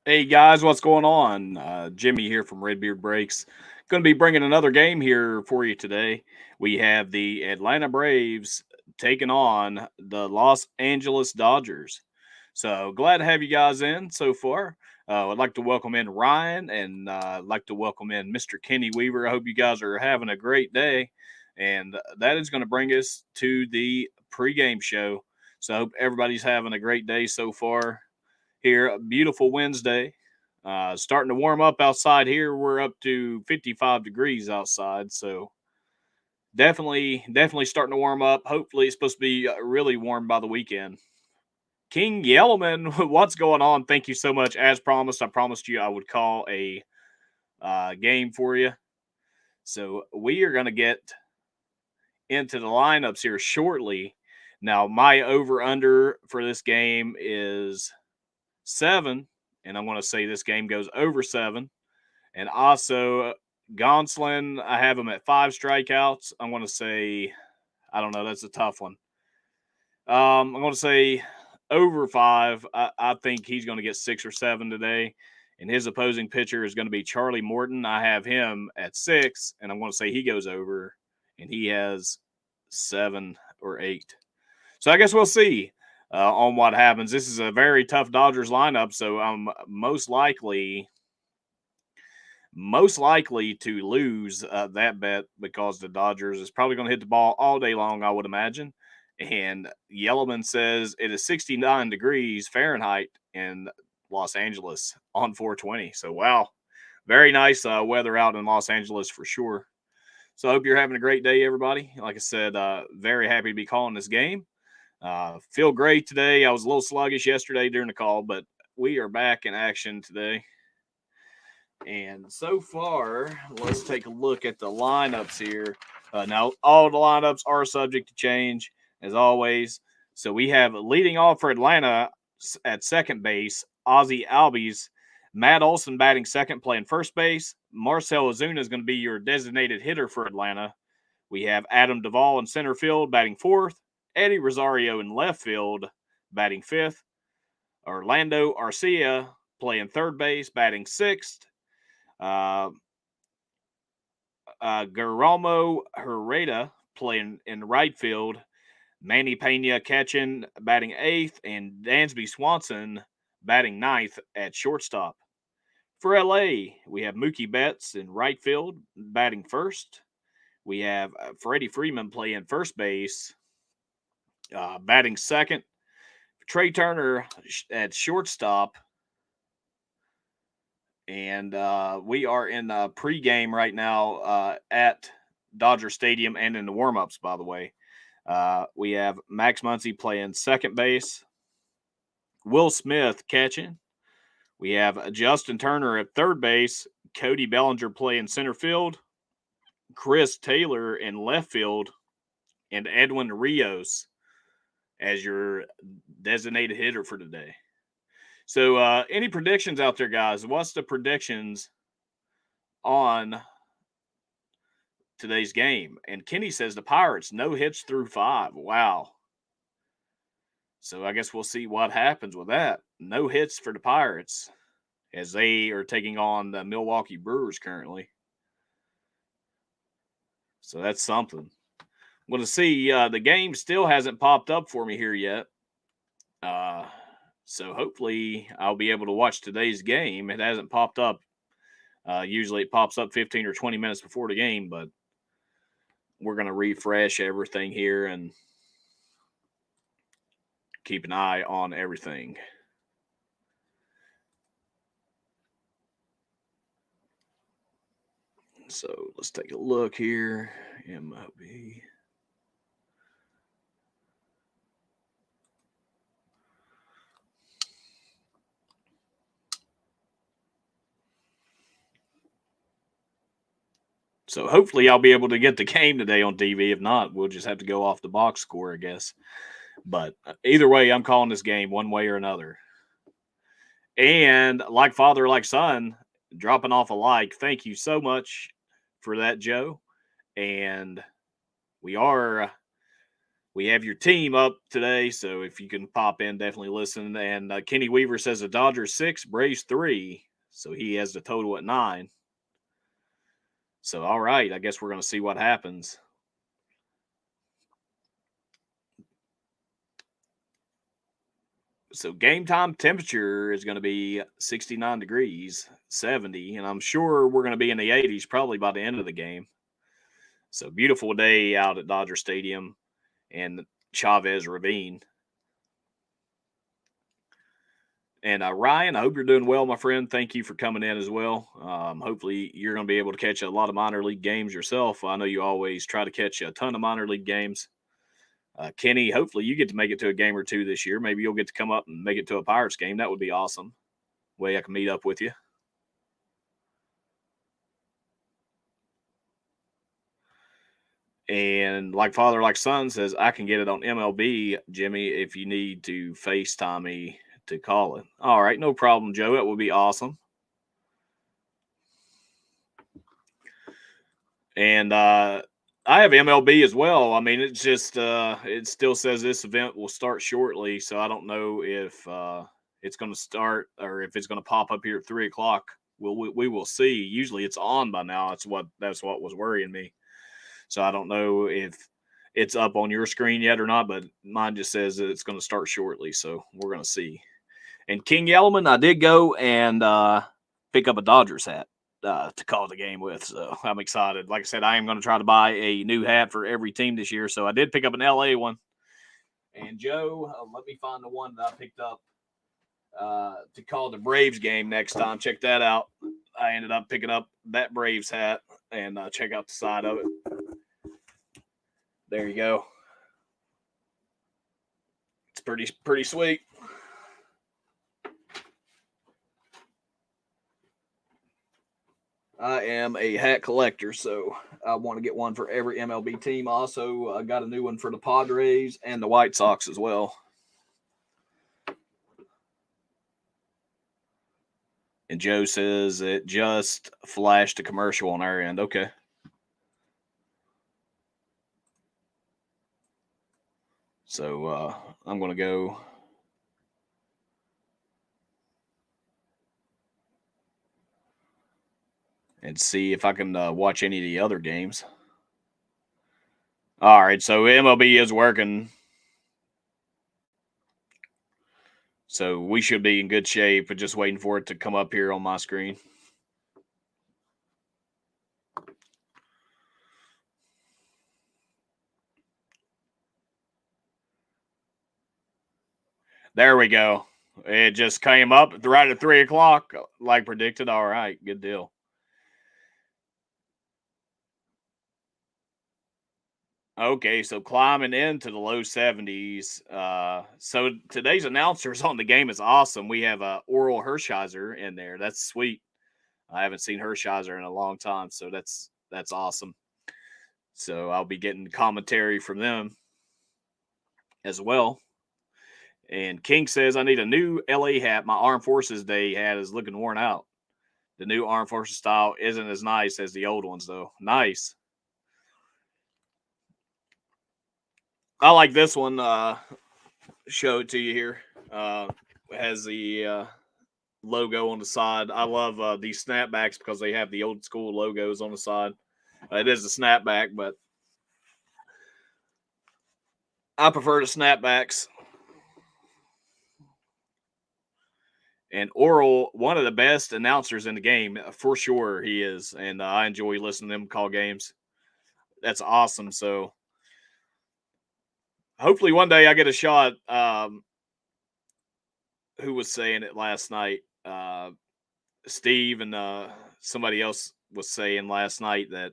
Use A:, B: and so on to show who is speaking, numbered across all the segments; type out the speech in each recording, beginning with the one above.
A: Hey guys, what's going on? Jimmy here from Redbeard Breaks. Going to be bringing another game here for you today. We have the Atlanta Braves taking on the Los Angeles Dodgers. So glad to have you guys in so far. I'd like to welcome in Ryan and I'd like to welcome in Mr. Kenny Weaver. I hope you guys are having a great day. And that is going to bring us to the pregame show. So I hope everybody's having a great day so far here. A beautiful Wednesday. Starting to warm up outside here. We're up to 55 degrees outside. So definitely starting to warm up. Hopefully, it's supposed to be really warm by the weekend. King Yellowman, what's going on? Thank you so much. As promised, I promised you I would call a game for you. So we are going to get into the lineups here shortly. Now, my over under for this game is 7, and I'm going to say this game goes over 7. And also, Gonsolin, I have him at 5 strikeouts. I'm going to say, I don't know, that's a tough one. I'm going to say over 5. I think he's going to get 6 or 7 today. And his opposing pitcher is going to be Charlie Morton. I have him at 6, and I'm going to say he goes over, and he has 7 or 8. So I guess we'll see on what happens. This is a very tough Dodgers lineup, so I'm most likely to lose that bet because the Dodgers is probably going to hit the ball all day long, I would imagine. And Yellowman says it is 69 degrees Fahrenheit in Los Angeles on 420. So, wow, very nice weather out in Los Angeles for sure. So, I hope you're having a great day, everybody. Like I said, very happy to be calling this game. Feel great today. I was a little sluggish yesterday during the call, but we are back in action today. And so far, let's take a look at the lineups here. Now, all the lineups are subject to change, as always. So we have leading off for Atlanta at second base, Ozzy Albies. Matt Olson batting second, playing first base. Marcell Ozuna is going to be your designated hitter for Atlanta. We have Adam Duvall in center field, batting fourth. Eddie Rosario in left field, batting fifth. Orlando Arcia playing third base, batting sixth. Guillermo Herrera playing in right field, Manny Pena catching, batting eighth, and Dansby Swanson batting ninth at shortstop. For LA, we have Mookie Betts in right field, batting first. We have Freddie Freeman playing first base, batting second. Trey Turner at shortstop. And we are in pregame right now at Dodger Stadium and in the warm-ups, by the way. We have Max Muncy playing second base. Will Smith catching. We have Justin Turner at third base. Cody Bellinger playing center field. Chris Taylor in left field. And Edwin Rios as your designated hitter for today. So, any predictions out there, guys? What's the predictions on today's game? And Kenny says the Pirates, no hits through 5. Wow. So I guess we'll see what happens with that. No hits for the Pirates as they are taking on the Milwaukee Brewers currently. So that's something. I'm going to see. The game still hasn't popped up for me here yet. So hopefully I'll be able to watch today's game. It hasn't popped up. Usually it pops up 15 or 20 minutes before the game, but we're going to refresh everything here and keep an eye on everything. So let's take a look here. MLB. So hopefully I'll be able to get the game today on TV. If not, we'll just have to go off the box score, I guess. But either way, I'm calling this game one way or another. And like father, like son, dropping off a like. Thank you so much for that, Joe. And we are we have your team up today, so if you can pop in, definitely listen. And Kenny Weaver says the Dodgers 6, Braves 3, so he has the total at 9. So, all right, I guess we're going to see what happens. So, game time temperature is going to be 69 degrees, 70, and I'm sure we're going to be in the 80s probably by the end of the game. So, beautiful day out at Dodger Stadium and Chavez Ravine. And Ryan, I hope you're doing well, my friend. Thank you for coming in as well. Hopefully, you're going to be able to catch a lot of minor league games yourself. I know you always try to catch a ton of minor league games. Kenny, hopefully you get to make it to a game or two this year. Maybe you'll get to come up and make it to a Pirates game. That would be awesome. Way I can meet up with you. And like father, like son says, I can get it on MLB, Jimmy, if you need to FaceTime me to call it. All right, no problem, Joe. That would be awesome. And I have MLB as well. I mean, it's just it still says this event will start shortly, so I don't know if it's going to start or if it's going to pop up here at 3:00. We will see. Usually, it's on by now. That's what was worrying me. So I don't know if it's up on your screen yet or not, but mine just says that it's going to start shortly. So we're going to see. And King Yellowman, I did go and pick up a Dodgers hat to call the game with. So I'm excited. Like I said, I am going to try to buy a new hat for every team this year. So I did pick up an LA one. And Joe, let me find the one that I picked up to call the Braves game next time. Check that out. I ended up picking up that Braves hat and check out the side of it. There you go. It's pretty sweet. I am a hat collector, so I want to get one for every MLB team. Also, I got a new one for the Padres and the White Sox as well. And Joe says it just flashed a commercial on our end. Okay. So I'm going to go. And see if I can watch any of the other games. All right, so MLB is working. So we should be in good shape, but just waiting for it to come up here on my screen. There we go. It just came up right at 3:00, like predicted. All right, good deal. Okay, so climbing into the low 70s. So today's announcers on the game is awesome. We have Oral Hershiser in there. That's sweet. I haven't seen Hershiser in a long time, so that's awesome. So I'll be getting commentary from them as well. And King says I need a new LA hat. My Armed Forces Day hat is looking worn out. The new Armed Forces style isn't as nice as the old ones, though. Nice. I like this one. Show it to you here. It has the logo on the side. I love these snapbacks because they have the old school logos on the side. It is a snapback, but I prefer the snapbacks. And Oral, one of the best announcers in the game, for sure he is. And I enjoy listening to them call games. That's awesome. So hopefully one day I get a shot. Who was saying it last night? Steve and somebody else was saying last night that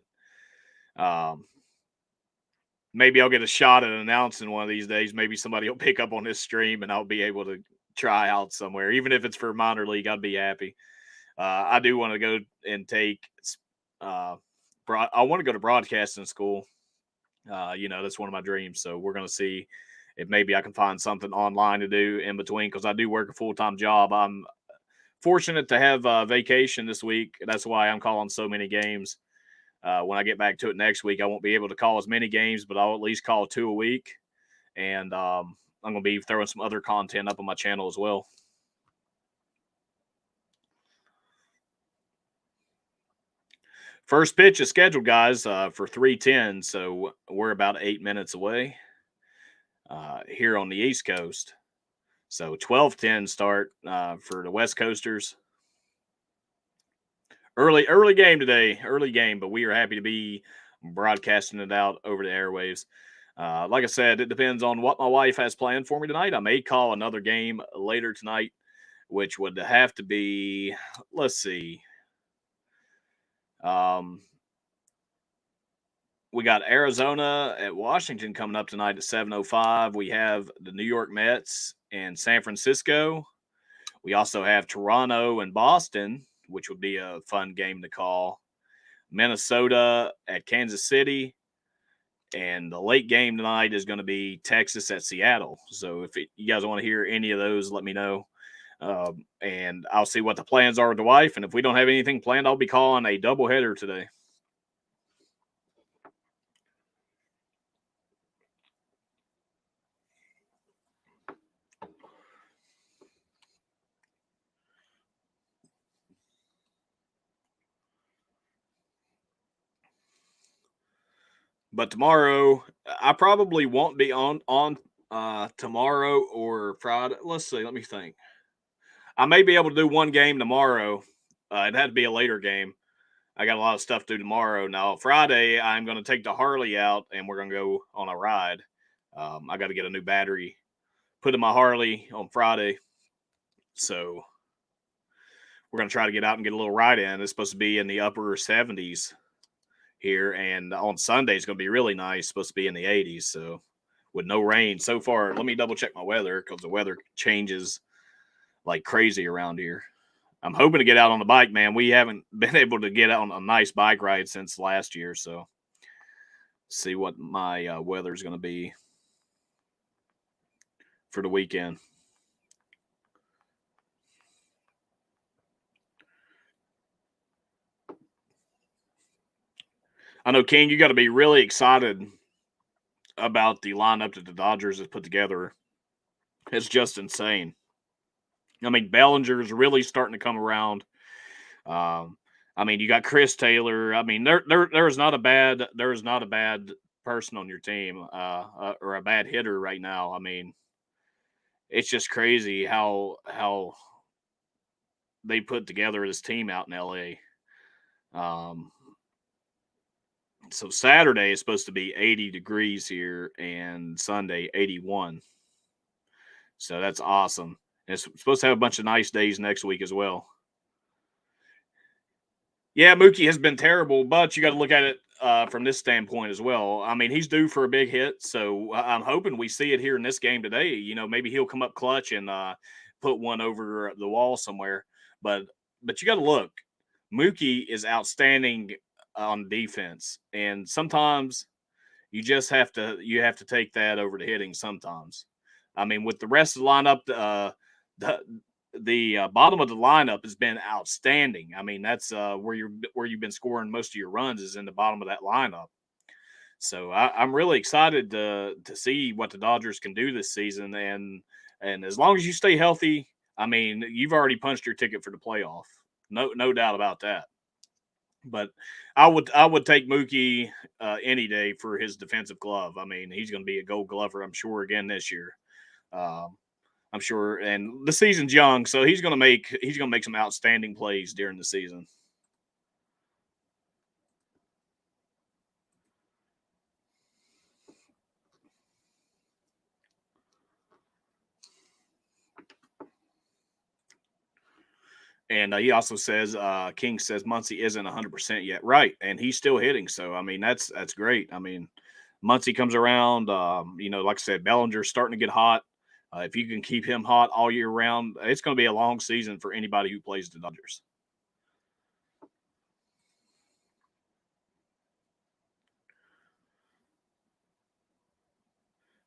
A: maybe I'll get a shot at announcing one of these days. Maybe somebody will pick up on this stream and I'll be able to try out somewhere. Even if it's for minor league, I'd be happy. I do want to go and take I want to go to broadcasting school. That's one of my dreams. So we're going to see if maybe I can find something online to do in between because I do work a full-time job. I'm fortunate to have vacation this week. That's why I'm calling so many games. When I get back to it next week, I won't be able to call as many games, but I'll at least call 2 a week. and I'm going to be throwing some other content up on my channel as well. First pitch is scheduled, guys, for 3:10, so we're about 8 minutes away here on the East Coast. So 12:10 start for the West Coasters. Early game today, early game, but we are happy to be broadcasting it out over the airwaves. Like I said, it depends on what my wife has planned for me tonight. I may call another game later tonight, which would have to be, let's see. We got Arizona at Washington coming up tonight at 7:05. We have the New York Mets and San Francisco. We also have Toronto and Boston, which would be a fun game to call. Minnesota at Kansas City. And the late game tonight is going to be Texas at Seattle. So if you guys want to hear any of those, let me know. And I'll see what the plans are with the wife. And if we don't have anything planned, I'll be calling a doubleheader today. But tomorrow, I probably won't be on tomorrow or Friday. Let's see. Let me think. I may be able to do one game tomorrow. It had to be a later game. I got a lot of stuff to do tomorrow. Now, Friday, I'm going to take the Harley out and we're going to go on a ride. I got to get a new battery put in my Harley on Friday. So we're going to try to get out and get a little ride in. It's supposed to be in the upper 70s here. And on Sunday, it's going to be really nice. It's supposed to be in the 80s. So with no rain so far, let me double check my weather because the weather changes like crazy around here. I'm hoping to get out on the bike, man. We haven't been able to get out on a nice bike ride since last year. So see what my weather is going to be for the weekend. I know, King, you got to be really excited about the lineup that the Dodgers have put together. It's just insane. I mean, Bellinger's really starting to come around. I mean, you got Chris Taylor. I mean, there is not a bad person on your team or a bad hitter right now. I mean, it's just crazy how they put together this team out in LA. So Saturday is supposed to be 80 degrees here and Sunday 81. So that's awesome. And it's supposed to have a bunch of nice days next week as well. Yeah, Mookie has been terrible, but you got to look at it from this standpoint as well. I mean, he's due for a big hit, so I'm hoping we see it here in this game today. You know, maybe he'll come up clutch and put one over the wall somewhere. But you got to look. Mookie is outstanding on defense, and sometimes you just have to take that over to hitting. Sometimes, I mean, with the rest of the lineup, the bottom of the lineup has been outstanding. I mean, that's where you've been scoring most of your runs is in the bottom of that lineup. So I'm really excited to see what the Dodgers can do this season, and as long as you stay healthy, I mean, you've already punched your ticket for the playoff. No doubt about that. But I would take Mookie any day for his defensive glove. I mean, he's going to be a Gold Glover, I'm sure, again this year. I'm sure, and the season's young, so he's gonna make some outstanding plays during the season. And he also says, King says Muncy isn't 100% yet, right? And he's still hitting, so I mean that's great. I mean, Muncy comes around, you know, like I said, Bellinger's starting to get hot. If you can keep him hot all year round, it's going to be a long season for anybody who plays the Dodgers.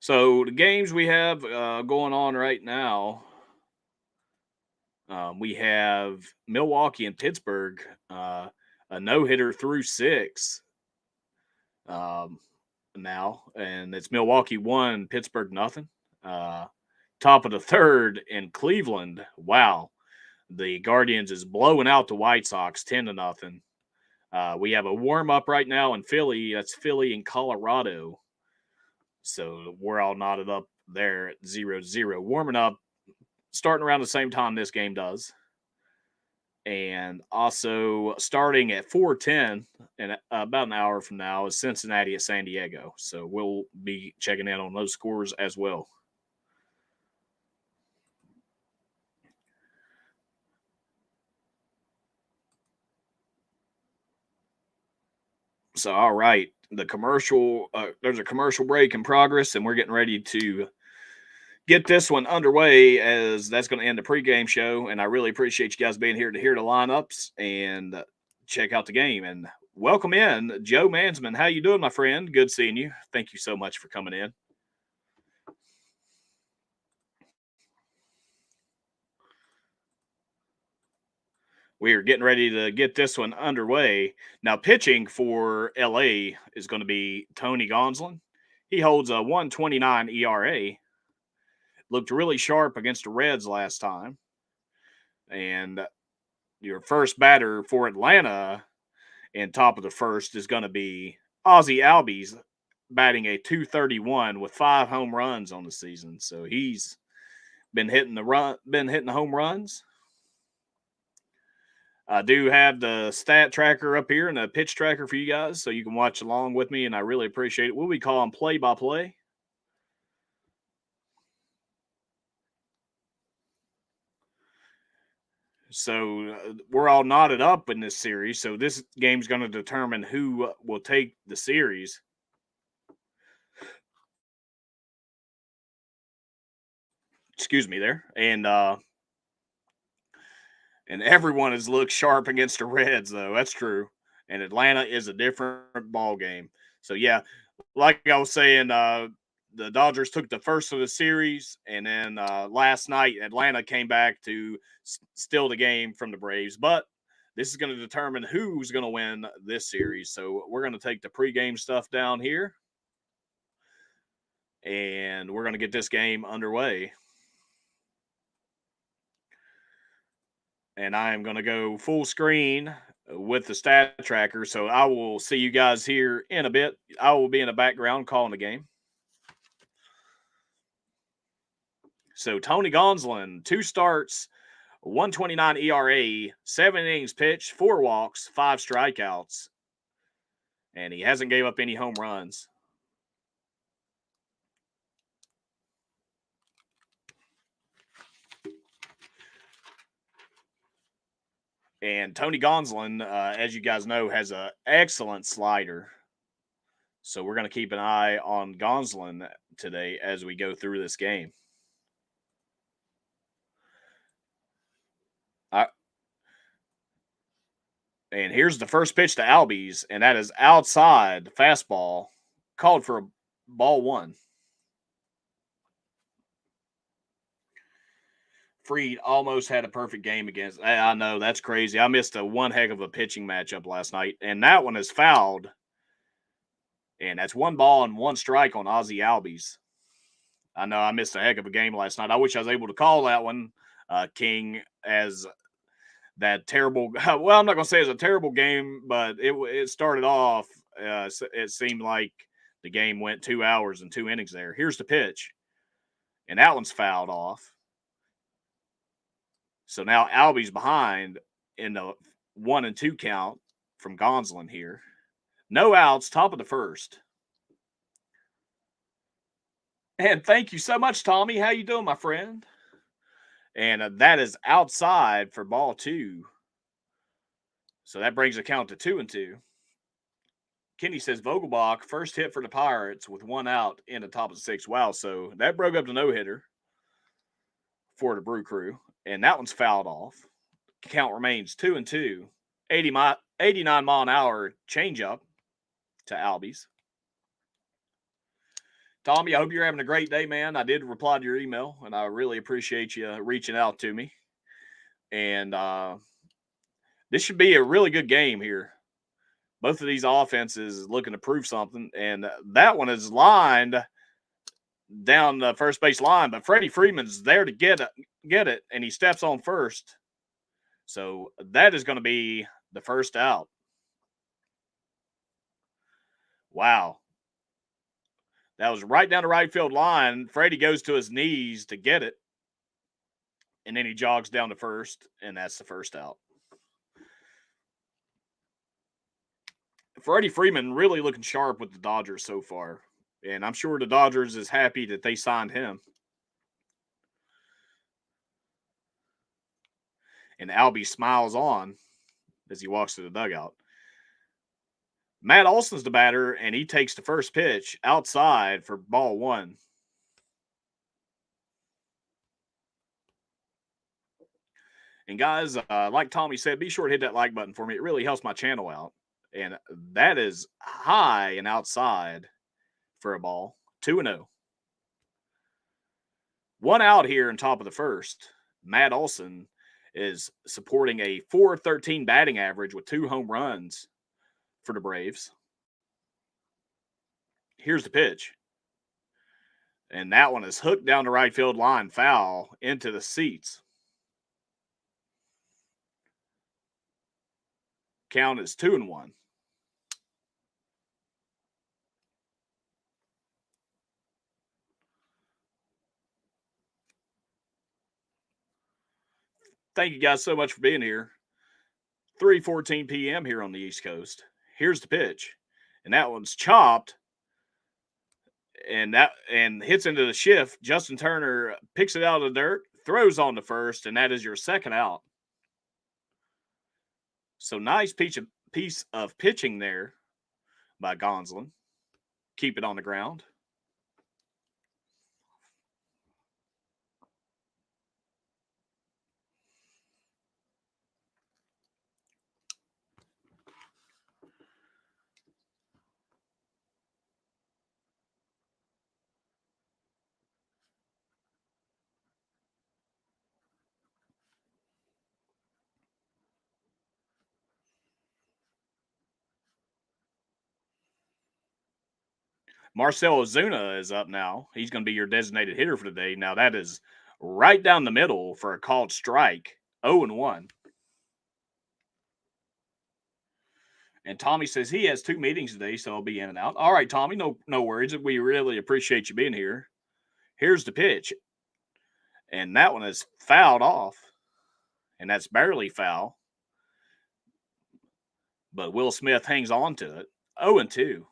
A: So the games we have going on right now, we have Milwaukee and Pittsburgh, a no hitter through 6. now, and it's Milwaukee 1, Pittsburgh nothing. Top of the third in Cleveland. Wow, the Guardians is blowing out the White Sox 10-0. We have a warm up right now in Philly. That's Philly and Colorado. So we're all knotted up there at 0-0. Warming up, starting around the same time this game does. And also starting at 4:10 and about an hour from now is Cincinnati at San Diego. So we'll be checking in on those scores as well. So, all right, there's a commercial break in progress, and we're getting ready to get this one underway as that's going to end the pregame show. And I really appreciate you guys being here to hear the lineups and check out the game. And welcome in, Joe Mansman. How you doing, my friend? Good seeing you. Thank you so much for coming in. We are getting ready to get this one underway. Now, pitching for LA is going to be Tony Gonsolin. He holds a 1.29 ERA. Looked really sharp against the Reds last time. And your first batter for Atlanta in top of the first is going to be Ozzie Albies, batting a 231 with 5 home runs on the season. So he's been hitting the home runs. I do have the stat tracker up here and a pitch tracker for you guys, so you can watch along with me, and I really appreciate it. We'll be calling play-by-play. So we're all knotted up in this series, so this game's going to determine who will take the series. Excuse me there. And everyone has looked sharp against the Reds, though. That's true. And Atlanta is a different ball game. So yeah, like I was saying, the Dodgers took the first of the series, and then last night Atlanta came back to steal the game from the Braves. But this is going to determine who's going to win this series. So we're going to take the pregame stuff down here, and we're going to get this game underway. And I am going to go full screen with the stat tracker. So I will see you guys here in a bit. I will be in the background calling the game. So Tony Gonsolin, 2 starts, 1.29 ERA, 7 innings pitched, 4 walks, 5 strikeouts. And he hasn't gave up any home runs. And Tony Gonsolin, as you guys know, has an excellent slider. So we're going to keep an eye on Gonsolin today as we go through this game. And here's the first pitch to Albies, and that is outside fastball, called for a ball 1. Freed almost had a perfect game against. I know that's crazy. I missed a one heck of a pitching matchup last night, and that one is fouled. And that's 1 ball and 1 strike on Ozzie Albies. I know I missed a heck of a game last night. I wish I was able to call that one, King, as that terrible. Well, I'm not going to say it's a terrible game, but it started off. It seemed like the game went 2 hours and 2 innings there. Here's the pitch, and that one's fouled off. So now Albies behind in the 1-2 count from Gonsolin here. No outs, top of the first. And thank you so much, Tommy. How you doing, my friend? And that is outside for ball 2. So that brings the count to 2-2. Kenny says Vogelbach, first hit for the Pirates with 1 out in the top of the 6th. Wow, so that broke up the no-hitter for the Brew Crew. And that one's fouled off. Count remains 2-2. 89 mile an hour changeup to Albies. Tommy, I hope you're having a great day, man. I did reply to your email, and I really appreciate you reaching out to me. And this should be a really good game here. Both of these offenses looking to prove something, and that one is lined down the first base line, but Freddie Freeman's there to get it, and he steps on first. So that is going to be the first out. Wow. That was right down the right field line. Freddie goes to his knees to get it, and then he jogs down to first, and that's the first out. Freddie Freeman really looking sharp with the Dodgers so far, and I'm sure the Dodgers is happy that they signed him. And Albie smiles on as he walks to the dugout. Matt Olson's the batter, and he takes the first pitch outside for ball one. And guys, like Tommy said, be sure to hit that like button for me. It really helps my channel out. And that is high and outside for a ball. 2-0. One out here in top of the first. Matt Olson is supporting a .413 batting average with 2 home runs for the Braves. Here's the pitch. And that one is hooked down the right field line, foul into the seats. Count is 2-1. Thank you guys so much for being here. 3:14 p.m. here on the East Coast. Here's the pitch. And that one's chopped. And hits into the shift. Justin Turner picks it out of the dirt, throws on the first, and that is your second out. So nice piece of pitching there by Gonsolin. Keep it on the ground. Marcell Ozuna is up now. He's going to be your designated hitter for today. Now, that is right down the middle for a called strike. 0-1. And Tommy says he has 2 meetings today, so I'll be in and out. All right, Tommy, no worries. We really appreciate you being here. Here's the pitch. And that one is fouled off. And that's barely foul. But Will Smith hangs on to it. 0-2.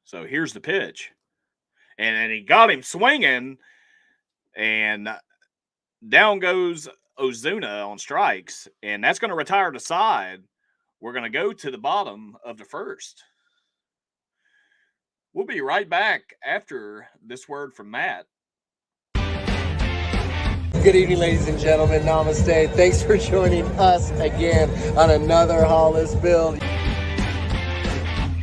A: So here's the pitch. And he got him swinging. And down goes Ozuna on strikes. And that's going to retire the side. We're going to go to the bottom of the first. We'll be right back after this word from Matt.
B: Good evening, ladies and gentlemen. Namaste. Thanks for joining us again on another Hollis Build.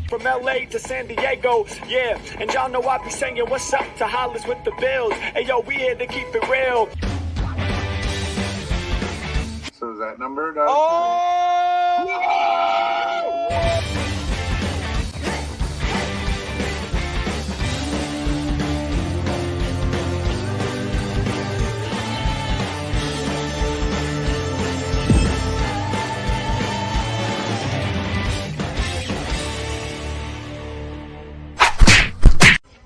C: From LA to San Diego, yeah. And y'all know I be saying what's up to Hollis with the Bills. Hey, yo, we here to keep it real.
D: So is that number?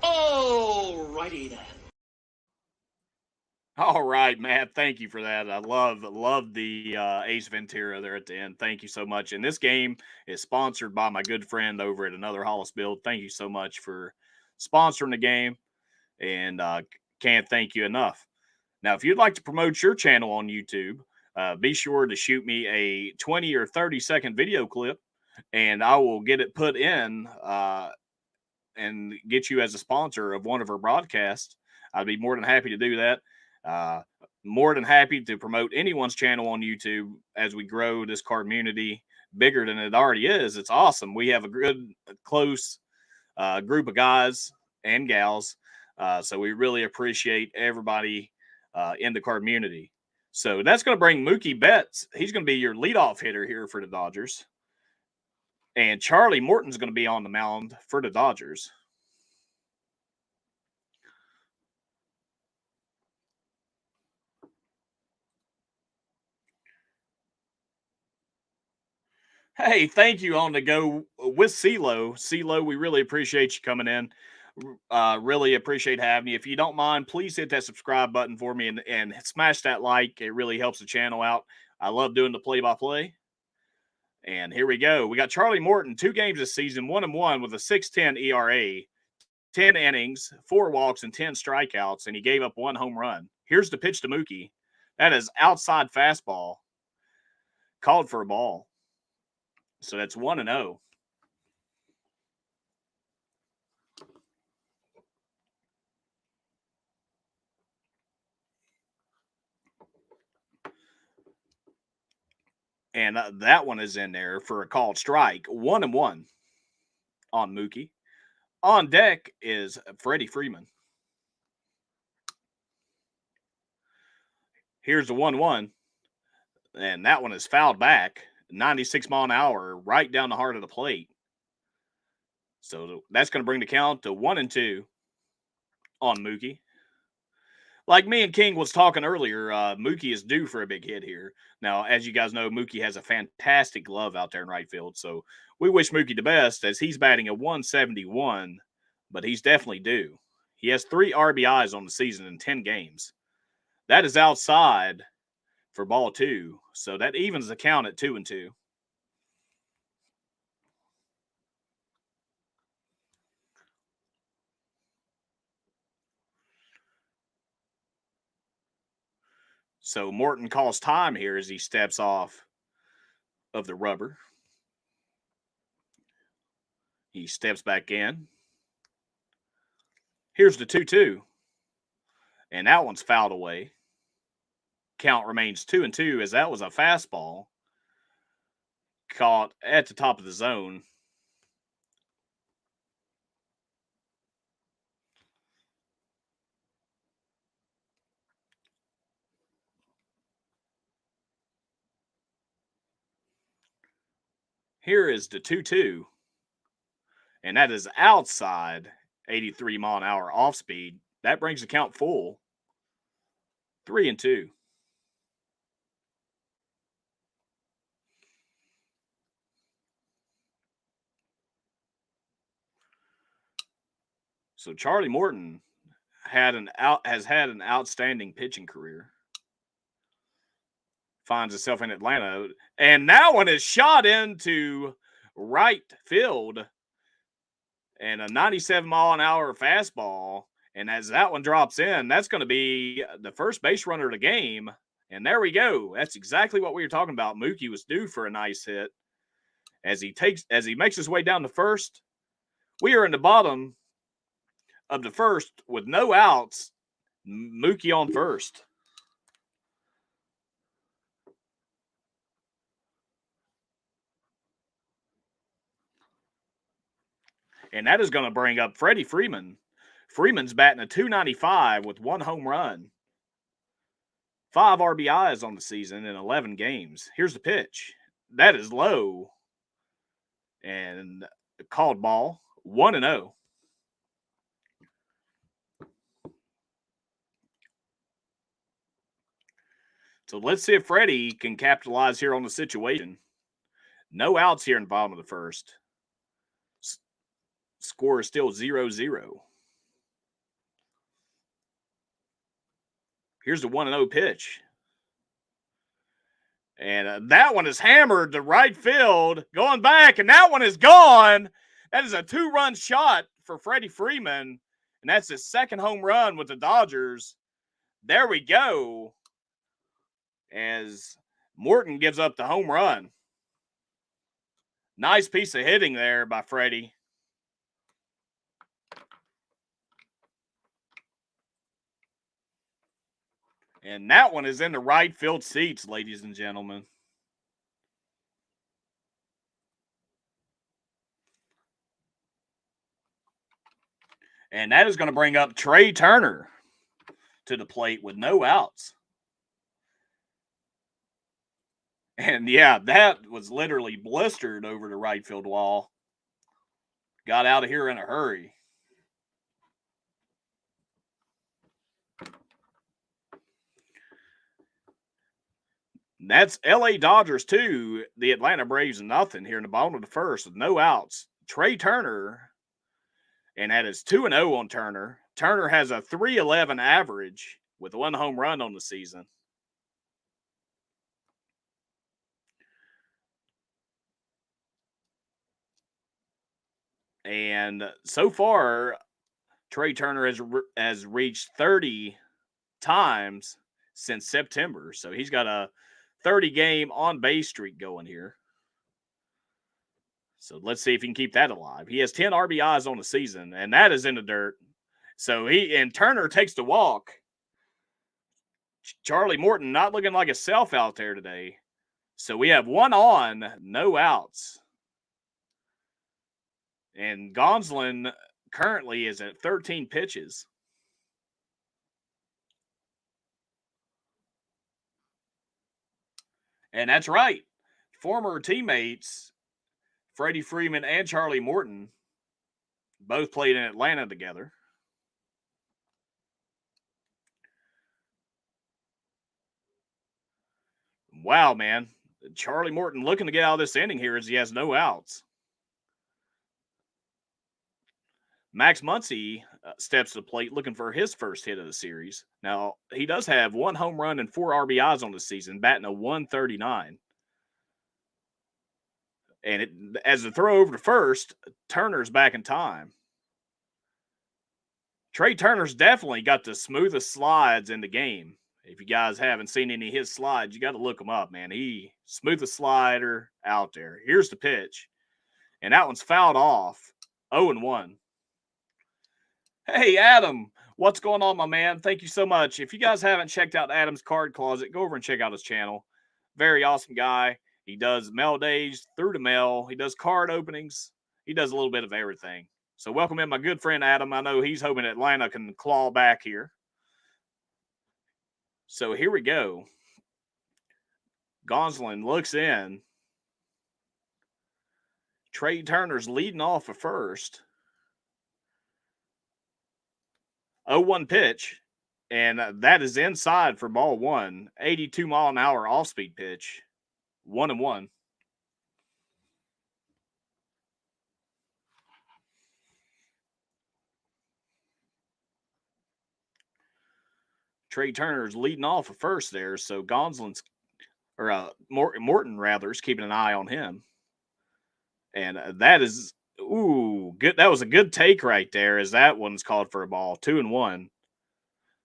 C: Alrighty then.
A: All right, Matt. Thank you for that. I love the Ace Ventura there at the end. Thank you so much. And this game is sponsored by my good friend over at Another Hollis Build. Thank you so much for sponsoring the game, and can't thank you enough. Now, if you'd like to promote your channel on YouTube, be sure to shoot me a 20 or 30-second video clip, and I will get it put in and get you as a sponsor of one of our broadcasts. I'd be more than happy to do that. More than happy to promote anyone's channel on YouTube as we grow this community bigger than it already is. It's awesome. We have a good, close group of guys and gals. So we really appreciate everybody in the community. So that's going to bring Mookie Betts. He's going to be your leadoff hitter here for the Dodgers. And Charlie Morton's going to be on the mound for the Dodgers. Hey, thank you on the go with CeeLo. CeeLo, we really appreciate you coming in. Really appreciate having you. If you don't mind, please hit that subscribe button for me and smash that like. It really helps the channel out. I love doing the play-by-play. And here we go. We got Charlie Morton, 2 games this season, 1-1 with a 6.10 ERA, 10 innings, 4 walks, and 10 strikeouts, and he gave up 1 home run. Here's the pitch to Mookie. That is outside fastball. Called for a ball. So that's 1-0. And that one is in there for a called strike. 1-1 on Mookie. On deck is Freddie Freeman. Here's the 1-1. And that one is fouled back. 96 mile an hour right down the heart of the plate. So that's going to bring the count to 1-2 on Mookie. Like me and King was talking earlier, Mookie is due for a big hit here. Now, as you guys know, Mookie has a fantastic glove out there in right field. So we wish Mookie the best as he's batting a 171, but he's definitely due. He has 3 RBIs on the season in 10 games. That is outside for ball 2. So that evens the count at 2-2. So Morton calls time here as he steps off of the rubber. He steps back in. Here's the 2-2. And that one's fouled away. Count remains 2-2 as that was a fastball caught at the top of the zone. Here is the 2-2. And that is outside 83 mile an hour off speed. That brings the count full. 3-2. So Charlie Morton has had an outstanding pitching career. Finds himself in Atlanta. And that one is shot into right field. And a 97 mile an hour fastball. And as that one drops in, that's going to be the first base runner of the game. And there we go. That's exactly what we were talking about. Mookie was due for a nice hit. As he makes his way down to first, we are in the bottom of the first with no outs. Mookie on first. And that is going to bring up Freddie Freeman. Freeman's batting a 295 with 1 home run. 5 RBIs on the season in 11 games. Here's the pitch. That is low. And called ball. 1-0. So let's see if Freddie can capitalize here on the situation. No outs here in the bottom of the first. Score is still 0-0. Here's the 1-0 pitch. And that one is hammered to right field, going back, and that one is gone. That is a 2-run shot for Freddie Freeman, and that's his 2nd home run with the Dodgers. There we go. As Morton gives up the home run. Nice piece of hitting there by Freddie. And that one is in the right field seats, ladies and gentlemen. And that is going to bring up Trey Turner to the plate with no outs. And yeah, that was literally blistered over the right field wall. Got out of here in a hurry. That's LA Dodgers 2, the Atlanta Braves nothing here in the bottom of the first with no outs. Trey Turner, and that is 2-0 on Turner. Turner has a .311 average with 1 home run on the season. And so far, Trey Turner has reached 30 times since September. So he's got a 30-game on-base streak going here. So let's see if he can keep that alive. He has 10 RBIs on the season, and that is in the dirt. So Turner takes the walk. Charlie Morton not looking like himself out there today. So we have 1 on, no outs. And Gonsolin currently is at 13 pitches. And that's right. Former teammates, Freddie Freeman and Charlie Morton, both played in Atlanta together. Wow, man. Charlie Morton looking to get out of this inning here as he has no outs. Max Muncy steps to the plate looking for his first hit of the series. Now, he does have 1 home run and 4 RBIs on the season, batting a .139. And as the throw over to first, Turner's back in time. Trey Turner's definitely got the smoothest slides in the game. If you guys haven't seen any of his slides, you got to look him up, man. He smoothest slider out there. Here's the pitch. And that one's fouled off. 0-1. Hey, Adam, what's going on, my man? Thank you so much. If you guys haven't checked out Adam's Card Closet, go over and check out his channel. Very awesome guy. He does mail days through the mail. He does card openings. He does a little bit of everything. So welcome in my good friend Adam. I know he's hoping Atlanta can claw back here. So here we go. Gonsolin looks in. Trey Turner's leading off at first. 0-1 pitch, and that is inside for ball 1. 82-mile-an-hour off-speed pitch. 1-1. Trey Turner's leading off at first there, so Gonsolin's Morton rather is keeping an eye on him, and that is good. That was a good take right there, as that one's called for a ball. 2-1.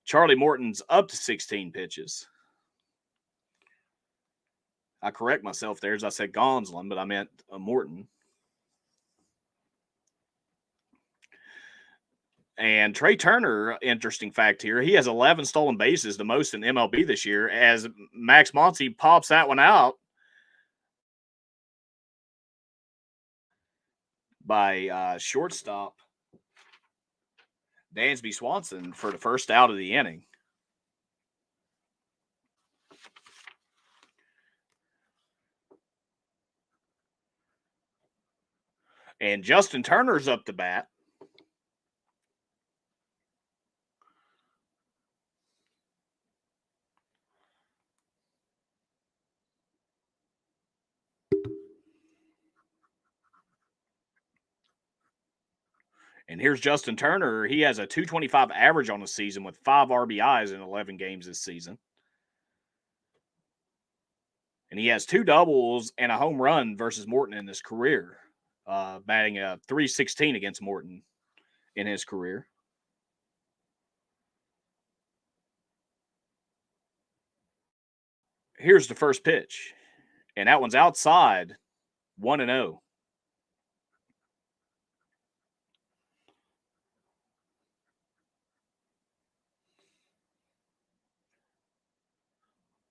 A: Charlie Morton's up to 16 pitches. I correct myself there as I said Gonsolin, but I meant Morton. And Trey Turner, interesting fact here, he has 11 stolen bases, the most in MLB this year, as Max Muncy pops that one out by shortstop Dansby Swanson for the first out of the inning. And Justin Turner's up to bat. And here's Justin Turner. He has a .225 average on the season with 5 RBIs in 11 games this season. And he has 2 doubles and a home run versus Morton in his career, batting a .316 against Morton in his career. Here's the first pitch, and that one's outside, 1-0.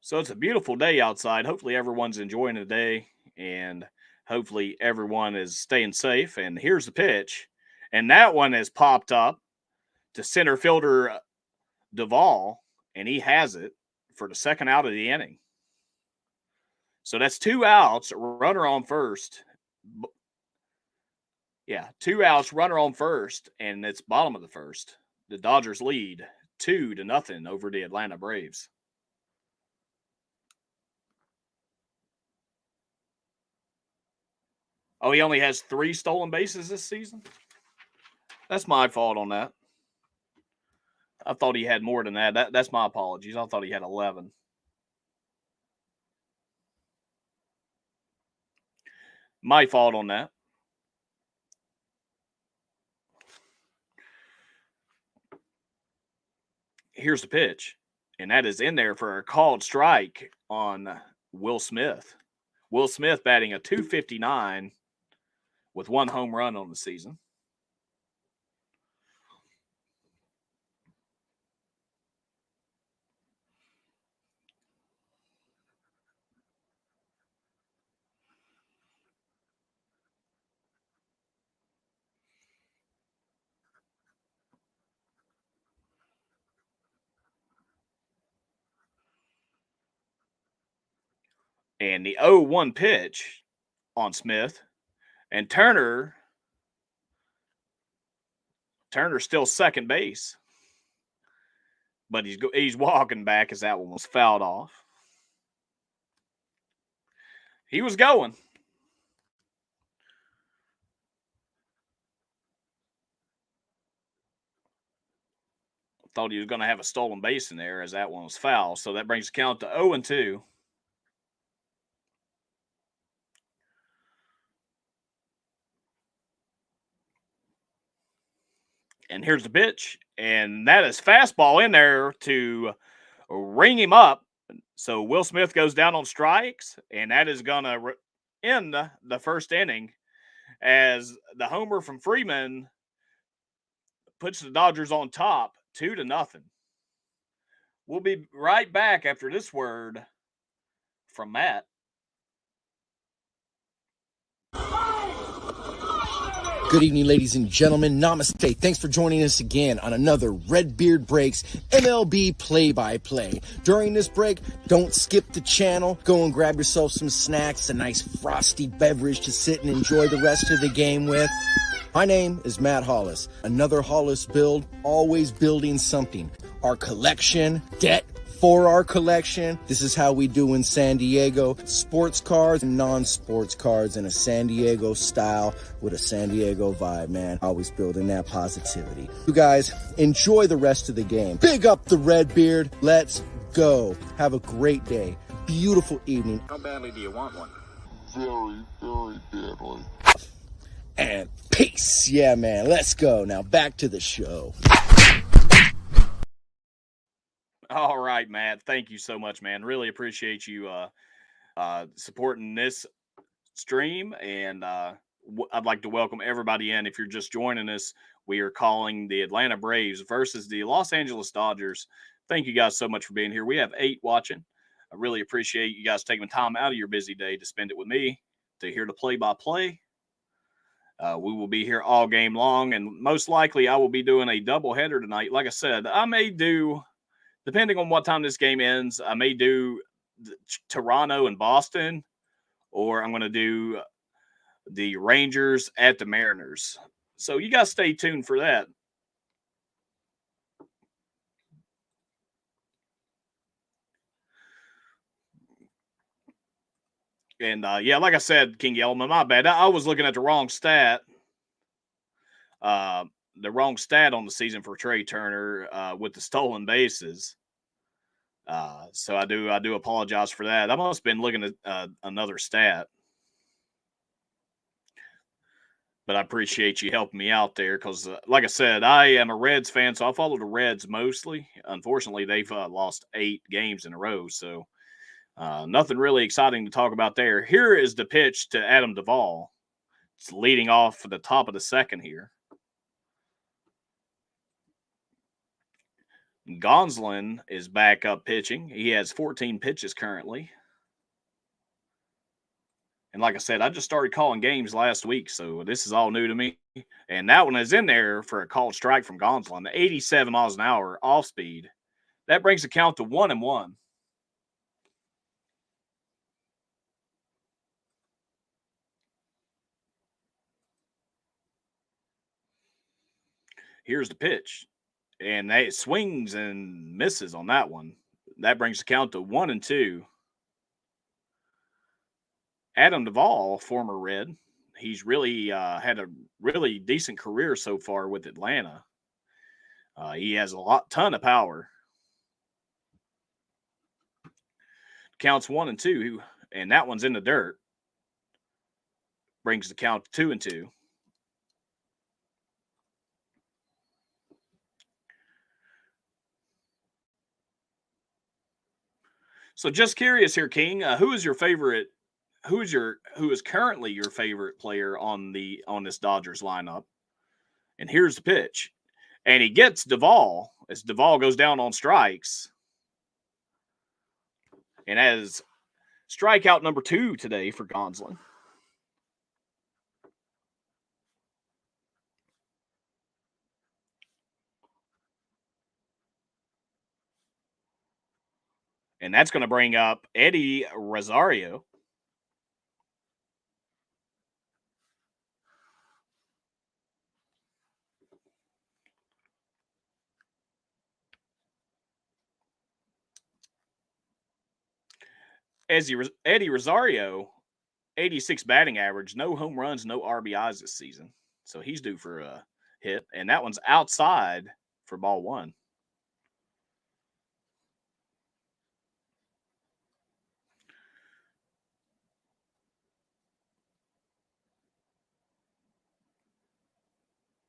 A: So it's a beautiful day outside. Hopefully everyone's enjoying the day, and hopefully everyone is staying safe. And here's the pitch, and that one has popped up to center fielder Duvall, and he has it for the second out of the inning. So that's 2 outs, runner on first. Yeah, 2 outs, runner on first, and it's bottom of the first. The Dodgers lead 2-0 over the Atlanta Braves. Oh, he only has 3 stolen bases this season? That's my fault on that. I thought he had more than that. That's my apologies. I thought he had 11. My fault on that. Here's the pitch, and that is in there for a called strike on Will Smith. Will Smith batting a .259 with 1 home run on the season. And the 0-1 pitch on Smith. And Turner's still second base. But he's walking back as that one was fouled off. He was going. Thought he was going to have a stolen base in there as that one was foul. So that brings the count to 0-2. And here's the pitch. And that is fastball in there to ring him up. So Will Smith goes down on strikes. And that is going to end the first inning as the homer from Freeman puts the Dodgers on top 2-0. We'll be right back after this word from Matt.
B: Good evening, ladies and gentlemen. Namaste. Thanks for joining us again on another Redbeard Breaks MLB play-by-play. During this break, don't skip the channel. Go and grab yourself some snacks, a nice frosty beverage to sit and enjoy the rest of the game with. My name is Matt Hollis. Another Hollis build, always building something. Our collection, debt for our collection. This is how we do in San Diego. Sports cars and non-sports cars in a San Diego style with a San Diego vibe, man. Always building that positivity. You guys, enjoy the rest of the game. Big up the Redbeard. Let's go. Have a great day. Beautiful evening.
E: How badly do you want one?
D: Very, very badly.
B: And peace. Yeah, man. Let's go. Now back to the show.
A: All right, Matt. Thank you so much, man. Really appreciate you supporting this stream. And I'd like to welcome everybody in. If you're just joining us, we are calling the Atlanta Braves versus the Los Angeles Dodgers. Thank you guys so much for being here. We have 8 watching. I really appreciate you guys taking time out of your busy day to spend it with me to hear the play-by-play. We will be here all game long, and most likely I will be doing a doubleheader tonight. Like I said, I may do, depending on what time this game ends, I may do Toronto and Boston, or I'm going to do the Rangers at the Mariners. So you guys stay tuned for that. And, yeah, like I said, King Yellowman, my bad. I was looking at the wrong stat. The wrong stat on the season for Trey Turner with the stolen bases. So I do apologize for that. I must have been looking at another stat. But I appreciate you helping me out there because, like I said, I am a Reds fan, so I follow the Reds mostly. Unfortunately, they've lost 8 games in a row, so nothing really exciting to talk about there. Here is the pitch to Adam Duvall. It's leading off at the top of the second here. Gonsolin is back up pitching. He has 14 pitches currently. And And like I said, I just started calling games last week, so this is all new to me. And that one is in there for a called strike from Gonsolin, 87 miles an hour off speed. That brings the count to 1-1. Here's the pitch. And it swings and misses on that one. That brings the count to 1-2. Adam Duvall, former Red, he's really had a really decent career so far with Atlanta. He has a ton of power. Counts 1-2, and that one's in the dirt. Brings the count to 2-2. So just curious here, King, who is your favorite? Who is currently your favorite player on this Dodgers lineup? And here's the pitch, and he gets Duvall as Duvall goes down on strikes, and as strikeout number 2 today for Gonsolin. And that's going to bring up Eddie Rosario. Eddie Rosario, 86 batting average, no home runs, no RBIs this season. So he's due for a hit. And that one's outside for ball 1.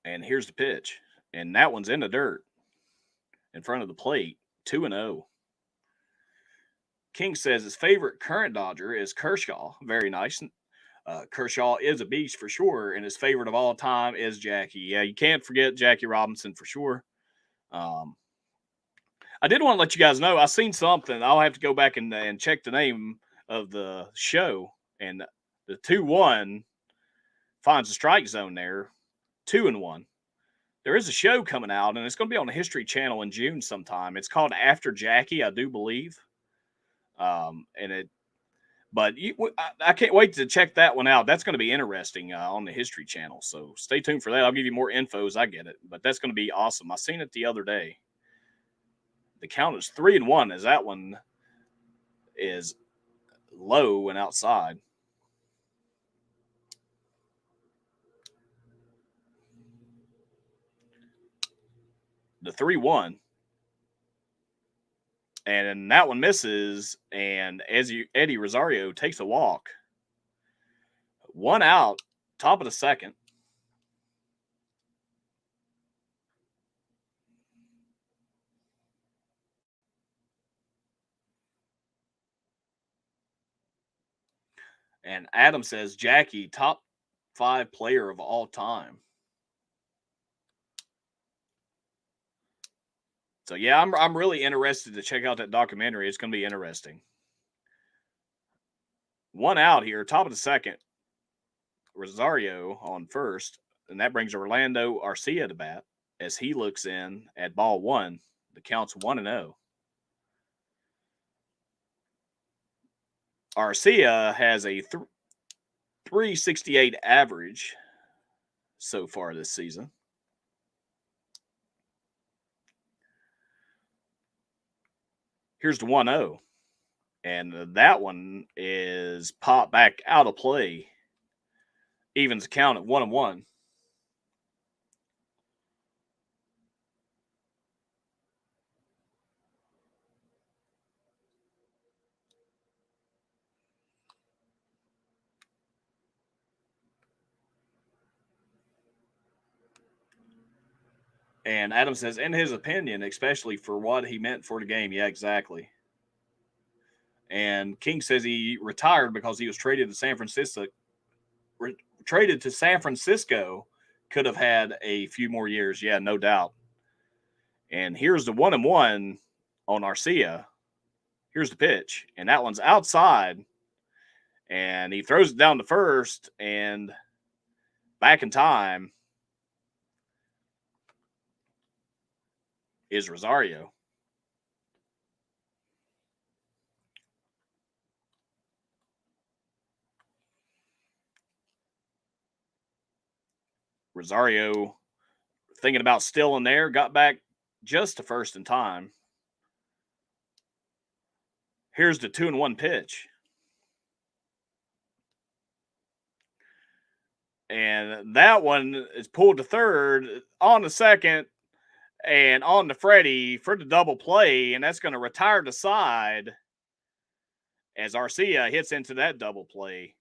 A: And here's the pitch. And that one's in the dirt in front of the plate, 2-0. King says his favorite current Dodger is Kershaw. Very nice. Kershaw is a beast for sure, and his favorite of all time is Jackie. Yeah, you can't forget Jackie Robinson for sure. I did want to let you guys know I seen something. I'll have to go back and check the name of the show, and the 2-1 finds the strike zone there, 2-1. There is a show coming out, and it's going to be on the History Channel in June sometime. It's called After Jackie, I do believe. I can't wait to check that one out. That's going to be interesting on the History Channel. So stay tuned for that. I'll give you more info as I get it, but that's going to be awesome. I seen it the other day. The count is 3-1 as that one is low and outside. The 3-1. And that one misses, and Eddie Rosario takes a walk. 1 out, top of the second. And Adam says, Jackie, top 5 player of all time. So, yeah, I'm really interested to check out that documentary. It's going to be interesting. 1 out here, top of the second. Rosario on first, and that brings Orlando Arcia to bat as he looks in at ball 1. The count's 1-0. Arcia has a 368 average so far this season. Here's the 1-0. And that one is popped back out of play. Evens the count at 1-1. And Adam says, in his opinion, especially for what he meant for the game. Yeah, exactly. And King says he retired because he was traded to San Francisco. Could have had a few more years. Yeah, no doubt. And here's the 1-1 on Arcia. Here's the pitch. And that one's outside. And he throws it down to first, and back in time is Rosario. Rosario, thinking about still in there, got back just to first in time. Here's the 2-1 pitch. And that one is pulled to third on the second and on to Freddie for the double play. And that's going to retire the side as Arcia hits into that double play.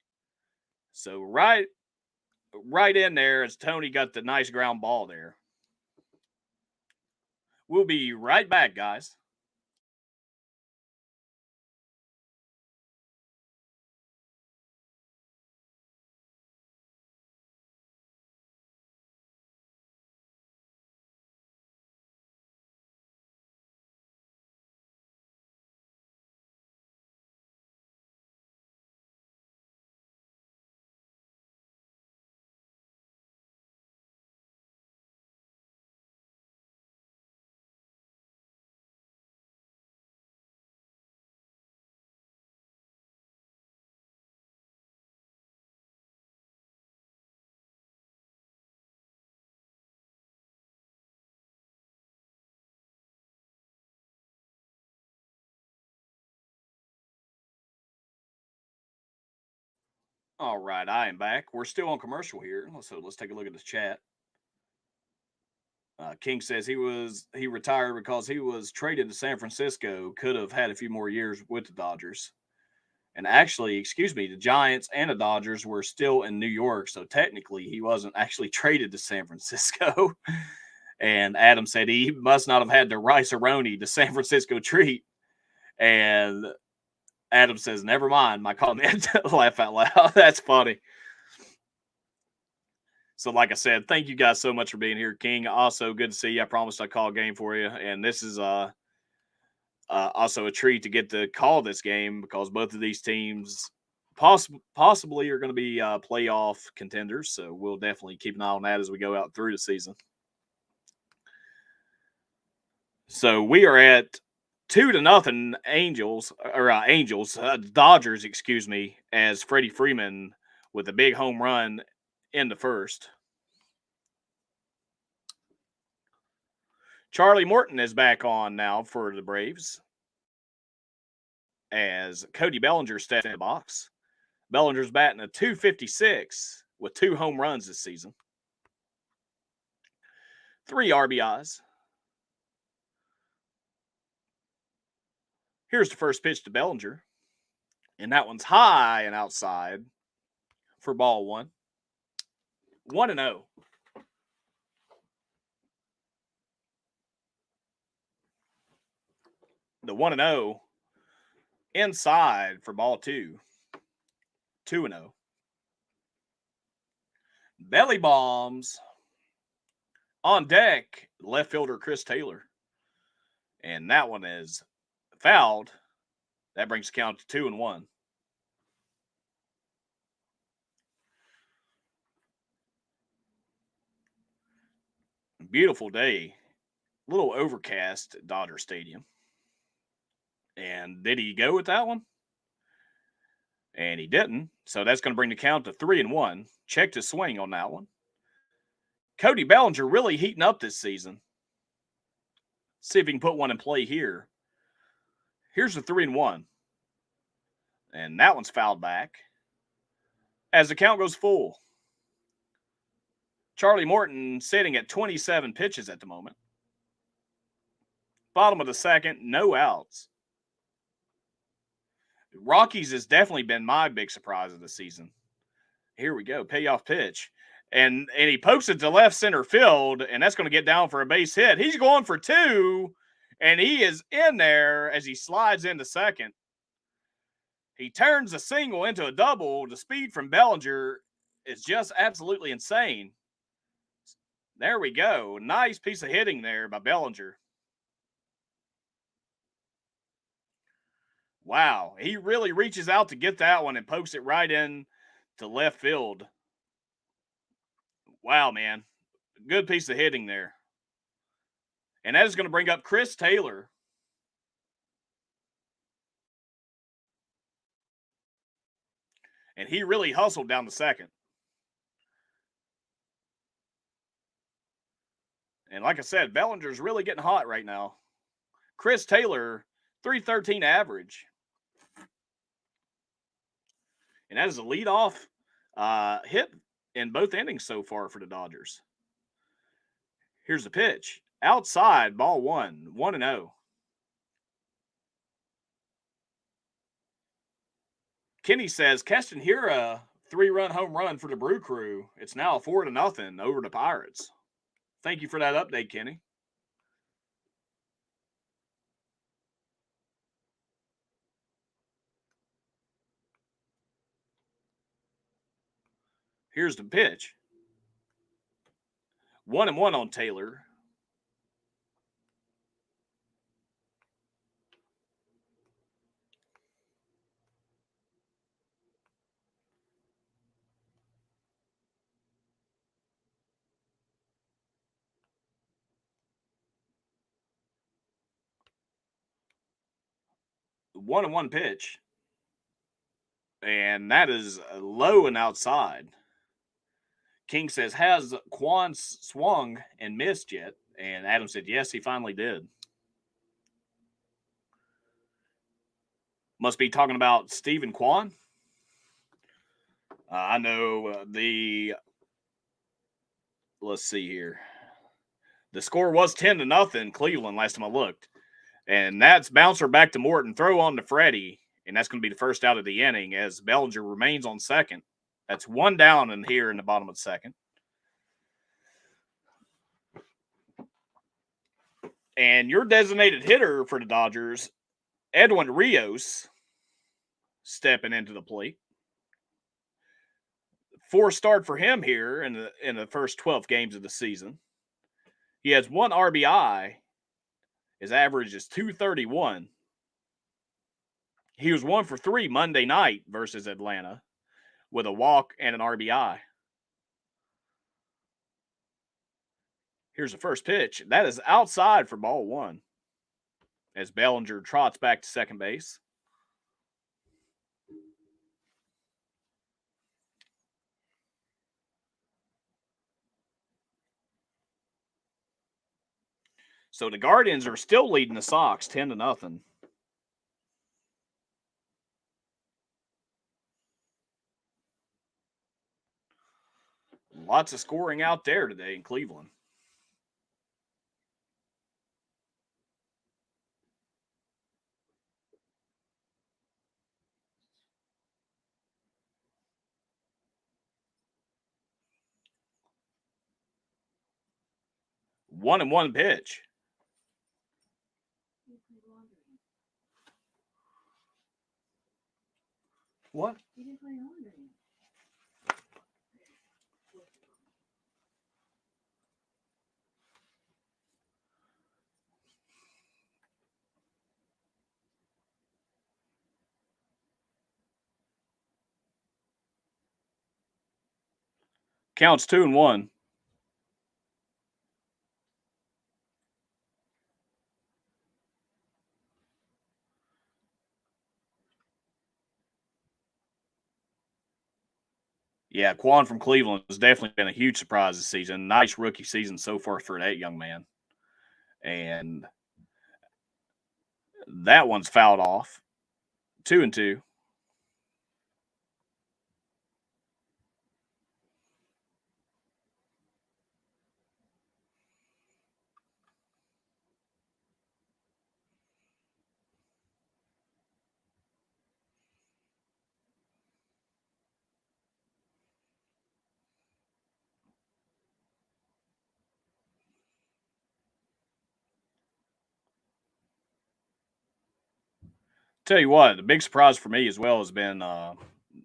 A: So right in there as Tony got the nice ground ball there. We'll be right back, guys. All right, I am back. We're still on commercial here, so let's take a look at the chat. King says he retired because he was traded to San Francisco. Could have had a few more years with the Dodgers. And actually, excuse me, the Giants and the Dodgers were still in New York, so technically he wasn't actually traded to San Francisco. And Adam said he must not have had the rice-a-roni, the San Francisco treat. And Adam says, never mind my comment. Laugh out loud. That's funny. So, like I said, thank you guys so much for being here, King. Also, good to see you. I promised I'd call a game for you. And this is also a treat to get to call this game because both of these teams possibly are going to be playoff contenders. So we'll definitely keep an eye on that as we go out through the season. So we are at 2-0 Dodgers, excuse me, as Freddie Freeman with a big home run in the first. Charlie Morton is back on now for the Braves as Cody Bellinger steps in the box. Bellinger's batting a .256 with 2 home runs this season. 3 RBIs. Here's the first pitch to Bellinger. And that one's high and outside for ball 1. 1-0. The 1-0 inside for ball 2. 2-0. Belly bombs on deck, left fielder Chris Taylor. And that one is fouled. That brings the count to 2-1. Beautiful day. A little overcast at Dodger Stadium. And did he go with that one? And he didn't. So that's going to bring the count to 3-1. Checked his swing on that one. Cody Bellinger really heating up this season. See if he can put one in play here. Here's the 3-1. And that one's fouled back as the count goes full. Charlie Morton sitting at 27 pitches at the moment. Bottom of the second, no outs. Rockies has definitely been my big surprise of the season. Here we go, payoff pitch. And he pokes it to left center field, and that's going to get down for a base hit. He's going for 2, and he is in there as he slides into second. He turns a single into a double. The speed from Bellinger is just absolutely insane. There we go. Nice piece of hitting there by Bellinger. Wow, he really reaches out to get that one and pokes it right in to left field. Wow, man. Good piece of hitting there. And that is going to bring up Chris Taylor. And he really hustled down to second. And like I said, Bellinger's really getting hot right now. Chris Taylor, 313 average. And that is a leadoff hit in both innings so far for the Dodgers. Here's the pitch. Outside, ball 1-0. Kenny says, Keston Hiura, 3-run home run for the Brew Crew. It's now 4-0 over the Pirates. Thank you for that update, Kenny. Here's the pitch. 1-1 on Taylor. One and one pitch. And that is low and outside. King says, has Quan swung and missed yet? And Adam said, yes, he finally did. Must be talking about Stephen Kwan. I know let's see here. The score was 10-0 Cleveland last time I looked. And that's bouncer back to Morton, throw on to Freddie. And that's going to be the first out of the inning as Bellinger remains on second. That's one down in here in the bottom of the second. And your designated hitter for the Dodgers, Edwin Rios, stepping into the plate. 4 start for him here in the first 12 games of the season. He has 1 RBI. His average is 231. He was 1 for 3 Monday night versus Atlanta with a walk and an RBI. Here's the first pitch. That is outside for ball 1 as Bellinger trots back to second base. So the Guardians are still leading the Sox 10-0. Lots of scoring out there today in Cleveland. One and one pitch. What? You didn't play laundry. Counts 2-1. Yeah, Quan from Cleveland has definitely been a huge surprise this season. Nice rookie season so far for that young man. And that one's fouled off. 2-2. Tell you what, the big surprise for me as well has been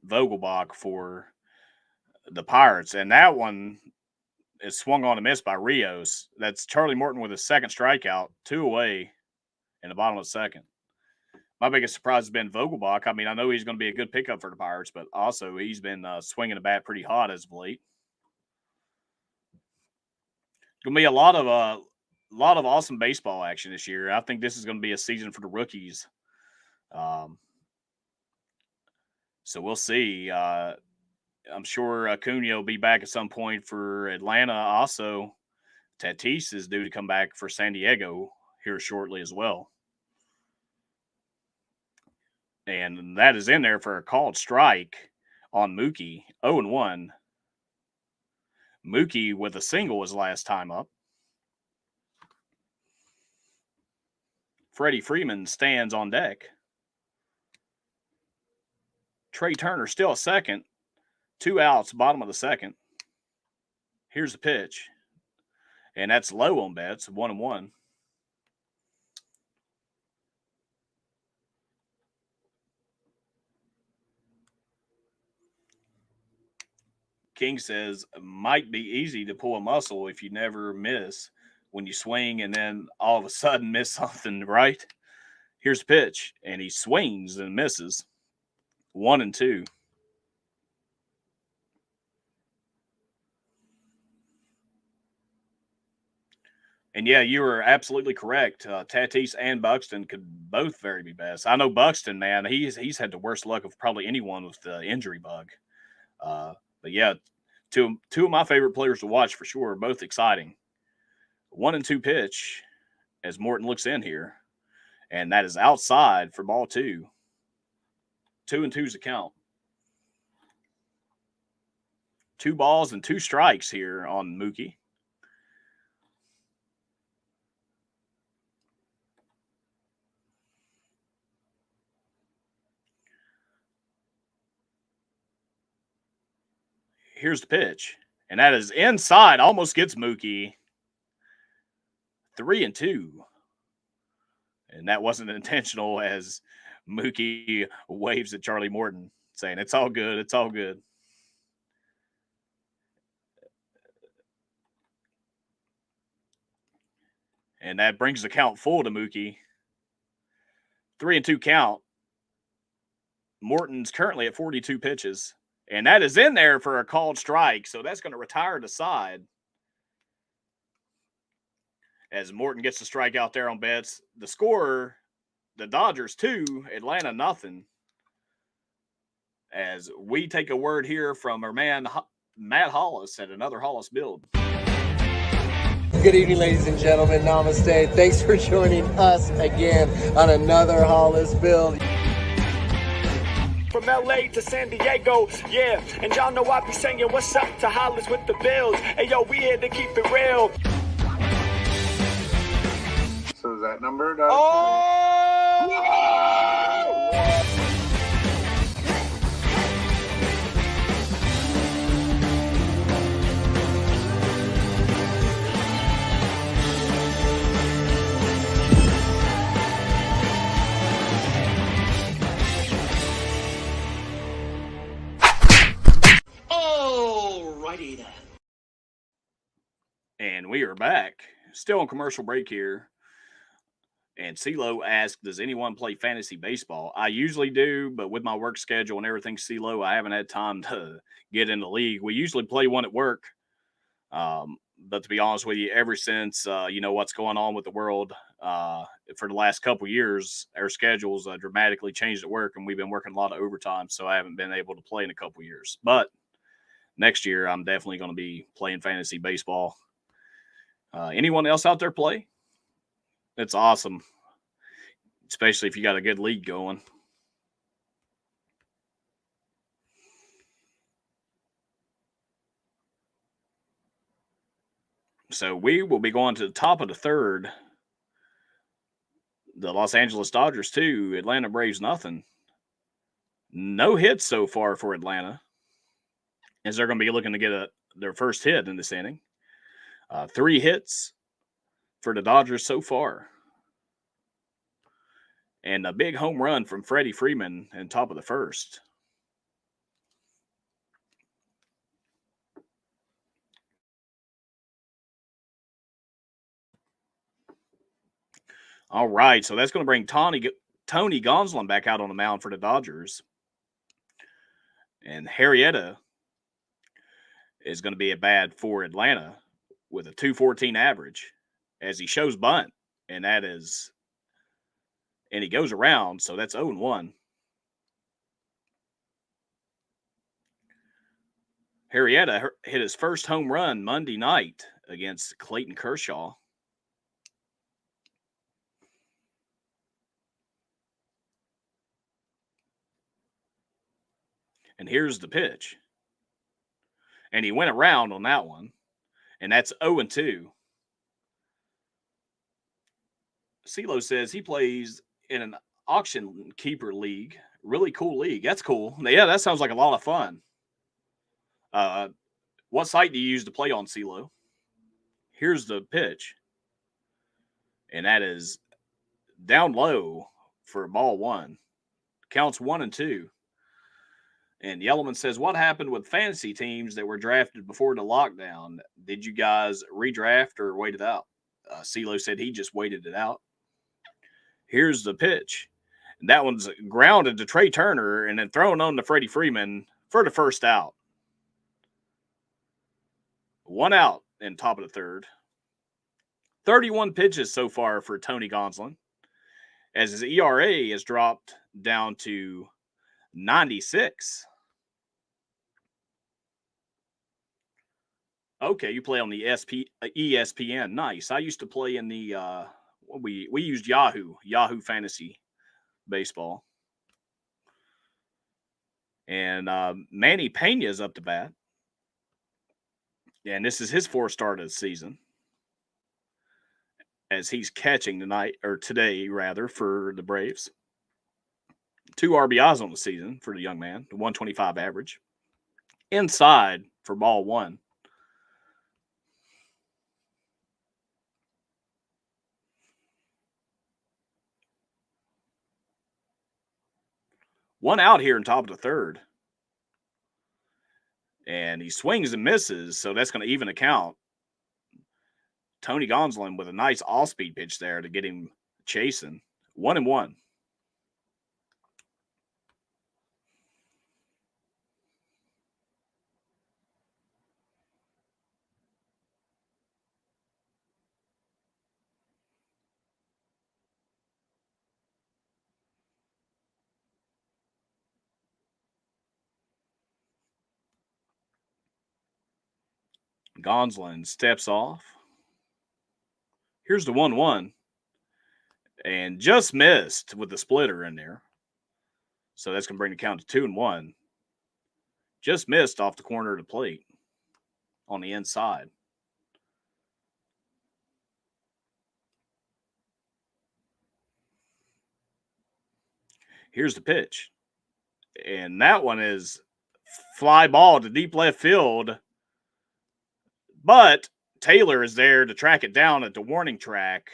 A: Vogelbach for the Pirates. And that one is swung on a miss by Rios. That's Charlie Morton with his second strikeout, 2 away in the bottom of the second. My biggest surprise has been Vogelbach. I mean, I know he's going to be a good pickup for the Pirates, but also he's been swinging the bat pretty hot as of late. Going to be a lot of awesome baseball action this year. I think this is going to be a season for the rookies. So we'll see. I'm sure Acuna will be back at some point for Atlanta. Also, Tatis is due to come back for San Diego here shortly as well. And that is in there for a called strike on Mookie, 0-1. Mookie with a single was last time up. Freddie Freeman stands on deck. Trey Turner still a second. 2 outs, bottom of the second. Here's the pitch. And that's low on bets, 1-1. King says, might be easy to pull a muscle if you never miss when you swing and then all of a sudden miss something, right? Here's the pitch, and he swings and misses. 1-2. And yeah, you were absolutely correct. Tatis and Buxton could both very be best. I know Buxton, man, he's had the worst luck of probably anyone with the injury bug. But yeah, two of my favorite players to watch for sure, both exciting. 1-2 pitch as Morton looks in here, and that is outside for ball 2. 2-2's the count. 2 balls and 2 strikes here on Mookie. Here's the pitch, and that is inside. Almost gets Mookie. 3-2. And that wasn't intentional as Mookie waves at Charlie Morton saying, it's all good. It's all good. And that brings the count full to Mookie. 3-2 count. Morton's currently at 42 pitches. And that is in there for a called strike. So that's going to retire the side. As Morton gets the strike out there on bets. The score, the Dodgers 2, Atlanta nothing. As we take a word here from our man Matt Hollis at another Hollis Build.
B: Good evening, ladies and gentlemen. Namaste. Thanks for joining us again on another Hollis Build.
C: From LA to San Diego, yeah. And y'all know I be saying, what's up to Hollis with the Bills? Hey, yo, we here to keep it real.
D: So is that number?
C: Alrighty then.
A: And we are back. Still on commercial break here. And CeeLo asked, does anyone play fantasy baseball? I usually do, but with my work schedule and everything, CeeLo, I haven't had time to get in the league. We usually play one at work. But to be honest with you, ever since, what's going on with the world for the last couple years, our schedules dramatically changed at work, and we've been working a lot of overtime, so I haven't been able to play in a couple years. But next year, I'm definitely going to be playing fantasy baseball. Anyone else out there play? It's awesome, especially if you got a good league going. So we will be going to the top of the third. The Los Angeles Dodgers 2, Atlanta Braves nothing. No hits so far for Atlanta, as they're going to be looking to get their first hit in this inning. 3 hits for the Dodgers so far. And a big home run from Freddie Freeman in top of the first. All right, so that's going to bring Tony Tony Gonsolin back out on the mound for the Dodgers. And Arrieta is going to be a bad for Atlanta with a 214 average as he shows bunt. And he goes around, so that's 0-1. Arrieta hit his first home run Monday night against Clayton Kershaw. And here's the pitch. And he went around on that one. And that's 0-2. CeeLo says he plays in an auction keeper league. Really cool league. That's cool. Yeah, that sounds like a lot of fun. What site do you use to play on, CeeLo? Here's the pitch. And that is down low for ball one. Counts 1-2. And Yellowman says, what happened with fantasy teams that were drafted before the lockdown? Did you guys redraft or wait it out? CeeLo said he just waited it out. Here's the pitch. And that one's grounded to Trey Turner and then thrown on to Freddie Freeman for the first out. 1 out in top of the third. 31 pitches so far for Tony Gonsolin, as his ERA has dropped down to 96. Okay, you play on the ESPN. Nice. I used to play in the we used Yahoo Fantasy Baseball. And Manny Pena's up to bat. And this is his fourth start of the season, as he's catching today for the Braves. 2 RBIs on the season for the young man, the 125 average. Inside for ball one. One out here in top of the third. And he swings and misses, so that's going to even the count. Tony Gonsolin with a nice off-speed pitch there to get him chasing. 1-1. Gonsolin steps off. Here's the 1-1. And just missed with the splitter in there. So that's going to bring the count to 2-1. Just missed off the corner of the plate on the inside. Here's the pitch. And that one is fly ball to deep left field. But Taylor is there to track it down at the warning track.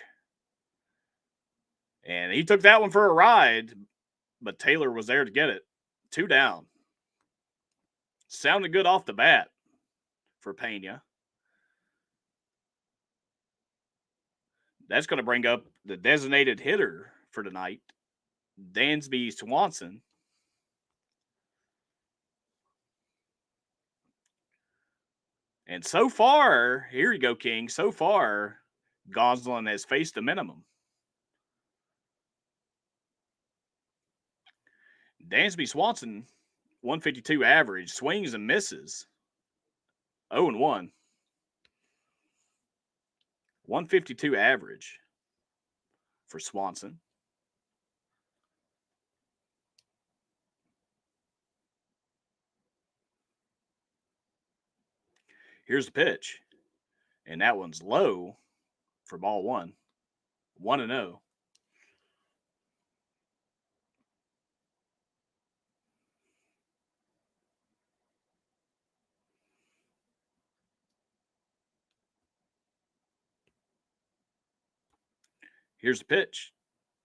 A: And he took that one for a ride, but Taylor was there to get it. 2 down. Sounded good off the bat for Pena. That's going to bring up the designated hitter for tonight, Dansby Swanson. And so far, here you go, King. So far, Gonsolin has faced the minimum. Dansby Swanson, 152 average, swings and misses. 0-1. 152 average for Swanson. Here's the pitch. And that one's low for ball one. 1-0. Here's the pitch.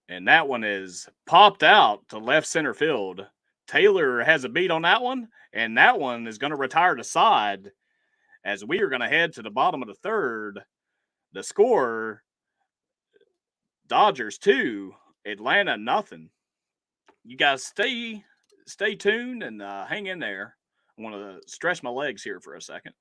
A: And that one is popped out to left center field. Taylor has a beat on that one. And that one is going to retire to side, as we are going to head to the bottom of the third. The score, Dodgers 2, Atlanta 0. you guys stay tuned and hang in there. I want to stretch my legs here for a second.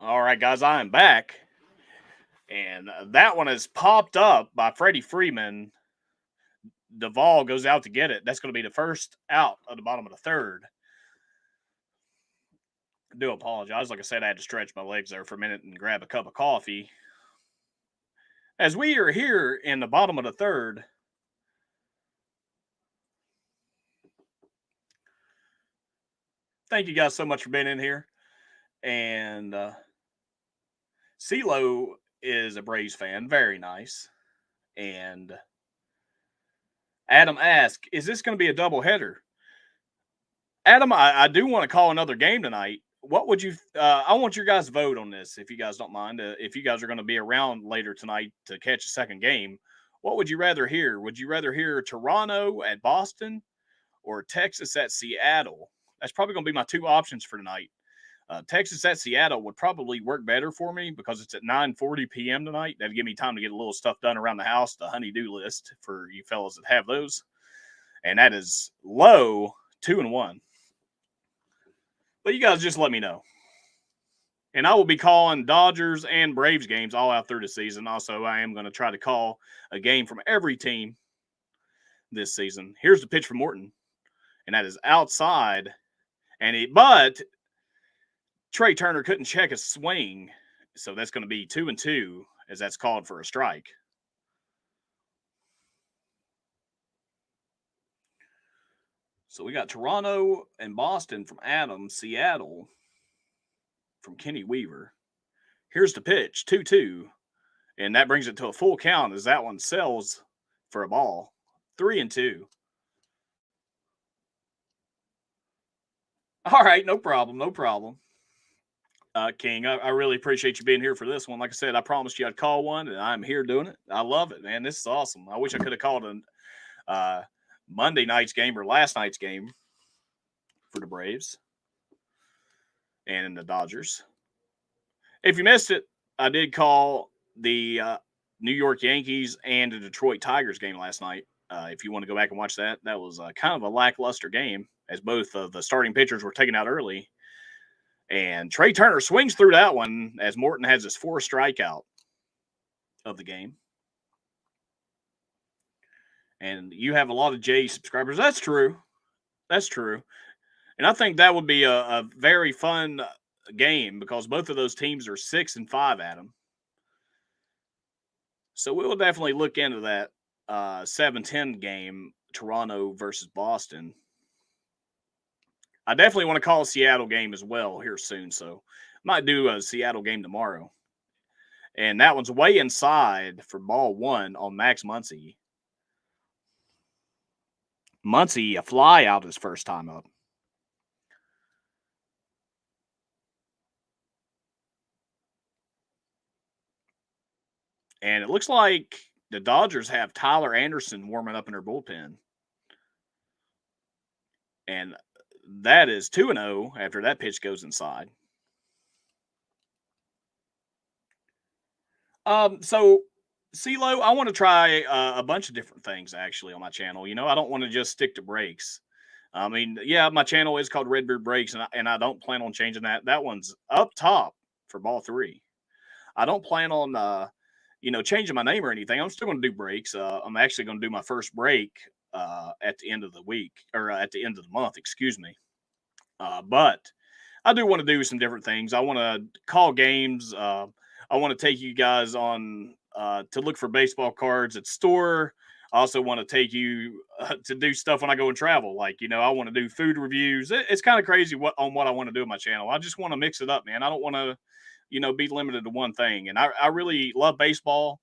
A: All right, guys, I am back. And that one is popped up by Freddie Freeman. Duvall goes out to get it. That's going to be the first out of the bottom of the third. I do apologize. Like I said, I had to stretch my legs there for a minute and grab a cup of coffee. As we are here in the bottom of the third, thank you guys so much for being in here. And CeeLo is a Braves fan. Very nice. And Adam asked, is this going to be a doubleheader? Adam, I do want to call another game tonight. What would you I want your guys' vote on this, if you guys don't mind. If you guys are going to be around later tonight to catch a second game, what would you rather hear? Would you rather hear Toronto at Boston or Texas at Seattle? That's probably going to be my two options for tonight. Texas at Seattle would probably work better for me because it's at 9:40 p.m. tonight. That'd give me time to get a little stuff done around the house, the honey-do list for you fellas that have those. And that is low 2-1. But you guys just let me know. And I will be calling Dodgers and Braves games all out through the season. Also, I am going to try to call a game from every team this season. Here's the pitch from Morton. And that is outside. But Trey Turner couldn't check a swing. So that's going to be 2-2 as that's called for a strike. So we got Toronto and Boston from Adam, Seattle from Kenny Weaver. Here's the pitch, 2-2. And that brings it to a full count as that one sells for a ball. 3-2. All right, no problem. King, I really appreciate you being here for this one. Like I said, I promised you I'd call one, and I'm here doing it. I love it, man. This is awesome. I wish I could have called a Monday night's game or last night's game for the Braves and the Dodgers. If you missed it, I did call the New York Yankees and the Detroit Tigers game last night. If you want to go back and watch that, that was kind of a lackluster game as both of the starting pitchers were taken out early. And Trey Turner swings through that one as Morton has his fourth strikeout of the game. And you have a lot of Jay subscribers. That's true. And I think that would be a very fun game because both of those teams are 6-5, Adam. So we will definitely look into that 7-10 game, Toronto versus Boston. I definitely want to call a Seattle game as well here soon, so might do a Seattle game tomorrow. And that one's way inside for ball one on Max Muncy. Muncy, a fly out his first time up. And it looks like the Dodgers have Tyler Anderson warming up in their bullpen. And that is 2-0 after that pitch goes inside. So, CeeLo, I want to try a bunch of different things, actually, on my channel. You know, I don't want to just stick to breaks. I mean, yeah, my channel is called Redbeard Breaks, and I don't plan on changing that. That one's up top for ball three. I don't plan on, changing my name or anything. I'm still going to do breaks. I'm actually going to do my first break at the end of the week, or at the end of the month, excuse me. But I do want to do some different things. I want to call games. I want to take you guys on to look for baseball cards at the store. I also want to take you to do stuff when I go and travel. Like, I want to do food reviews. It's kind of crazy what I want to do on my channel. I just want to mix it up, man. I don't want to, be limited to one thing. And I really love baseball,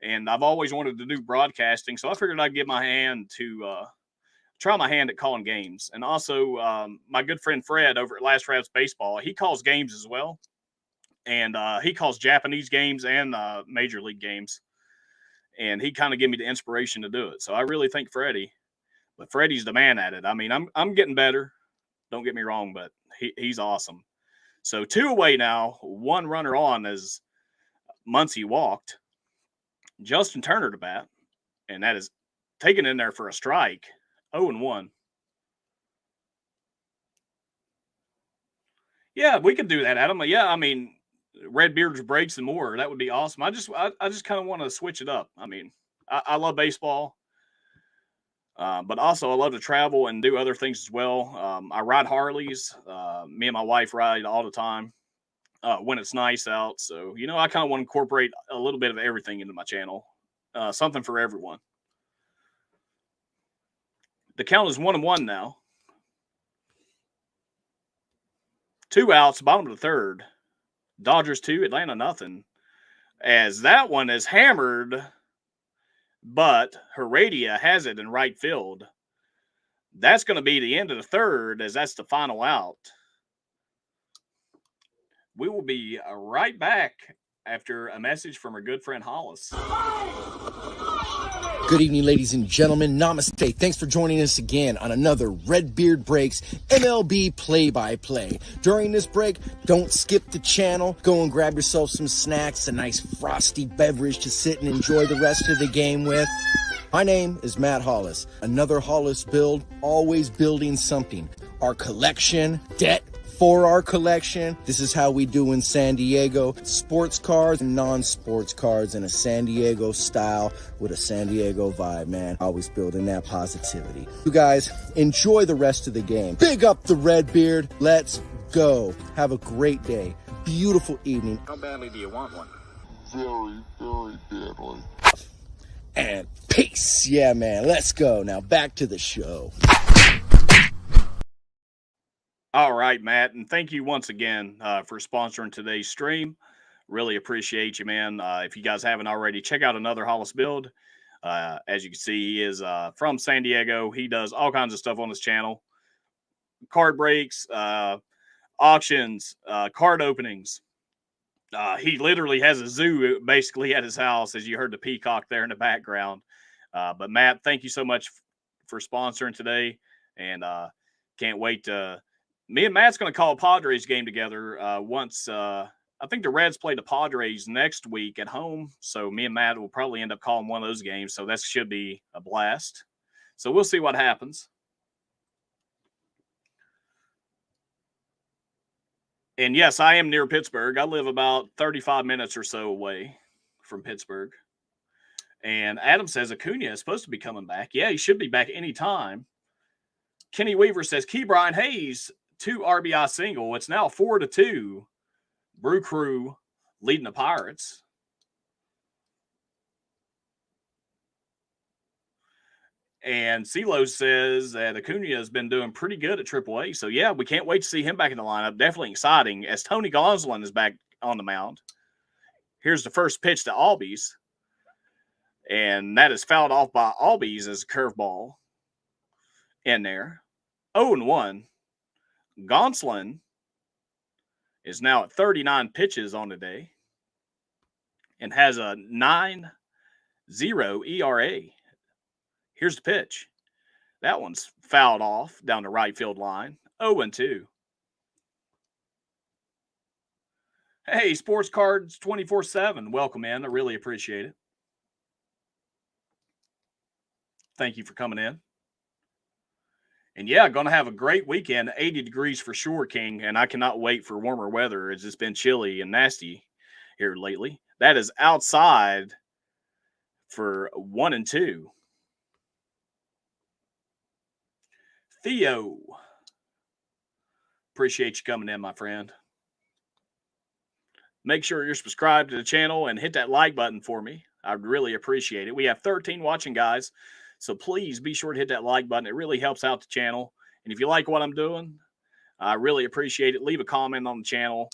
A: and I've always wanted to do broadcasting. So I figured I'd give my hand to try my hand at calling games. And also my good friend Fred over at Last Raps Baseball, he calls games as well. And he calls Japanese games and major league games. And he kind of gave me the inspiration to do it. So I really thank Freddie. But Freddie's the man at it. I mean, I'm getting better. Don't get me wrong, but he's awesome. So 2 away now, 1 runner on as Muncy walked. Justin Turner to bat. And that is taken in there for a strike. 0-1. Yeah, we can do that, Adam. Yeah, I mean, Redbeard's breaks and more. That would be awesome. I just kind of want to switch it up. I mean, I love baseball, but also I love to travel and do other things as well. I ride Harleys. Me and my wife ride all the time when it's nice out. So, I kind of want to incorporate a little bit of everything into my channel. Something for everyone. The count is 1-1 now. 2 outs, bottom of the third. Dodgers 2, Atlanta nothing. As that one is hammered, but Heredia has it in right field. That's going to be the end of the third, as that's the final out. We will be right back after a message from our good friend Hollis.
B: Good evening, ladies and gentlemen. Namaste. Thanks for joining us again on another Redbeard Breaks MLB play-by-play. During this break, don't skip the channel. Go and grab yourself some snacks, a nice frosty beverage to sit and enjoy the rest of the game with. My name is Matt Hollis. Another Hollis build, always building something. Our collection, debt for our collection. This is how we do in San Diego. Sports cars and non-sports cars in a San Diego style with a San Diego vibe, man. Always building that positivity. You guys, enjoy the rest of the game. Big up the Redbeard. Let's go. Have a great day. Beautiful evening.
E: How badly do you want one?
D: Very, very badly.
B: And peace. Yeah, man. Let's go. Now back to the show.
A: All right, Matt, and thank you once again for sponsoring today's stream. Really appreciate you, man. If you guys haven't already, check out another Hollis build. As you can see, he is from San Diego. He does all kinds of stuff on his channel. Card breaks, auctions, card openings. He literally has a zoo basically at his house, as you heard the peacock there in the background. But Matt, thank you so much for sponsoring today, and can't wait to... Me and Matt's going to call a Padres game together once. I think the Reds play the Padres next week at home. So me and Matt will probably end up calling one of those games. So that should be a blast. So we'll see what happens. And yes, I am near Pittsburgh. I live about 35 minutes or so away from Pittsburgh. And Adam says Acuna is supposed to be coming back. Yeah, he should be back anytime. Kenny Weaver says Key Brian Hayes 2 RBI single. It's now 4-2. Brew Crew leading the Pirates. And CeeLo says that Acuna has been doing pretty good at AAA. So, yeah, we can't wait to see him back in the lineup. Definitely exciting as Tony Gonsolin is back on the mound. Here's the first pitch to Albies. And that is fouled off by Albies as a curveball in there. 0-1. Gonsolin is now at 39 pitches on the day and has a 9.0 ERA. Here's the pitch. That one's fouled off down the right field line. 0-2. Hey, Sports Cards 24/7. Welcome in. I really appreciate it. Thank you for coming in. And yeah, going to have a great weekend. 80 degrees for sure, King. And I cannot wait for warmer weather as it's been chilly and nasty here lately. That is outside for 1 and 2. Theo, appreciate you coming in, my friend. Make sure you're subscribed to the channel and hit that like button for me. I'd really appreciate it. We have 13 watching, guys, so please be sure to hit that like button. It really helps out the channel. And if you like what I'm doing, I really appreciate it. Leave a comment on the channel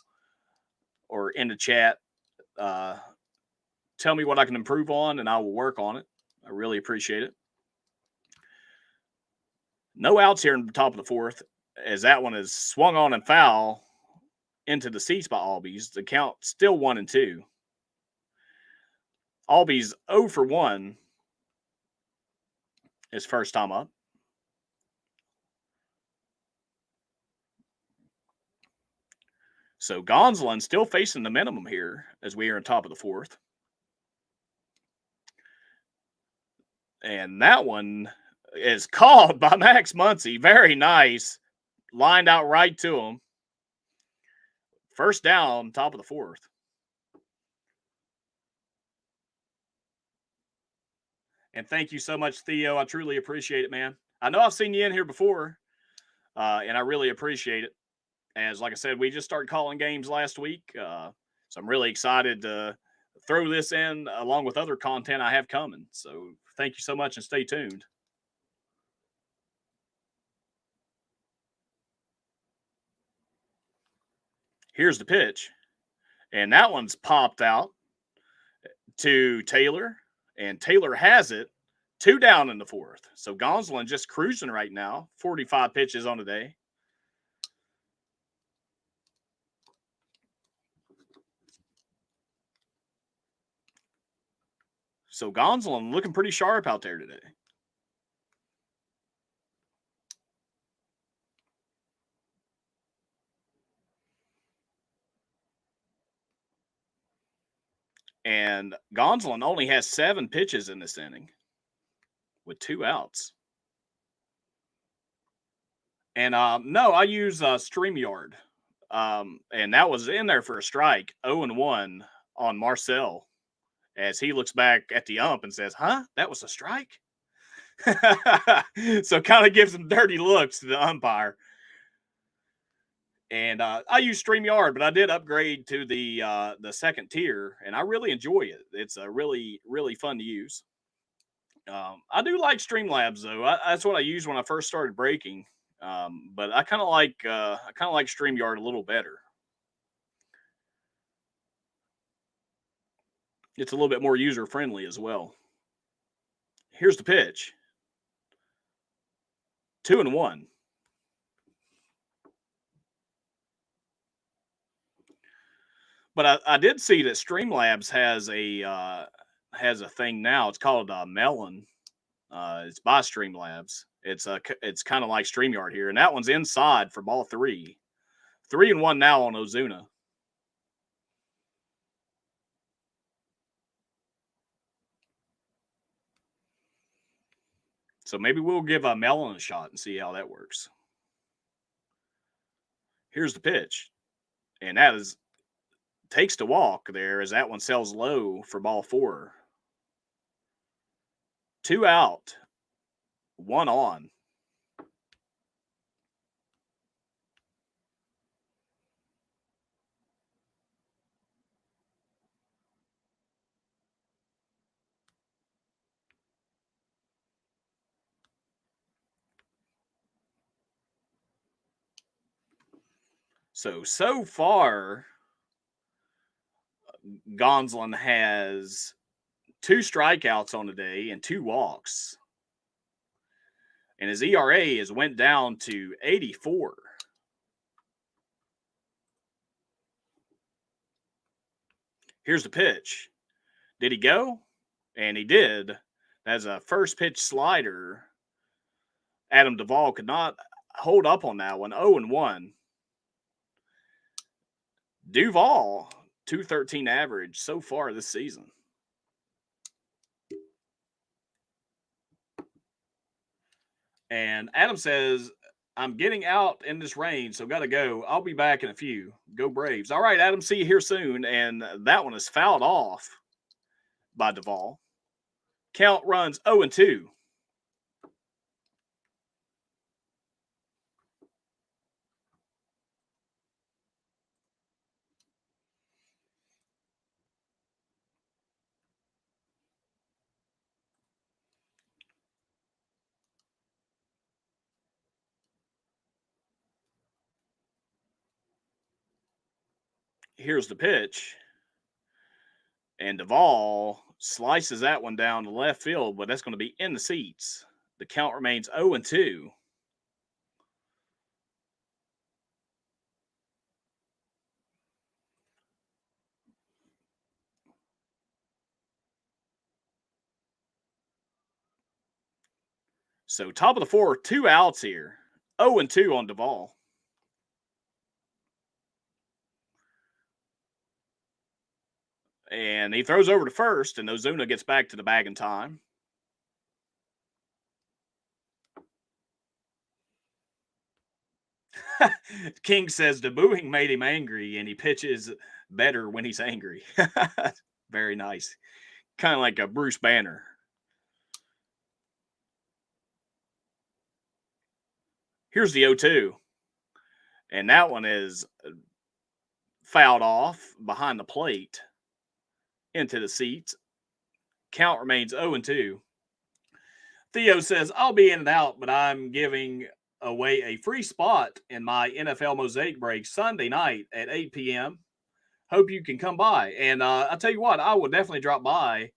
A: or in the chat. Tell me what I can improve on, and I will work on it. I really appreciate it. No outs here in the top of the fourth, as that one is swung on and foul into the seats by Albies. The count still 1 and 2. Albies 0 for 1 his first time up. So Gonsolin still facing the minimum here as we are on top of the fourth. And that one is called by Max Muncy. Very nice. Lined out right to him. First down, top of the fourth. And thank you so much, Theo. I truly appreciate it, man. I know I've seen you in here before, and I really appreciate it. As, like I said, we just started calling games last week, so I'm really excited to throw this in along with other content I have coming. So thank you so much and stay tuned. Here's the pitch. And that one's popped out to Taylor. And Taylor has it. 2 down in the fourth. So Gonsolin just cruising right now. 45 pitches on the day. So Gonsolin looking pretty sharp out there today. And Gonsolin only has 7 pitches in this inning with 2 outs. And no, I use StreamYard. And that was in there for a strike. 0-1 on Marcel as he looks back at the ump and says, huh, that was a strike? So kind of gives some dirty looks to the umpire. And I use StreamYard, but I did upgrade to the second tier, and I really enjoy it. It's really, really fun to use. I do like Streamlabs though. That's what I used when I first started breaking. But I kind of like StreamYard a little better. It's a little bit more user friendly as well. Here's the pitch. 2-1. But I did see that Streamlabs has a thing now. It's called Melon. It's by Streamlabs. It's kind of like StreamYard here, and that one's inside for ball 3. 3-1 now on Ozuna. So maybe we'll give Melon a shot and see how that works. Here's the pitch, and that is takes the walk there as that one sells low for ball 4. 2 out, 1 on. So far, Gonsolin has 2 strikeouts on the day and 2 walks. And his ERA has went down to 84. Here's the pitch. Did he go? And he did. That's a first pitch slider. Adam Duvall could not hold up on that one. 0-1. Duvall, 213 average so far this season. And Adam says, I'm getting out in this rain, so got to go. I'll be back in a few. Go Braves. All right, Adam, see you here soon. And that one is fouled off by Duvall. Count runs 0-2. Here's the pitch. And Duvall slices that one down to left field, but that's going to be in the seats. The count remains 0-2. So top of the 4, 2 outs here. 0-2 on Duvall. And he throws over to first, and Ozuna gets back to the bag in time. King says the booing made him angry, and he pitches better when he's angry. Very nice. Kind of like a Bruce Banner. Here's the 0-2. And that one is fouled off behind the plate into the seats. Count remains 0-2. Theo says, I'll be in and out, but I'm giving away a free spot in my NFL Mosaic break Sunday night at 8 p.m. Hope you can come by. And I'll tell you what, I will definitely drop by.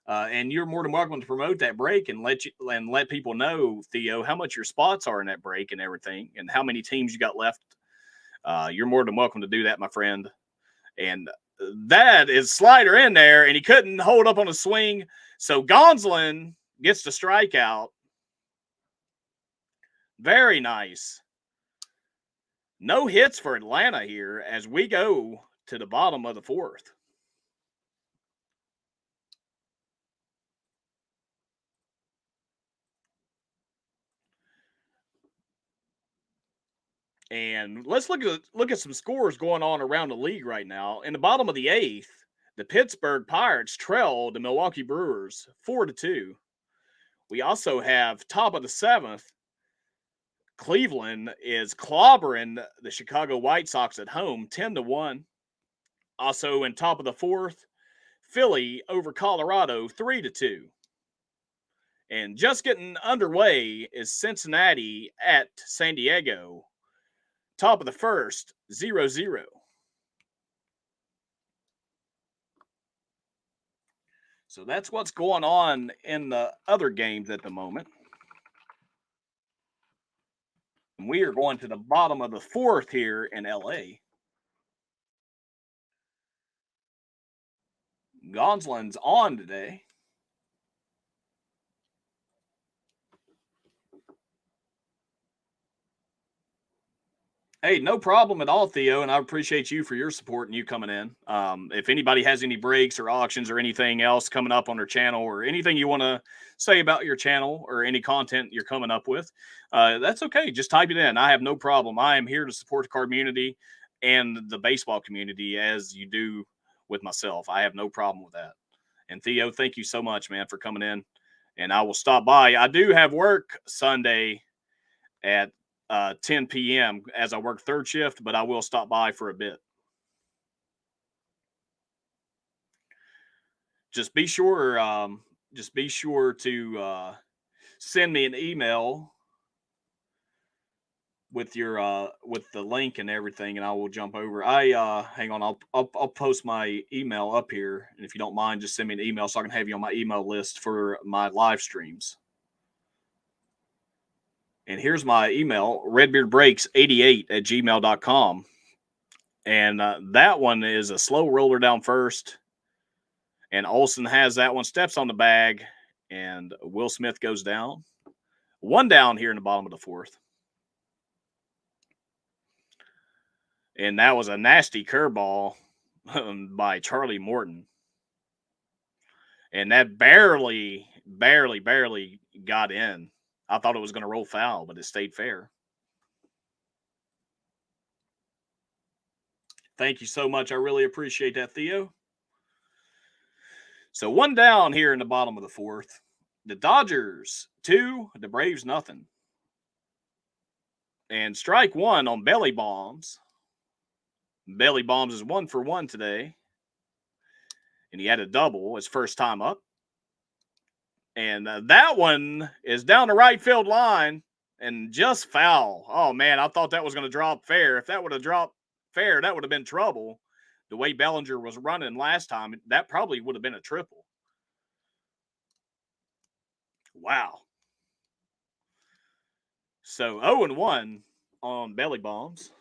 A: And you're more than welcome to promote that break and let people know, Theo, how much your spots are in that break and everything, and how many teams you got left. You're more than welcome to do that, my friend. And that is slider in there, and he couldn't hold up on a swing. So Gonsolin gets the strikeout. Very nice. No hits for Atlanta here as we go to the bottom of the 4th. And let's look at some scores going on around the league right now. In the bottom of the 8th, the Pittsburgh Pirates trail the Milwaukee Brewers 4-2. We also have top of the 7th, Cleveland is clobbering the Chicago White Sox at home 10-1. Also in top of the 4th, Philly over Colorado 3-2. And just getting underway is Cincinnati at San Diego. Top of the 1st, 0-0. So that's what's going on in the other games at the moment. And we are going to the bottom of the 4th here in LA. Gonsolin's on today. Hey, no problem at all, Theo, and I appreciate you for your support and you coming in. If anybody has any breaks or auctions or anything else coming up on their channel or anything you want to say about your channel or any content you're coming up with, that's okay. Just type it in. I have no problem. I am here to support the card community and the baseball community as you do with myself. I have no problem with that. And Theo, thank you so much, man, for coming in. And I will stop by. I do have work Sunday at 10 p.m. as I work 3rd shift, but I will stop by for a bit. Just be sure to send me an email with your with the link and everything, and I will jump over. I hang on, I'll post my email up here, and if you don't mind, just send me an email so I can have you on my email list for my live streams. And here's my email, redbeardbreaks88@gmail.com. And that one is a slow roller down first. And Olsen has that one, steps on the bag, and Will Smith goes down. One down here in the bottom of the fourth. And that was a nasty curveball by Charlie Morton. And that barely got in. I thought it was going to roll foul, but it stayed fair. Thank you so much. I really appreciate that, Theo. So one down here in the bottom of the fourth. The Dodgers 2, the Braves nothing. And strike one on Belly Bombs. Belly Bombs is 1 for 1 today. And he had a double his first time up. And that one is down the right field line and just foul. Oh, man, I thought that was going to drop fair. If that would have dropped fair, that would have been trouble. The way Bellinger was running last time, that probably would have been a triple. Wow. So 0-1 on Belly Bombs.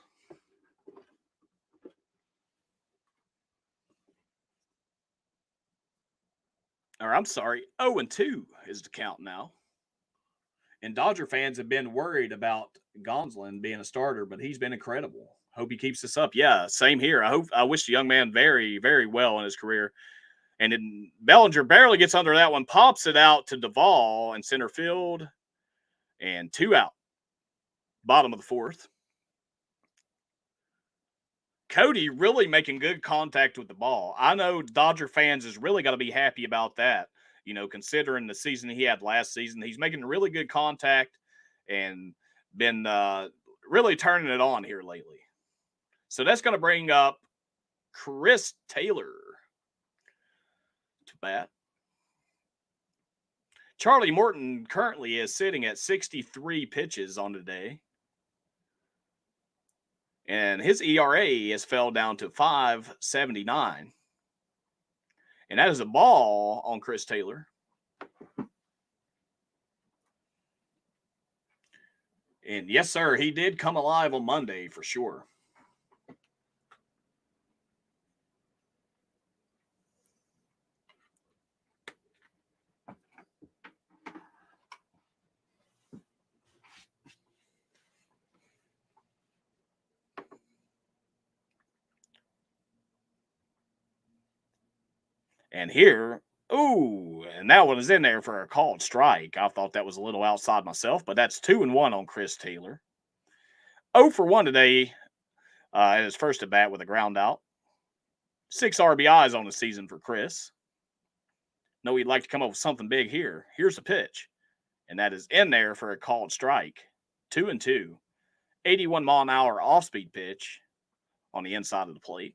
A: Or I'm sorry, 0-2 is the count now. And Dodger fans have been worried about Gonsolin being a starter, but he's been incredible. Hope he keeps this up. Yeah, same here. I wish the young man very, very well in his career. And then Bellinger barely gets under that one, pops it out to Duvall in center field, and 2 out. Bottom of the fourth. Cody really making good contact with the ball. I know Dodger fans is really got to be happy about that. You know, considering the season he had last season, he's making really good contact and been really turning it on here lately. So that's going to bring up Chris Taylor to bat. Charlie Morton currently is sitting at 63 pitches on the day. And his ERA has fell down to 5.79. And that is a ball on Chris Taylor. And yes, sir, he did come alive on Monday for sure. And here, and that one is in there for a called strike. I thought that was a little outside myself, but that's 2-1 on Chris Taylor. 0 for 1 today at his first at bat with a ground out. 6 RBIs on the season for Chris. No, he'd like to come up with something big here. Here's the pitch. And that is in there for a called strike. 2-2. 81 mile an hour off-speed pitch on the inside of the plate.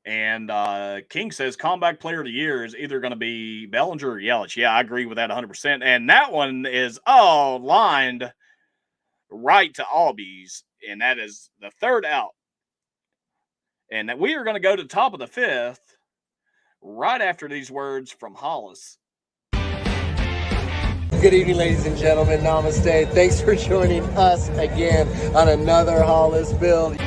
A: And King says comeback player of the year is either going to be Bellinger or Yelich. Yeah, I agree with that 100%. And that one is lined right to Albies, and that is the third out. And that we are going to go to the top of the fifth right after these words from Hollis.
B: Good evening, ladies and gentlemen. Namaste. Thanks for joining us again on another Hollis build.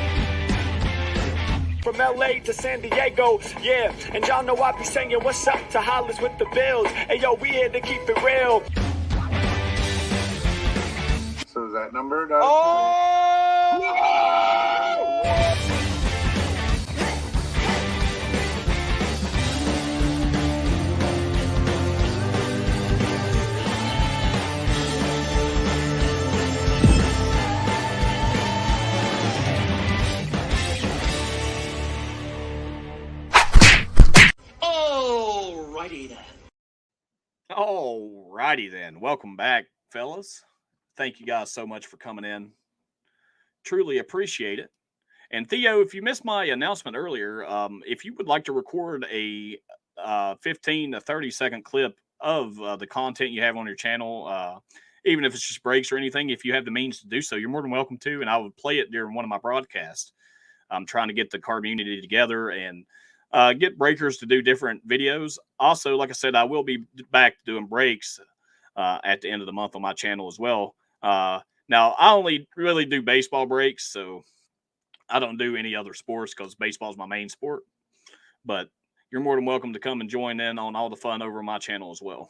C: From LA to San Diego, yeah. And y'all know I be singing, what's up to Hollis with the Bills. Hey, yo, we here to keep it real.
D: So is that number?
A: Alrighty then. Welcome back, fellas. Thank you guys so much for coming in. Truly appreciate it. And Theo, if you missed my announcement earlier, if you would like to record a 15 to 30-second clip of the content you have on your channel, even if it's just breaks or anything, if you have the means to do so, you're more than welcome to, and I would play it during one of my broadcasts. I'm trying to get the community together and get breakers to do different videos. Also, like I said, I will be back doing breaks at the end of the month on my channel as well. Now, I only really do baseball breaks, so I don't do any other sports because baseball is my main sport. But you're more than welcome to come and join in on all the fun over my channel as well.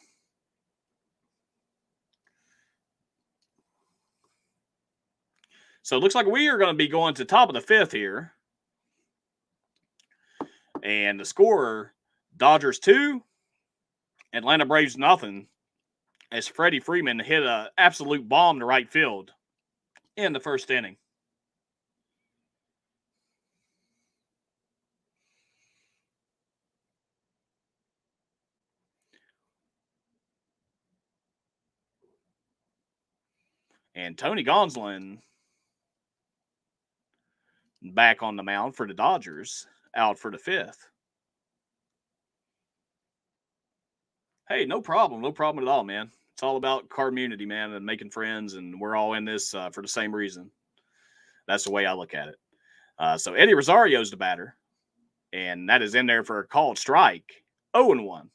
A: So it looks like we are going to be going to top of the fifth here. And the score, Dodgers 2, Atlanta Braves nothing, as Freddie Freeman hit an absolute bomb to right field in the first inning. And Tony Gonsolin back on the mound for the Dodgers, out for the fifth. Hey, no problem. No problem at all, man. It's all about community, man, and making friends, and we're all in this for the same reason. That's the way I look at it. So Eddie Rosario's the batter, and that is in there for a called strike. 0-1.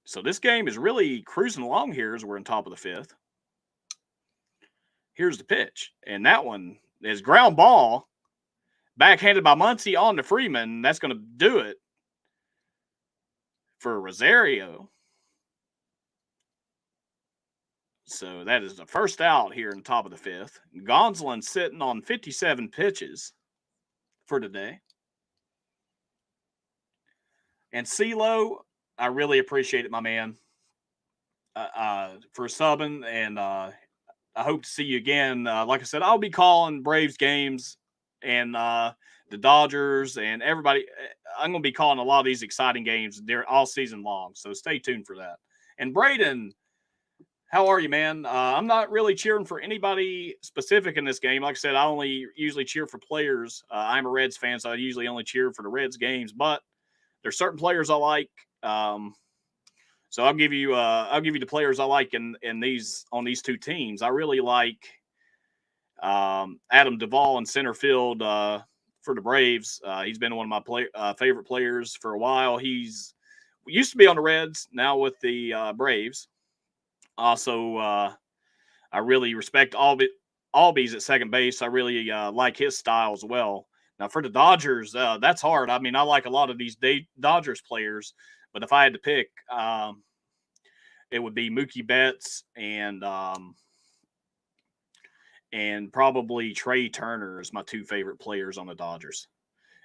A: So this game is really cruising along here as we're in top of the fifth. Here's the pitch, and that one is ground ball, backhanded by Muncy on to Freeman. That's going to do it for Rosario. So that is the first out here in the top of the fifth. Gonsolin sitting on 57 pitches for today. And CeeLo, I really appreciate it, my man, for subbing. And I hope to see you again. Like I said, I'll be calling Braves games and the Dodgers and everybody. I'm going to be calling a lot of these exciting games all season long. So stay tuned for that. And Braden, how are you, man? I'm not really cheering for anybody specific in this game. Like I said, I only usually cheer for players. I'm a Reds fan, so I usually only cheer for the Reds games. But there's certain players I like. So I'll give you the players I like in these on these two teams. I really like Adam Duvall in center field for the Braves. He's been one of my favorite players for a while. He's used to be on the Reds, now with the Braves. Also, I really respect Albies at second base. I really like his style as well. Now, for the Dodgers, that's hard. I mean, I like a lot of these Dodgers players, but if I had to pick, it would be Mookie Betts and probably Trey Turner is my two favorite players on the Dodgers.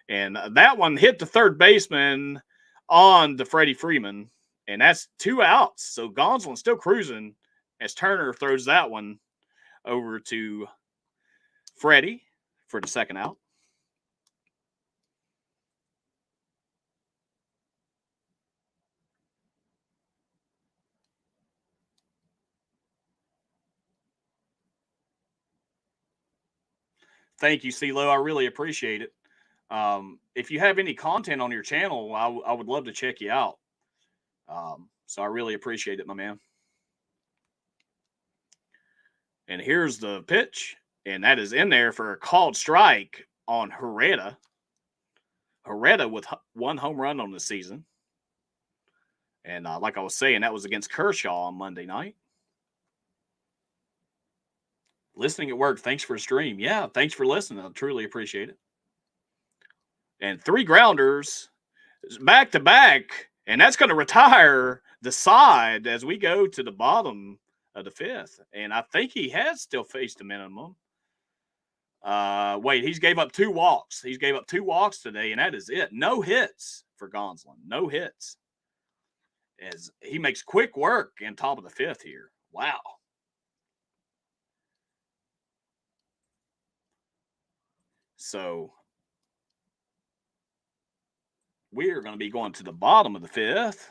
A: And that one hit the third baseman on the Freddie Freeman, and that's 2 outs. So Gonsolin's still cruising as Turner throws that one over to Freddie for the second out. Thank you, CeeLo. I really appreciate it. If you have any content on your channel, I would love to check you out. So I really appreciate it, my man. And here's the pitch, and that is in there for a called strike on Herrera. Herrera with 1 home run on the season. And like I was saying, that was against Kershaw on Monday night. Listening at work, thanks for the stream. Yeah, thanks for listening. I truly appreciate it. And 3 grounders back to back, and that's going to retire the side as we go to the bottom of the fifth. And I think he has still faced a minimum. Wait, he's gave up 2 walks. He's gave up 2 walks today, and that is it. No hits for Gonsolin. No hits. As he makes quick work in top of the fifth here. Wow. So we are going to be going to the bottom of the fifth.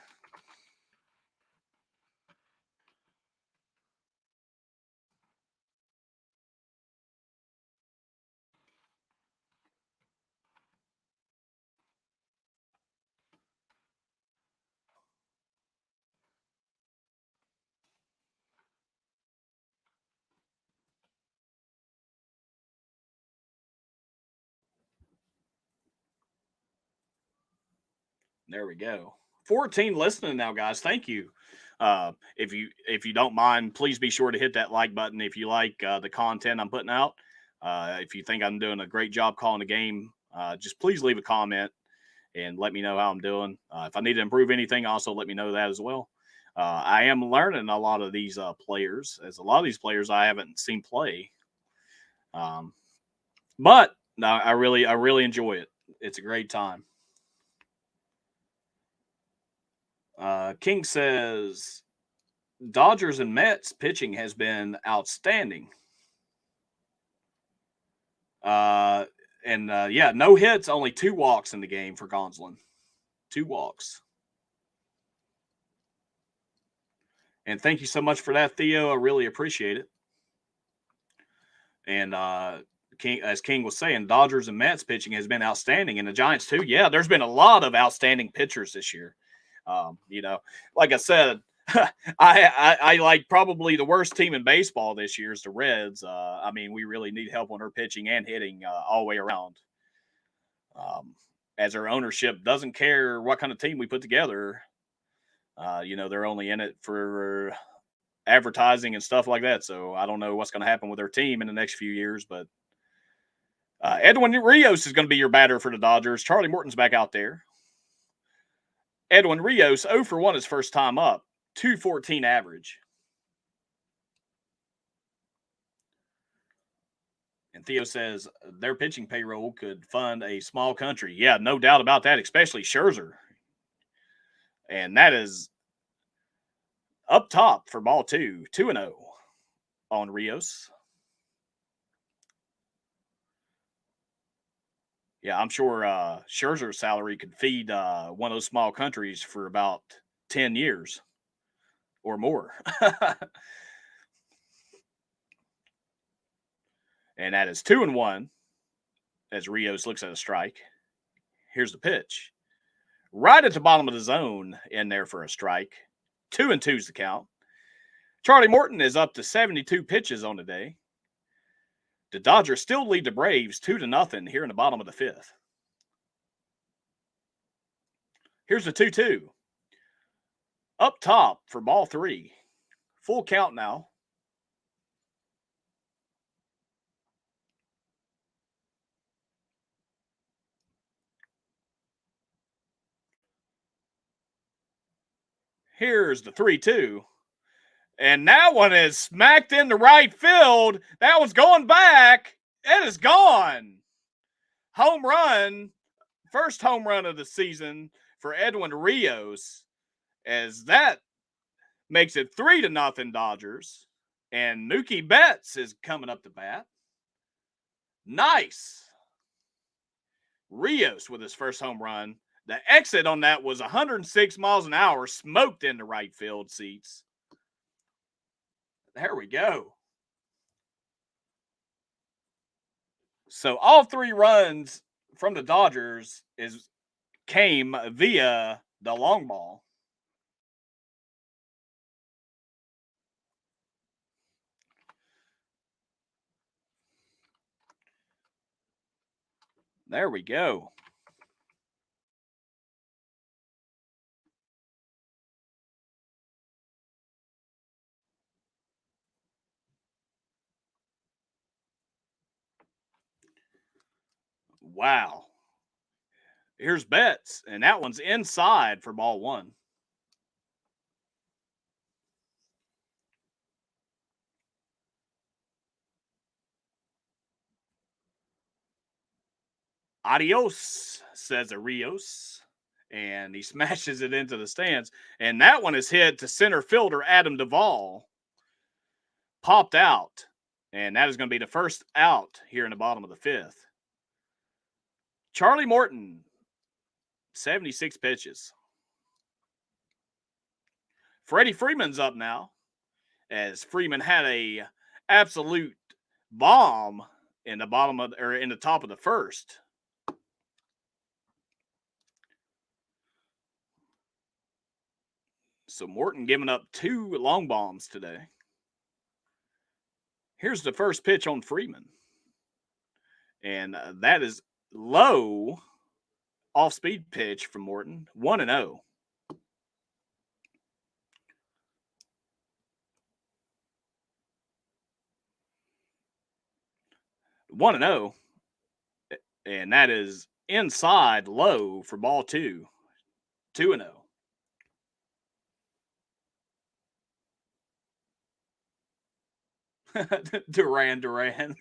A: There we go. 14 listening now, guys. Thank you. If you don't mind, please be sure to hit that like button if you like the content I'm putting out. If you think I'm doing a great job calling the game, just please leave a comment and let me know how I'm doing. If I need to improve anything, also let me know that as well. I am learning a lot of these players, as a lot of these players I haven't seen play. But no, I really enjoy it. It's a great time. King says Dodgers and Mets pitching has been outstanding. Yeah, no hits, only 2 walks in the game for Gonsolin. 2 walks. And thank you so much for that, Theo. I really appreciate it. And as King was saying, Dodgers and Mets pitching has been outstanding, and the Giants too. Yeah, there's been a lot of outstanding pitchers this year. Like I said, I like probably the worst team in baseball this year is the Reds. I mean, we really need help on our pitching and hitting all the way around. As our ownership doesn't care what kind of team we put together. They're only in it for advertising and stuff like that. So I don't know what's going to happen with their team in the next few years, but Edwin Rios is going to be your batter for the Dodgers. Charlie Morton's back out there. Edwin Rios, 0 for 1 his first time up. 214 average. And Theo says their pitching payroll could fund a small country. Yeah, no doubt about that, especially Scherzer. And that is up top for ball 2. 2-0 on Rios. Yeah, I'm sure Scherzer's salary could feed one of those small countries for about 10 years or more. And that is 2-1 as Rios looks at a strike. Here's the pitch. Right at the bottom of the zone in there for a strike. 2-2's the count. Charlie Morton is up to 72 pitches on the day. The Dodgers still lead the Braves 2-0 here in the bottom of the 5th. Here's the 2-2. Up top for ball 3. Full count now. Here's the 3-2. And that one is smacked into right field. That one's going back. It is gone. Home run. First home run of the season for Edwin Rios. As that makes it 3-0 Dodgers. And Mookie Betts is coming up to bat. Nice. Rios with his first home run. The exit on that was 106 miles an hour, smoked into right field seats. There we go. So all 3 runs from the Dodgers came via the long ball. There we go. Wow. Here's Betts, and that one's inside for ball 1. Adios, says a Rios, and he smashes it into the stands. And that one is hit to center fielder Adam Duvall. Popped out, and that is going to be the first out here in the bottom of the 5th. Charlie Morton, 76 pitches. Freddie Freeman's up now, as Freeman had a absolute bomb in the top of the 1st. So Morton giving up 2 long bombs today. Here's the first pitch on Freeman. And that is low, off-speed pitch from Morton, 1-0. One and 0, and that is inside low for ball 2. 2-0. Duran.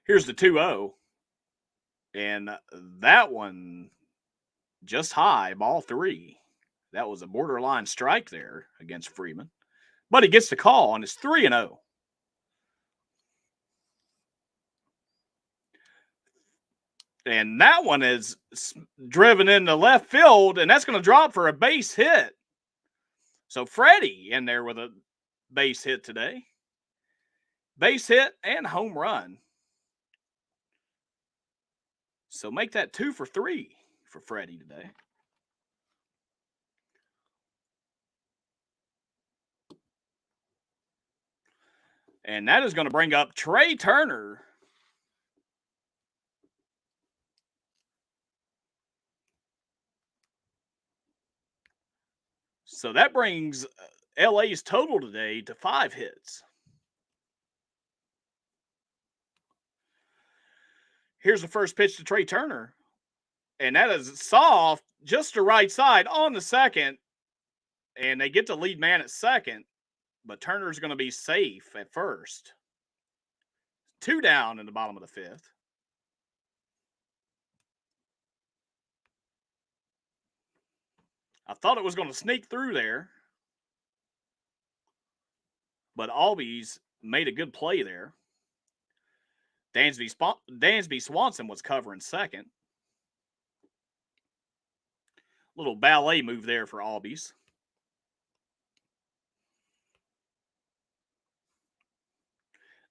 A: Here's the 2-0. And that one just high, ball 3. That was a borderline strike there against Freeman. But he gets the call, and it's 3-0. And that one is driven into left field, and that's going to drop for a base hit. So Freddie in there with a base hit today. Base hit and home run. So make that 2 for 3 for Freddie today. And that is going to bring up Trey Turner. So that brings LA's total today to 5 hits. Here's the first pitch to Trey Turner. And that is soft, just to right side on the second. And they get the lead man at second. But Turner's going to be safe at first. 2 down in the bottom of the 5th. I thought it was going to sneak through there. But Albies made a good play there. Dansby Swanson was covering second. Little ballet move there for Albies.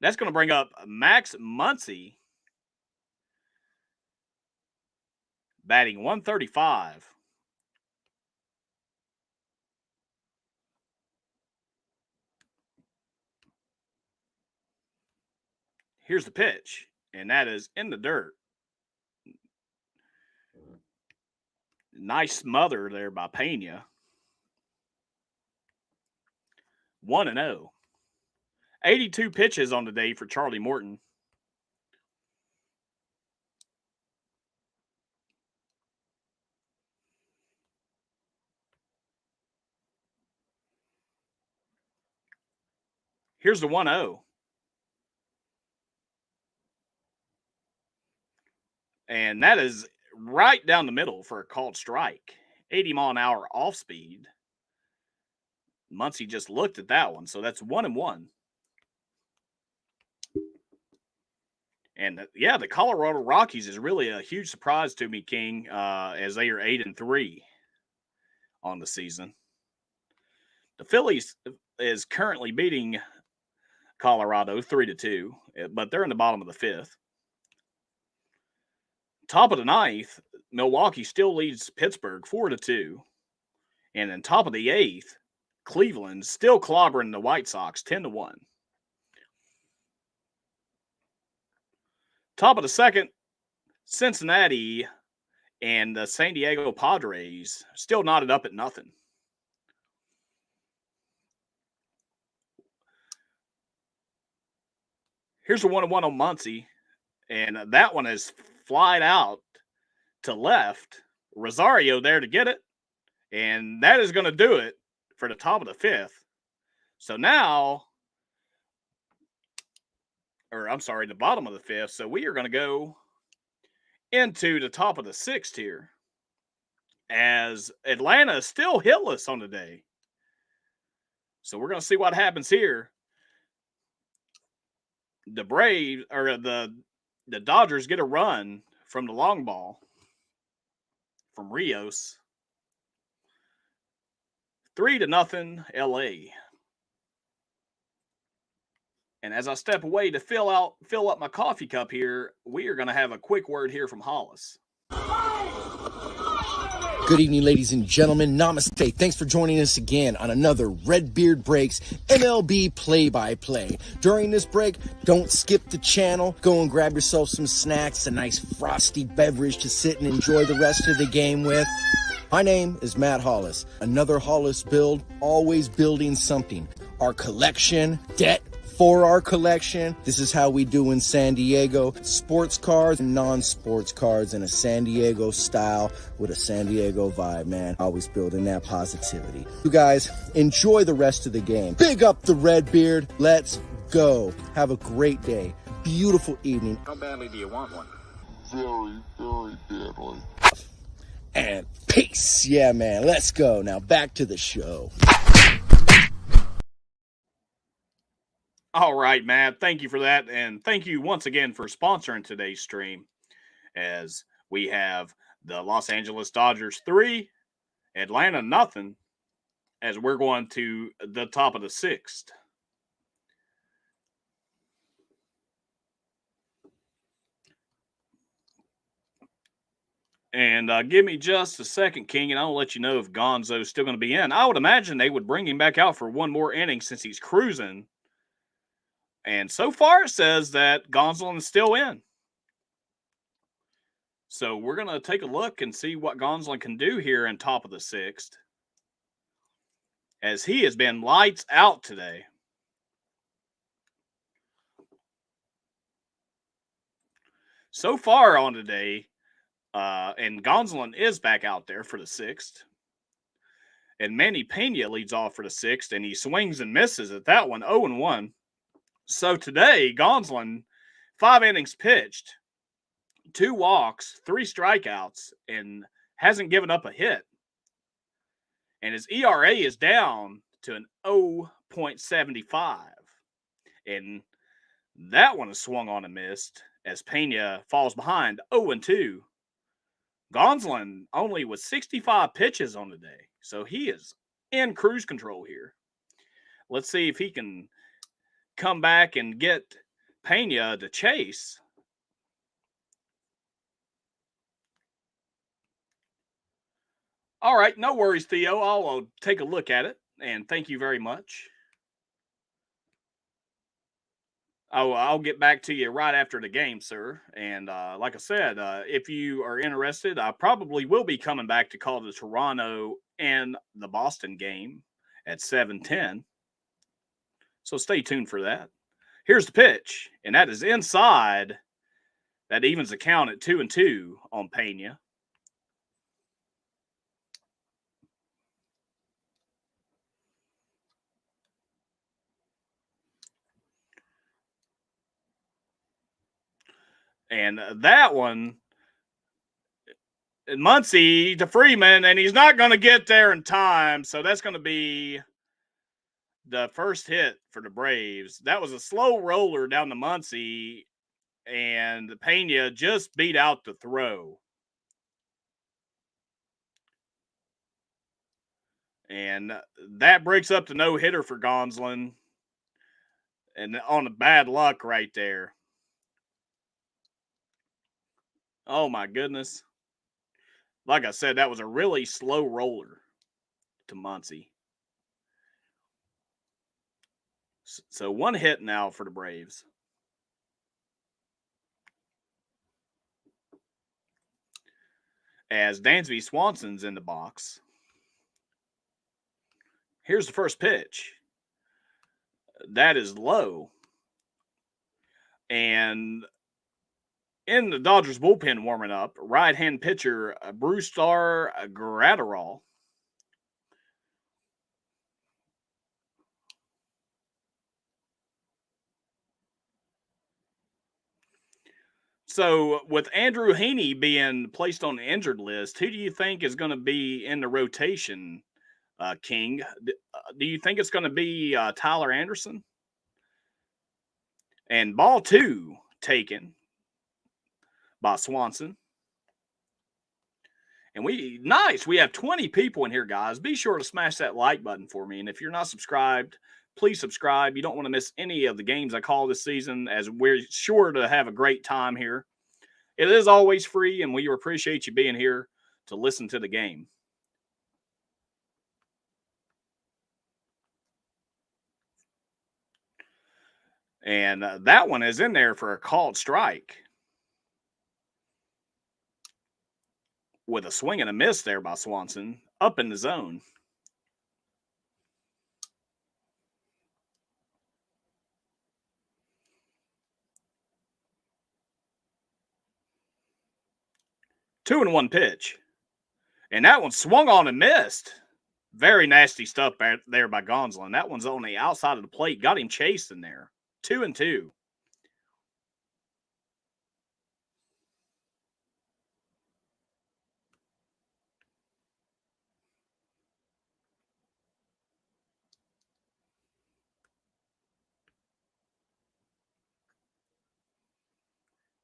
A: That's going to bring up Max Muncy, batting 135. Here's the pitch, and that is in the dirt. Nice smother there by Pena. 1-0. 82 pitches on the day for Charlie Morton. Here's the 1-0. And that is right down the middle for a called strike. 80 mile an hour off speed. Muncy just looked at that one, so that's 1-1. And yeah, the Colorado Rockies is really a huge surprise to me, King, as they are 8-3 on the season. The Phillies is currently beating Colorado 3-2, but they're in the bottom of the 5th. Top of the 9th, Milwaukee still leads Pittsburgh 4-2. And then top of the 8th, Cleveland still clobbering the White Sox 10-1. Top of the 2nd, Cincinnati and the San Diego Padres still knotted up at nothing. Here's a 1-1 on Muncy, and that one is flied out to left. Rosario there to get it, and that is going to do it for the top of the 5th. So now, the bottom of the 5th. So we are going to go into the top of the 6th here, as Atlanta is still hitless on the day. So we're going to see what happens here. The Braves, or the Dodgers, get a run from the long ball from Rios. 3-0 LA. And as I step away to fill up my coffee cup here, we are going to have a quick word here from Hollis.
B: Good evening, ladies and gentlemen. Namaste. Thanks for joining us again on another Redbeard Breaks MLB play-by-play. During this break, don't skip the channel. Go and grab yourself some snacks, a nice frosty beverage to sit and enjoy the rest of the game with. My name is Matt Hollis. Another Hollis build, always building something. Our collection, debt for our collection. This is how we do in San Diego. Sports cars and non-sports cars in a San Diego style with a San Diego vibe, man. Always building that positivity. You guys, enjoy the rest of the game. Big up the Redbeard. Let's go. Have a great day. Beautiful evening.
E: How badly do you want one?
D: Very, very badly.
B: And peace. Yeah, man. Let's go. Now back to the show.
A: All right, Matt. Thank you for that. And thank you once again for sponsoring today's stream, as we have the Los Angeles Dodgers 3, Atlanta nothing, as we're going to the top of the 6th. And give me just a second, King, and I'll let you know if Gonzo's still going to be in. I would imagine they would bring him back out for one more inning since he's cruising. And so far it says that Gonsolin is still in. So we're going to take a look and see what Gonsolin can do here in top of the 6th, as he has been lights out today. So far on today, and Gonsolin is back out there for the 6th. And Manny Pena leads off for the 6th, and he swings and misses at that one, 0-1. So today, Gonsolin, 5 innings pitched, 2 walks, 3 strikeouts, and hasn't given up a hit. And his ERA is down to an 0.75. And that one is swung on and missed as Pena falls behind 0-2. Gonsolin only with 65 pitches on the day. So he is in cruise control here. Let's see if he can come back and get Pena to chase. All right, no worries, Theo. I'll take a look at it, and thank you very much. I'll get back to you right after the game, sir. And like I said, if you are interested, I probably will be coming back to call the Toronto and the Boston game at 7:10. So stay tuned for that. Here's the pitch, and that is inside. That evens the count at 2-2 on Pena. And that one, Muncy to Freeman, and he's not going to get there in time. So that's going to be the first hit for the Braves. That was a slow roller down to Muncy, and Pena just beat out the throw. And that breaks up the no-hitter for Gonsolin. And on a bad luck right there. Oh, my goodness. Like I said, that was a really slow roller to Muncy. So one hit now for the Braves. As Dansby Swanson's in the box. Here's the first pitch. That is low. And in the Dodgers bullpen warming up, right-hand pitcher Brusdar Graterol. So with Andrew Heaney being placed on the injured list, who do you think is going to be in the rotation, King? Do you think it's going to be Tyler Anderson? And ball 2 taken by Swanson. And we have 20 people in here, guys. Be sure to smash that like button for me. And if you're not subscribed, please subscribe. You don't want to miss any of the games I call this season, as we're sure to have a great time here. It is always free, and we appreciate you being here to listen to the game. And that one is in there for a called strike. With a swing and a miss there by Swanson, up in the zone. Two and one pitch. And that one swung on and missed. Very nasty stuff there by Gonsolin. That one's on the outside of the plate. Got him chased in there. 2-2.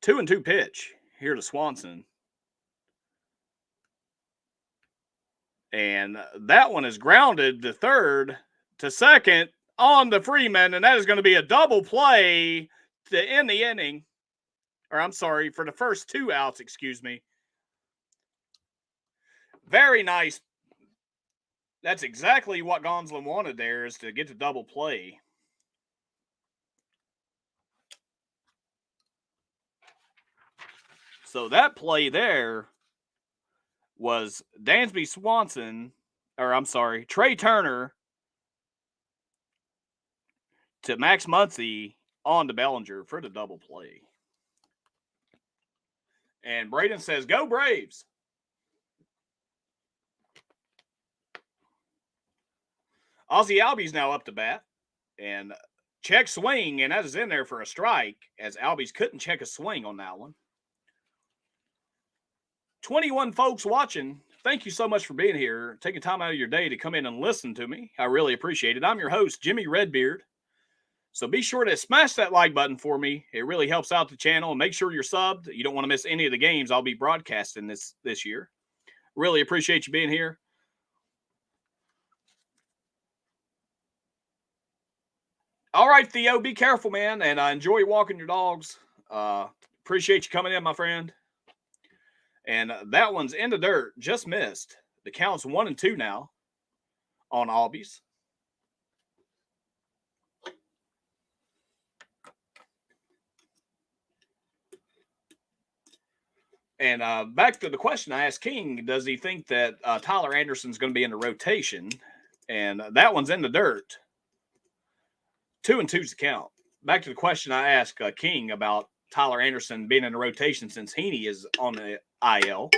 A: Two and two pitch here to Swanson. And that one is grounded to third, to second, on to Freeman. And that is going to be a double play to end the inning. Or I'm sorry, for the first 2 outs, excuse me. Very nice. That's exactly what Gonsolin wanted there, is to get the double play. So that play there was Dansby Swanson, or I'm sorry, Trey Turner to Max Muncy on to Bellinger for the double play. And Braden says, go Braves. Ozzie Albies now up to bat. And check swing, and that is in there for a strike, as Albies couldn't check a swing on that one. 21 folks watching. Thank you so much for being here, taking time out of your day to come in and listen to me. I really appreciate it. I'm your host, Jimmy Redbeard. So be sure to smash that like button for me. It really helps out the channel. And make sure you're subbed. You don't want to miss any of the games I'll be broadcasting this year. Really appreciate you being here. All right, Theo, be careful, man, and enjoy walking your dogs. Appreciate you coming in, my friend. And that one's in the dirt, just missed. The count's 1-2 now on Albies. And back to the question I asked King, does he think that Tyler Anderson's going to be in the rotation? And that one's in the dirt. 2-2's the count. Back to the question I asked King about Tyler Anderson being in the rotation since Heaney is on the IL.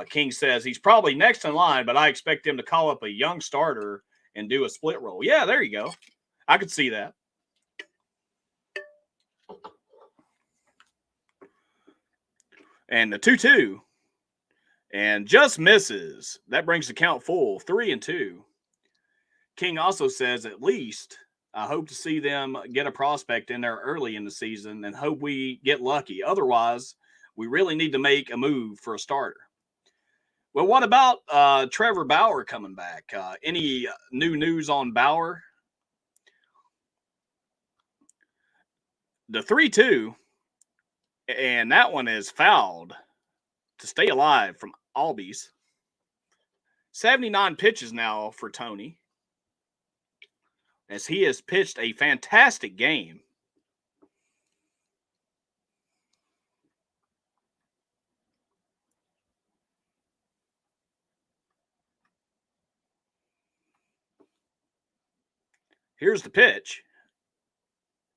A: King says he's probably next in line, but I expect him to call up a young starter and do a split role. Yeah, there you go. I could see that. And the 2-2. And just misses. That brings the count full, 3-2. King also says at least I hope to see them get a prospect in there early in the season and hope we get lucky. Otherwise, we really need to make a move for a starter. Well, what about Trevor Bauer coming back? Any new news on Bauer? The 3-2, and that one is fouled to stay alive from Albies. 79 pitches now for Tony, as he has pitched a fantastic game. Here's the pitch.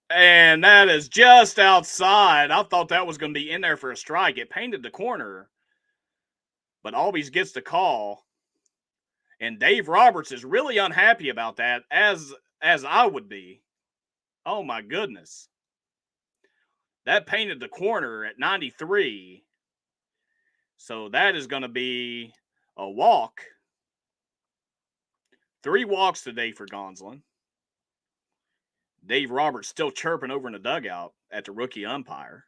A: And that is just outside. I thought that was going to be in there for a strike. It painted the corner, but Albies gets the call. And Dave Roberts is really unhappy about that, as I would be. Oh, my goodness. That painted the corner at 93. So that is going to be a walk. 3 walks today for Gonsolin. Dave Roberts still chirping over in the dugout at the rookie umpire.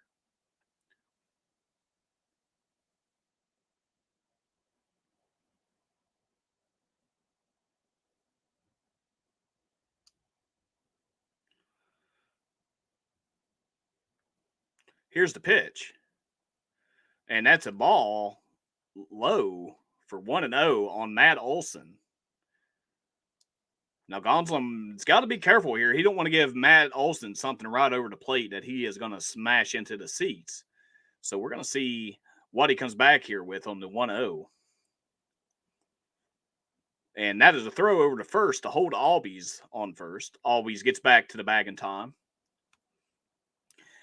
A: Here's the pitch. And that's a ball low for 1-0 on Matt Olson. Now, Gonsolin's got to be careful here. He don't want to give Matt Olson something right over the plate that he is going to smash into the seats. So we're going to see what he comes back here with on the 1-0. And that is a throw over to first to hold Albies on first. Albies gets back to the bag in time.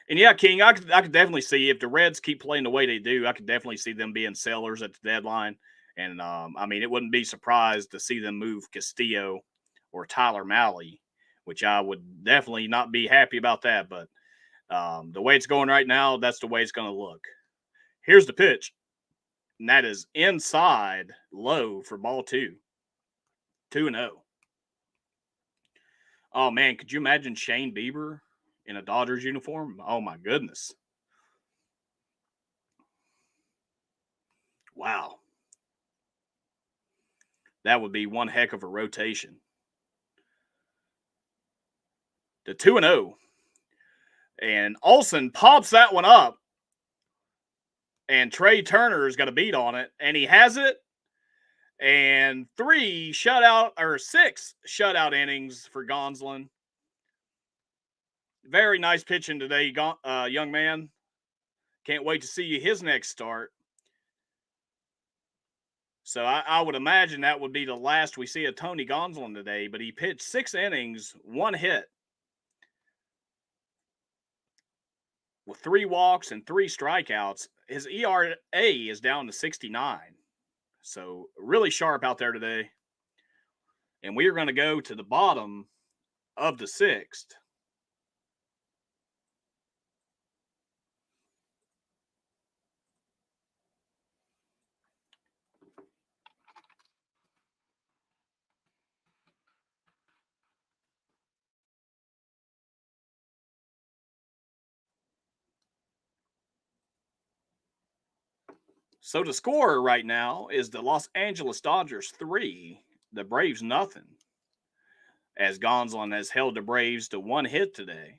A: And yeah, King, I could definitely see if the Reds keep playing the way they do, I could definitely see them being sellers at the deadline. And, I mean, it wouldn't be surprised to see them move Castillo or Tyler Malley, which I would definitely not be happy about that. But the way it's going right now, that's the way it's going to look. Here's the pitch. And that is inside low for ball 2. 2-0. Oh, man, could you imagine Shane Bieber in a Dodgers uniform? Oh, my goodness. Wow. That would be one heck of a rotation. The 2-0. And Olson pops that one up. And Trey Turner's got a beat on it. And he has it. And 6 shutout innings for Gonsolin. Very nice pitching today, young man. Can't wait to see his next start. So I would imagine that would be the last we see of Tony Gonsolin today, but he pitched 6 innings, 1 hit, with 3 walks and 3 strikeouts. His ERA is down to 69. So really sharp out there today. And we are going to go to the bottom of the 6th. So the score right now is the Los Angeles Dodgers 3, the Braves nothing, as Gonsolin has held the Braves to 1 hit today.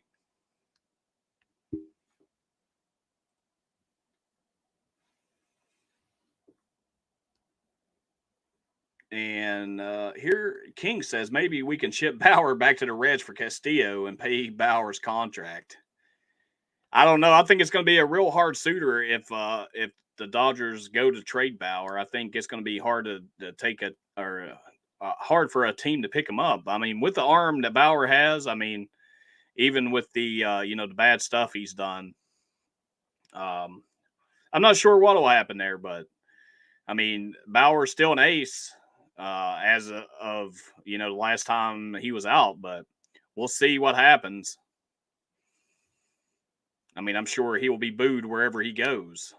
A: And here King says maybe we can ship Bauer back to the Reds for Castillo and pay Bauer's contract. I don't know. I think it's going to be a real hard suitor if the Dodgers go to trade Bauer. I think it's going to be hard to take hard for a team to pick him up. I mean, with the arm that Bauer has, I mean, even with the the bad stuff he's done, I'm not sure what will happen there. But I mean, Bauer's still an ace as of the last time he was out. But we'll see what happens. I mean, I'm sure he will be booed wherever he goes.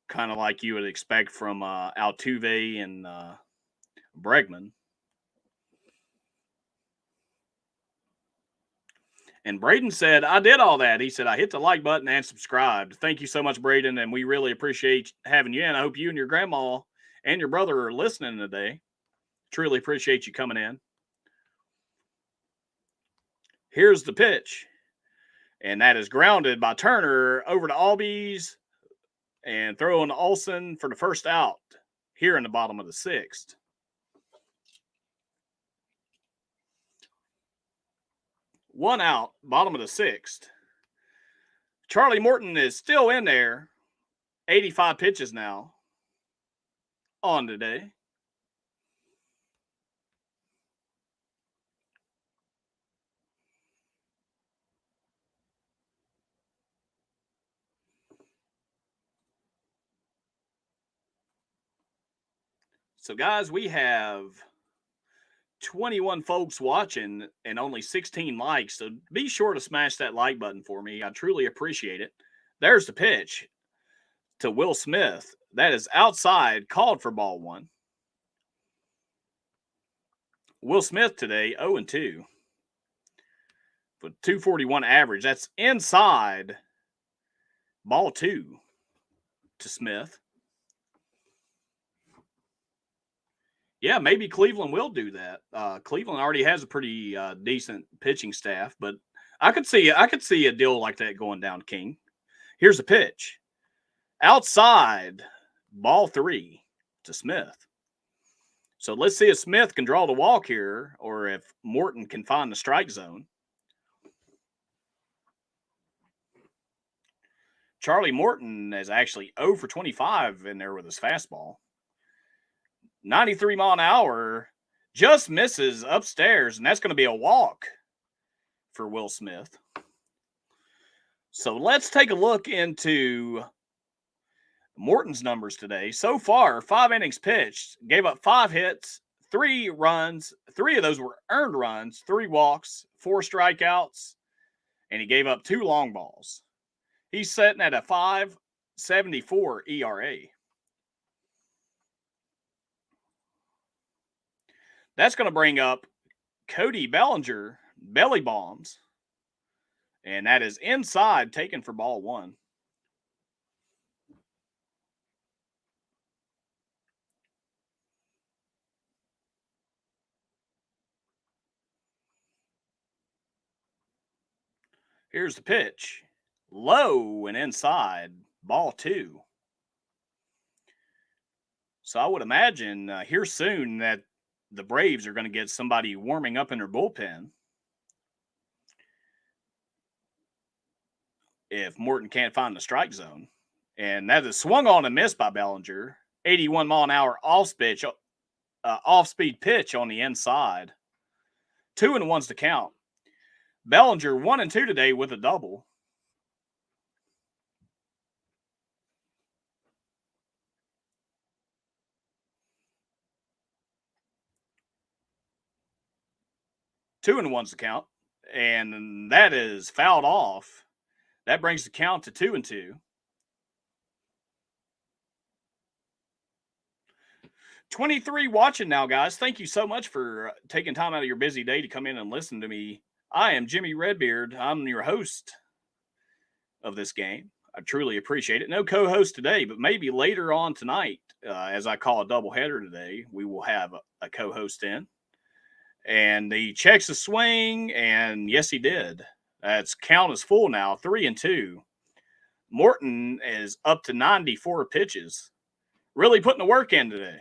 A: Kind of like you would expect from Altuve and Bregman. And Braden said, I did all that. He said, I hit the like button and subscribed. Thank you so much, Braden, and we really appreciate having you in. I hope you and your grandma and your brother are listening today. Truly appreciate you coming in. Here's the pitch. And that is grounded by Turner over to Albies and throwing to Olson for the first out here in the bottom of the 6th. One out, bottom of the 6th. Charlie Morton is still in there. 85 pitches now on today. So, guys, we have 21 folks watching and only 16 likes. So be sure to smash that like button for me. I truly appreciate it. There's the pitch to Will Smith. That is outside, called for ball 1. Will Smith today, 0-2. With 241 average. That's inside, ball 2 to Smith. Yeah, maybe Cleveland will do that. Cleveland already has a pretty decent pitching staff, but I could see a deal like that going down, King. Here's a pitch. Outside, ball 3 to Smith. So let's see if Smith can draw the walk here or if Morton can find the strike zone. Charlie Morton is actually 0 for 25 in there with his fastball. 93 mile an hour, just misses upstairs, and that's going to be a walk for Will Smith. So let's take a look into Morton's numbers today. So far, 5 innings pitched, gave up 5 hits, 3 runs. 3 of those were earned runs, 3 walks, 4 strikeouts, and he gave up 2 long balls. He's sitting at a 5.74 ERA. That's going to bring up Cody Bellinger, belly bombs, and that is inside, taken for ball 1. Here's the pitch. Low and inside, ball 2. So I would imagine here soon that the Braves are going to get somebody warming up in their bullpen if Morton can't find the strike zone. And that is swung on and missed by Bellinger. 81 mile an hour off-speed pitch on the inside. 2-1's to count. Bellinger 1-2 today with a double. Two and one's the count, and that is fouled off. That brings the count to 2-2. 23 watching now, guys. Thank you so much for taking time out of your busy day to come in and listen to me. I am Jimmy Redbeard. I'm your host of this game. I truly appreciate it. No co-host today, but maybe later on tonight, as I call a doubleheader today, we will have a co-host in. And he checks the swing, and yes, he did. That's count is full now, 3-2. Morton is up to 94 pitches. Really putting the work in today.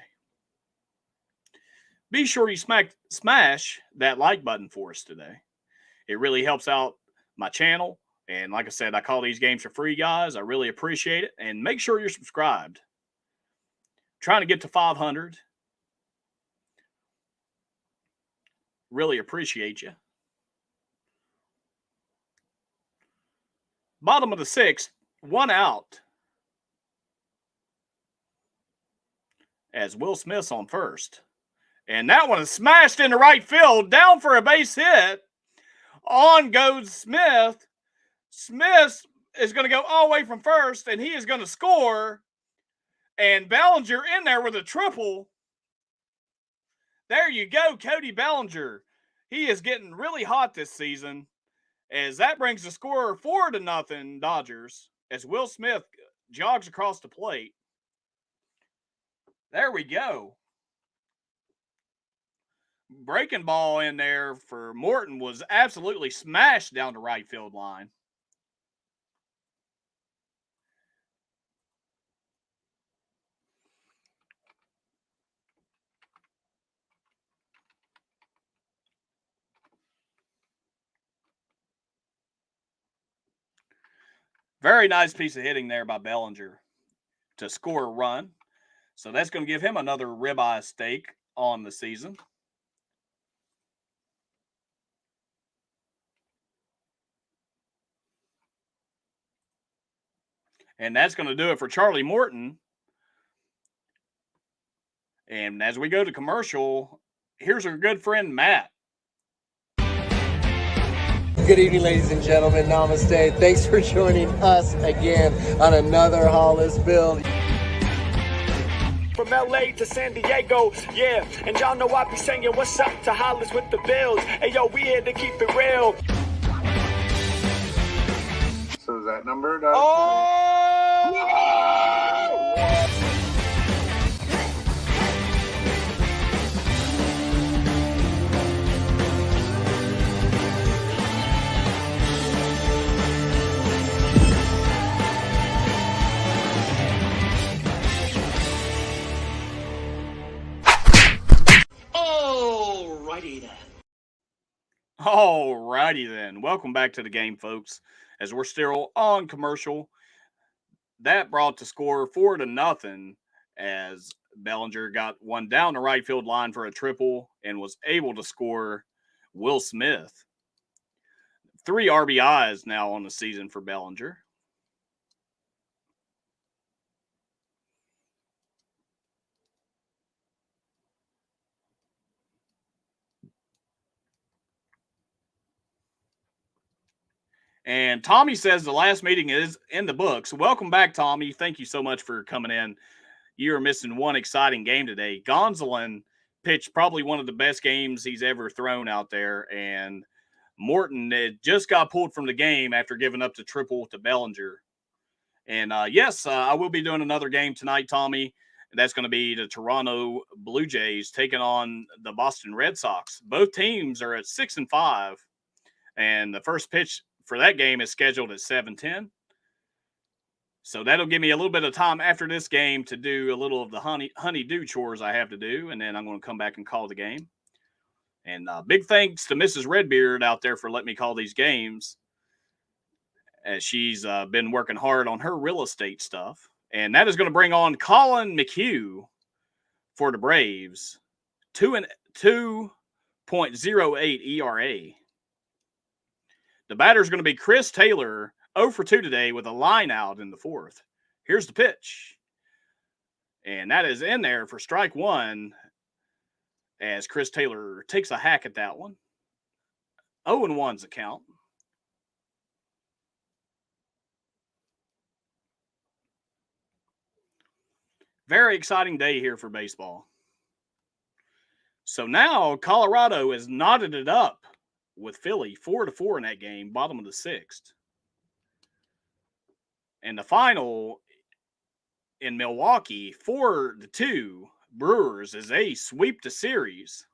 A: Be sure you smash that like button for us today. It really helps out my channel. And like I said, I call these games for free, guys. I really appreciate it. And make sure you're subscribed. Trying to get to 500. Really appreciate you. Bottom of the 6th, 1 out. As Will Smith's on first. And that one is smashed into right field. Down for a base hit. On goes Smith. Smith is going to go all the way from first, and he is going to score. And Bellinger in there with a triple. There you go, Cody Bellinger. He is getting really hot this season, as that brings the score 4-0 Dodgers, as Will Smith jogs across the plate. There we go. Breaking ball in there for Morton was absolutely smashed down the right field line. Very nice piece of hitting there by Bellinger to score a run. So that's going to give him another ribeye steak on the season. And that's going to do it for Charlie Morton. And as we go to commercial, here's our good friend Matt.
B: Good evening, ladies and gentlemen. Namaste. Thanks for joining us again on another Hollis Build.
C: From LA to San Diego, yeah. And y'all know I be saying, what's up to Hollis with the Bills? Hey, yo, we here to keep it real.
D: So is that number?
A: All righty then. Welcome back to the game, folks. As we're still on commercial, that brought the score 4-0 as Bellinger got one down the right field line for a triple and was able to score Will Smith. 3 RBIs now on the season for Bellinger. And Tommy says the last meeting is in the books. Welcome back, Tommy. Thank you so much for coming in. You are missing one exciting game today. Gonsolin pitched probably one of the best games he's ever thrown out there. And Morton just got pulled from the game after giving up the triple to Bellinger. And yes, I will be doing another game tonight, Tommy. That's going to be the Toronto Blue Jays taking on the Boston Red Sox. Both teams are at 6-5. And the first pitch for that game is scheduled at 7:10. So that'll give me a little bit of time after this game to do a little of the honey-do chores I have to do, and then I'm going to come back and call the game. And big thanks to Mrs. Redbeard out there for letting me call these games, as she's been working hard on her real estate stuff. And that is going to bring on Colin McHugh for the Braves, 2.08 ERA. The batter is going to be Chris Taylor, 0 for 2 today with a line out in the fourth. Here's the pitch. And that is in there for strike one as Chris Taylor takes a hack at that one. 0-1's the count. Very exciting day here for baseball. So now Colorado has knotted it up with Philly, 4-4 in that game, bottom of the sixth. And the final in Milwaukee, 4-2 Brewers as they sweep the series.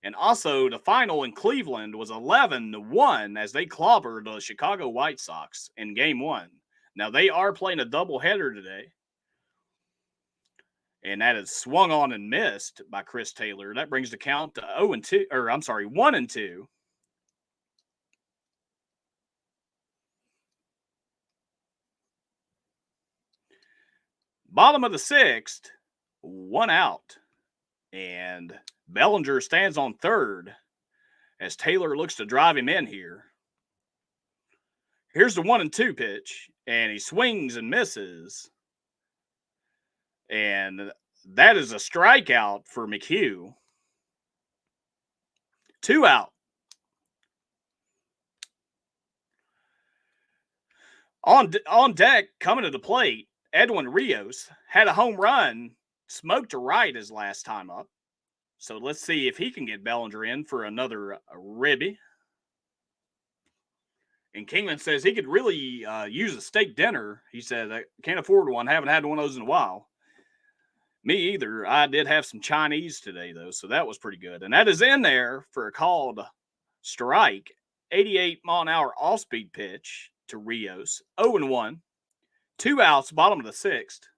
A: And also the final in Cleveland was 11-1 as they clobbered the Chicago White Sox in game one. Now they are playing a doubleheader today. And that is swung on and missed by Chris Taylor. That brings the count to 1-2. Bottom of the sixth, 1 out. And Bellinger stands on third as Taylor looks to drive him in here. Here's the 1-2 pitch, and he swings and misses. And that is a strikeout for McHugh. 2 out. On deck, coming to the plate, Edwin Rios had a home run, smoked to right his last time up. So let's see if he can get Bellinger in for another ribby. And Kingman says he could really use a steak dinner. He said, I can't afford one. Haven't had one of those in a while. Me either. I did have some Chinese today, though, so that was pretty good. And that is in there for a called strike. 88-mile-an-hour off-speed pitch to Rios. 0-1. 2 outs, bottom of the sixth.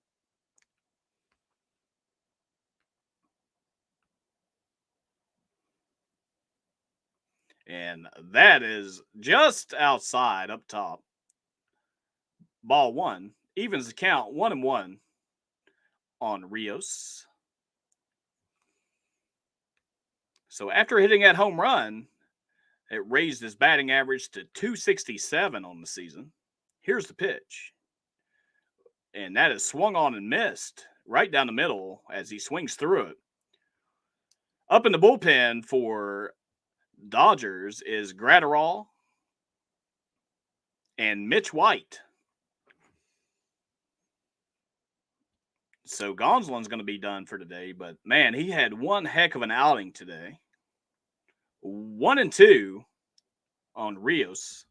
A: And that is just outside up top. Ball one. Evens the count, 1-1 on Rios. So after hitting that home run, it raised his batting average to 267 on the season. Here's the pitch. And that is swung on and missed right down the middle as he swings through it. Up in the bullpen for Dodgers is Gratterall and Mitch White. So Gonsolin's going to be done for today, but man, he had one heck of an outing today. 1-2 on Rios.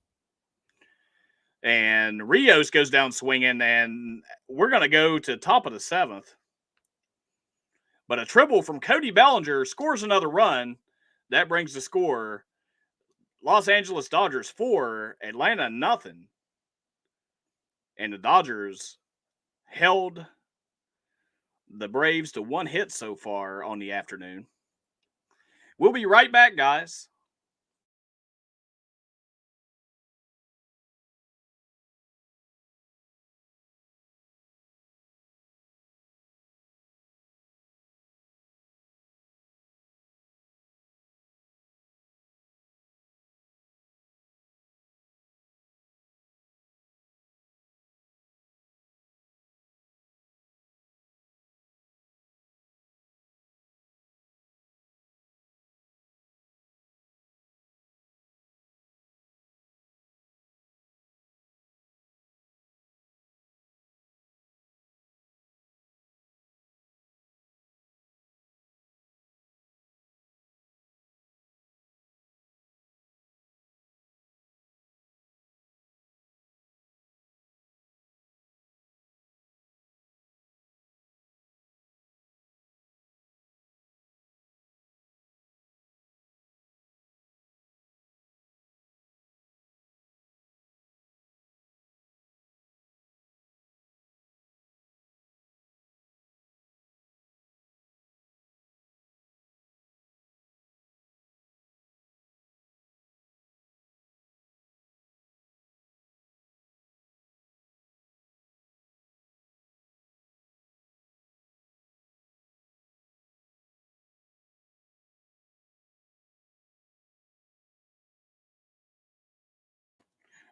A: And Rios goes down swinging, and we're going to go to top of the seventh. But a triple from Cody Bellinger scores another run. That brings the score Los Angeles Dodgers 4, Atlanta nothing. And the Dodgers held the Braves to 1 hit so far on the afternoon. We'll be right back, guys.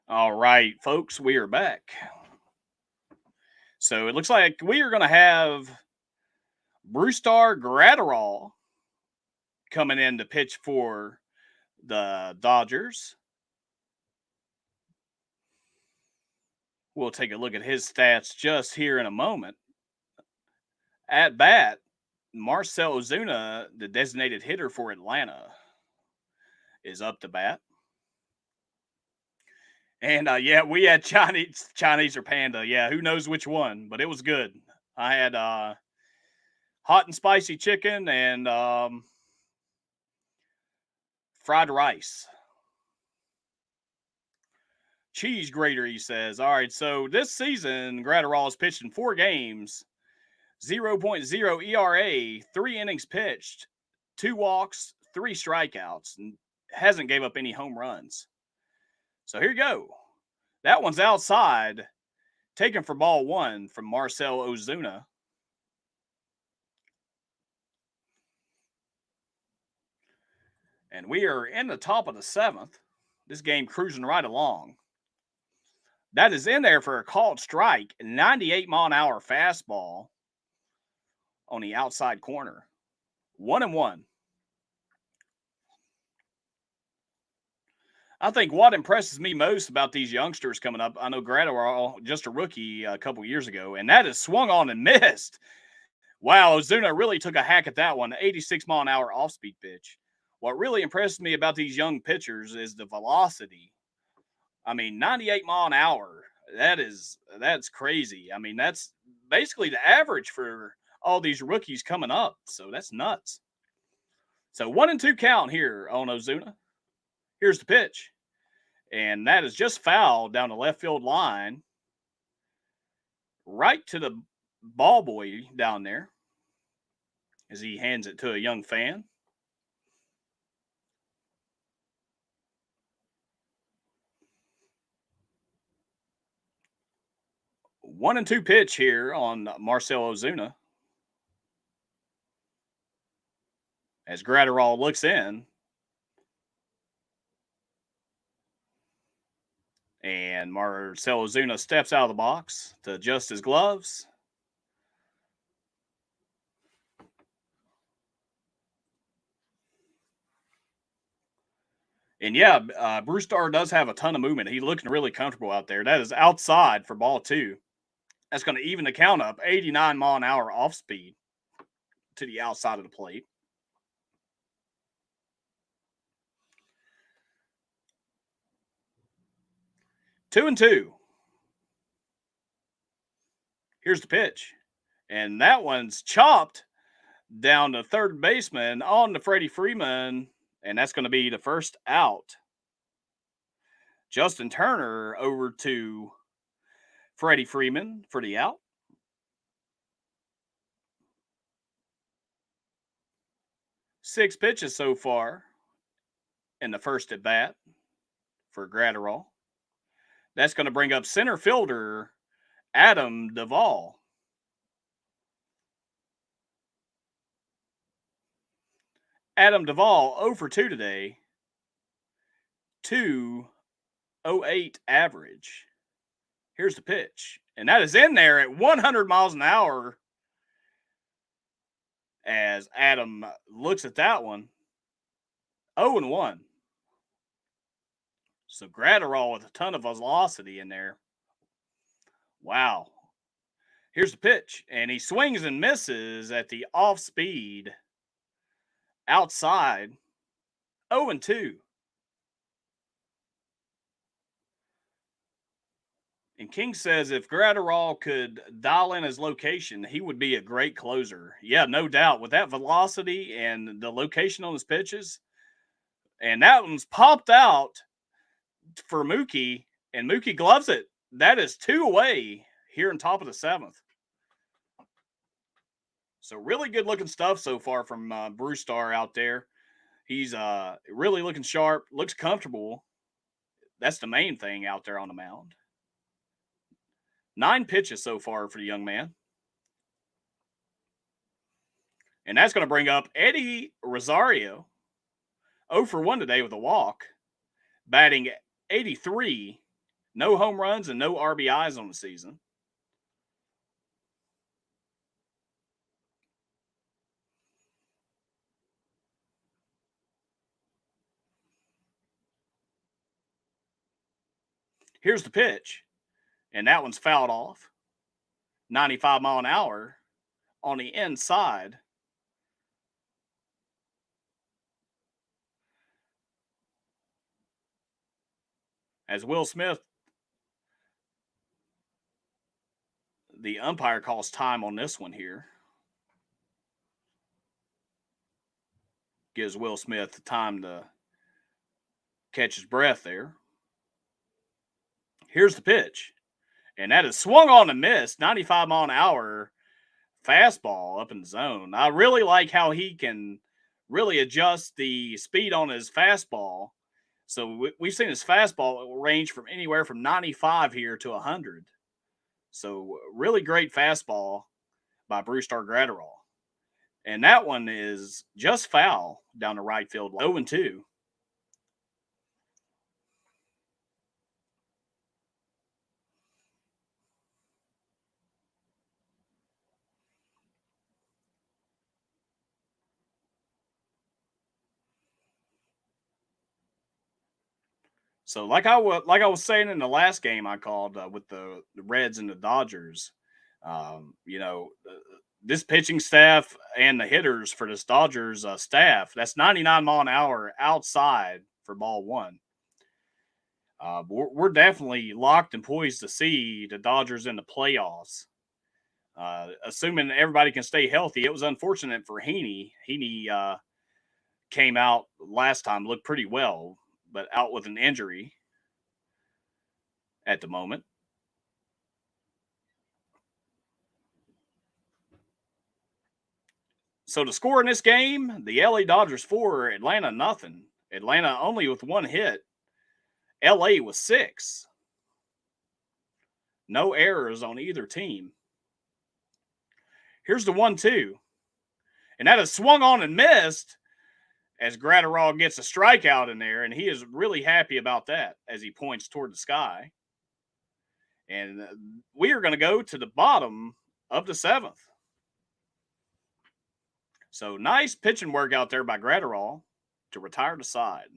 A: All right, folks, we are back. So it looks like we are going to have Brustar Gratterall coming in to pitch for the Dodgers. We'll take a look at his stats just here in a moment. At bat, Marcell Ozuna, the designated hitter for Atlanta, is up to bat. And yeah, we had Chinese or Panda. Yeah, who knows which one, but it was good. I had hot and spicy chicken and fried rice. Cheese grater, he says. All right, so this season, Gratterall has pitched in 4 games, 0.0 ERA, 3 innings pitched, 2 walks, 3 strikeouts, and hasn't gave up any home runs. So here you go. That one's outside, taken for ball 1 from Marcell Ozuna. And we are in the top of the 7th. This game cruising right along. That is in there for a called strike, 98-mile-an-hour fastball on the outside corner. 1-1. I think what impresses me most about these youngsters coming up, I know Gratterall, just a rookie a couple years ago, and that is swung on and missed. Wow, Ozuna really took a hack at that one, 86-mile-an-hour off-speed pitch. What really impressed me about these young pitchers is the velocity. I mean, 98 mile an hour, that's crazy. I mean, that's basically the average for all these rookies coming up. So that's nuts. So 1-2 count here on Ozuna. Here's the pitch. And that is just fouled down the left field line. Right to the ball boy down there as he hands it to a young fan. One and two pitch here on Marcell Ozuna. As Gratterall looks in. And Marcell Ozuna steps out of the box to adjust his gloves. And yeah, Brustar does have a ton of movement. He's looking really comfortable out there. That is outside for ball 2. That's going to even the count up. 89 mile an hour off speed to the outside of the plate. Two and two. Here's the pitch. And that one's chopped down to third baseman on to Freddie Freeman. And that's going to be the first out. Justin Turner over to Freddie Freeman for the out. Six pitches so far in the first at bat for Gratterall. That's going to bring up center fielder Adam Duvall. Adam Duvall 0 for 2 today. 2.08 average. Here's the pitch. And that is in there at 100 miles an hour as Adam looks at that one. 0-1. So Gratterall with a ton of velocity in there. Wow. Here's the pitch. And he swings and misses at the off speed outside. 0-2. And King says if Gratterall could dial in his location, he would be a great closer. Yeah, no doubt. With that velocity and the location on his pitches. And that one's popped out for Mookie, and Mookie gloves it. That is 2 away here in top of the 7th. So really good looking stuff so far from Brustar out there. He's really looking sharp, looks comfortable. That's the main thing out there on the mound. 9 pitches so far for the young man. And that's going to bring up Eddie Rosario. 0 for 1 today with a walk. Batting 83. No home runs and no RBIs on the season. Here's the pitch, and that one's fouled off. 95 mile an hour on the inside. As Will Smith, the umpire, calls time on this one here. Gives Will Smith the time to catch his breath there. Here's the pitch. And that is swung on and missed. 95 mile an hour fastball up in the zone. I really like how he can really adjust the speed on his fastball. So we've seen his fastball range from anywhere from 95 here to 100. So really great fastball by Brusdar Graterol. And that one is just foul down the right field. 0-2. So like I was saying in the last game I called with the Reds and the Dodgers, this pitching staff and the hitters for this Dodgers staff, that's 99 mile an hour outside for ball one. We're definitely locked and poised to see the Dodgers in the playoffs. Assuming everybody can stay healthy. It was unfortunate for Heaney. Heaney came out last time, looked pretty well, but out with an injury at the moment. So the score in this game, the LA Dodgers 4, Atlanta nothing. Atlanta only with one hit. LA was 6. No errors on either team. Here's the 1-2. And that is swung on and missed as Graterol gets a strikeout in there, and he is really happy about that as he points toward the sky. And we are going to go to the bottom of the 7th. So nice pitching work out there by Graterol to retire the side.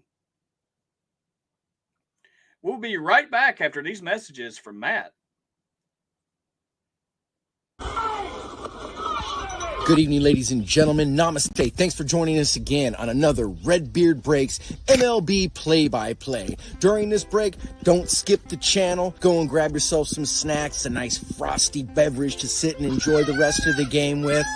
A: We'll be right back after these messages from Matt.
B: Good evening, ladies and gentlemen. Namaste. Thanks for joining us again on another Redbeard Breaks MLB play-by-play. During this break, don't skip the channel. Go and grab yourself some snacks, a nice frosty beverage to sit and enjoy the rest of the game with.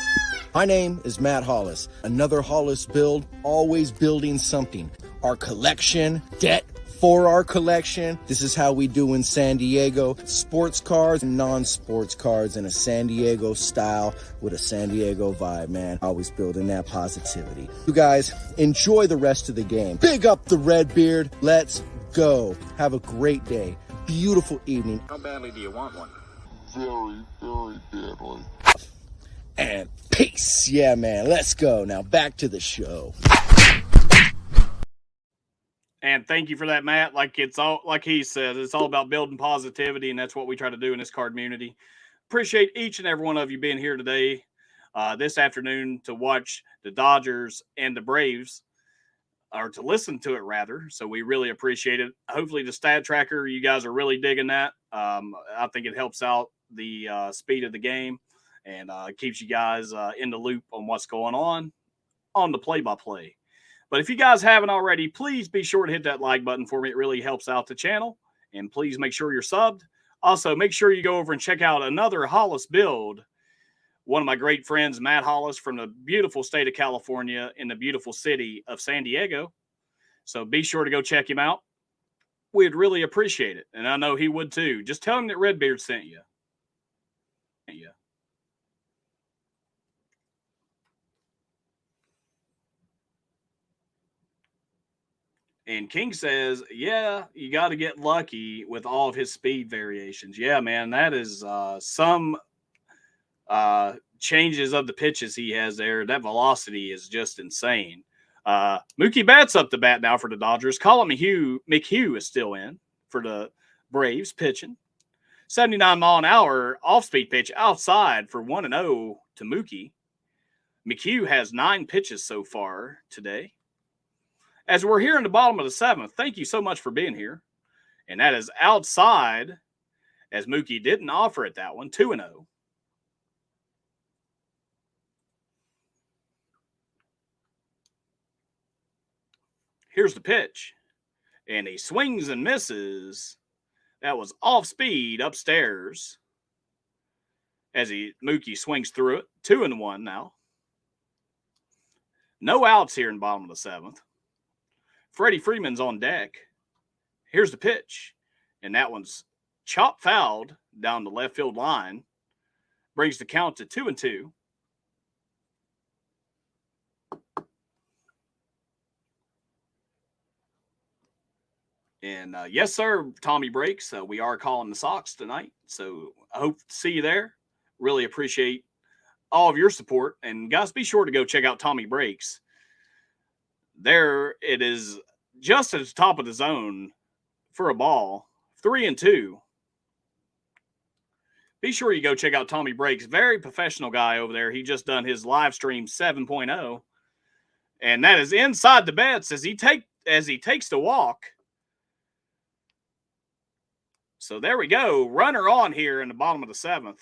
B: My name is Matt Hollis. Another Hollis build, always building something. Our collection, debt for our collection. This is how we do in San Diego. Sports cars and non-sports cars in a San Diego style with a San Diego vibe, man. Always building that positivity. You guys, enjoy the rest of the game. Big up the Redbeard. Let's go. Have a great day. Beautiful evening.
D: How badly do you want one?
E: Very, very badly.
B: And peace. Yeah, man. Let's go. Now back to the show.
A: And thank you for that, Matt. Like he says, it's all about building positivity, and that's what we try to do in this card community. Appreciate each and every one of you being here today, this afternoon, to watch the Dodgers and the Braves, or to listen to it rather. So we really appreciate it. Hopefully the stat tracker, you guys are really digging that. I think it helps out the speed of the game and keeps you guys in the loop on what's going on the play-by-play. But if you guys haven't already, please be sure to hit that like button for me. It really helps out the channel. And please make sure you're subbed. Also, make sure you go over and check out another Hollis build. One of my great friends, Matt Hollis, from the beautiful state of California in the beautiful city of San Diego. So be sure to go check him out. We'd really appreciate it. And I know he would too. Just tell him that Redbeard sent you. And King says, yeah, you got to get lucky with all of his speed variations. Yeah, man, that is some changes of the pitches he has there. That velocity is just insane. Mookie Betts up the bat now for the Dodgers. Colin McHugh is still in for the Braves pitching. 79-mile-an-hour off-speed pitch outside for 1-0 to Mookie. McHugh has 9 pitches so far today. As we're here in the bottom of the 7th, thank you so much for being here. And that is outside, as Mookie didn't offer it that one, 2-0. Here's the pitch. And he swings and misses. That was off speed upstairs. As Mookie swings through it. 2-1 now. No outs here in the bottom of the 7th. Freddie Freeman's on deck. Here's the pitch. And that one's chop fouled down the left field line. Brings the count to 2-2. And yes, sir, Tommy Breaks. We are calling the Sox tonight. So I hope to see you there. Really appreciate all of your support. And guys, be sure to go check out Tommy Breaks. There it is, just at the top of the zone for a ball. 3-2. Be sure you go check out Tommy Breaks. Very professional guy over there. He just done his live stream 7.0. And that is inside the bets as he takes the walk. So there we go. Runner on here in the bottom of the 7th.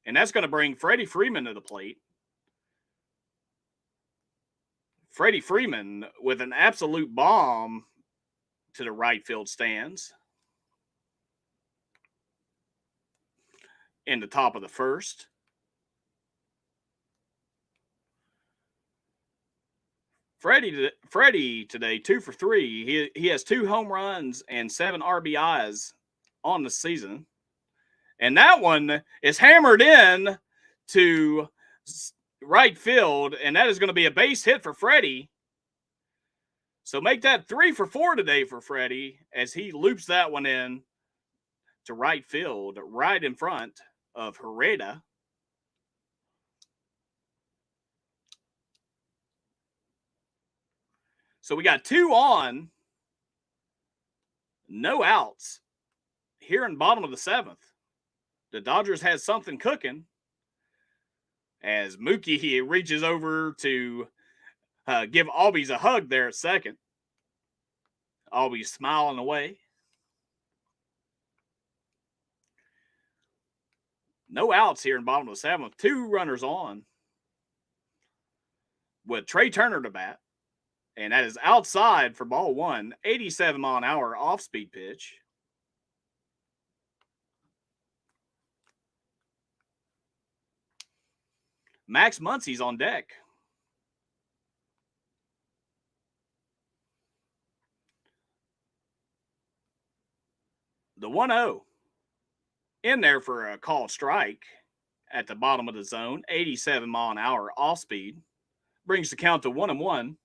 A: And that's going to bring Freddie Freeman to the plate. Freddie Freeman with an absolute bomb to the right field stands. In the top of the 1st. Freddie today, 2 for 3. He has 2 home runs and 7 RBIs on the season. And that one is hammered in to right field, and that is going to be a base hit for Freddie. So make that 3 for 4 today for Freddie as he loops that one in to right field, right in front of Herrera. So we got 2 on, no outs here in the bottom of the 7th. The Dodgers had something cooking as Mookie he reaches over to give Albies a hug there at second. Albies smiling away. No outs here in the bottom of the 7th. 2 runners on with Trey Turner to bat. And that is outside for ball 1. 87-mile-an-hour off-speed pitch. Max Muncy's on deck. The 1-0. In there for a called strike at the bottom of the zone. 87-mile-an-hour off-speed. Brings the count to 1-1.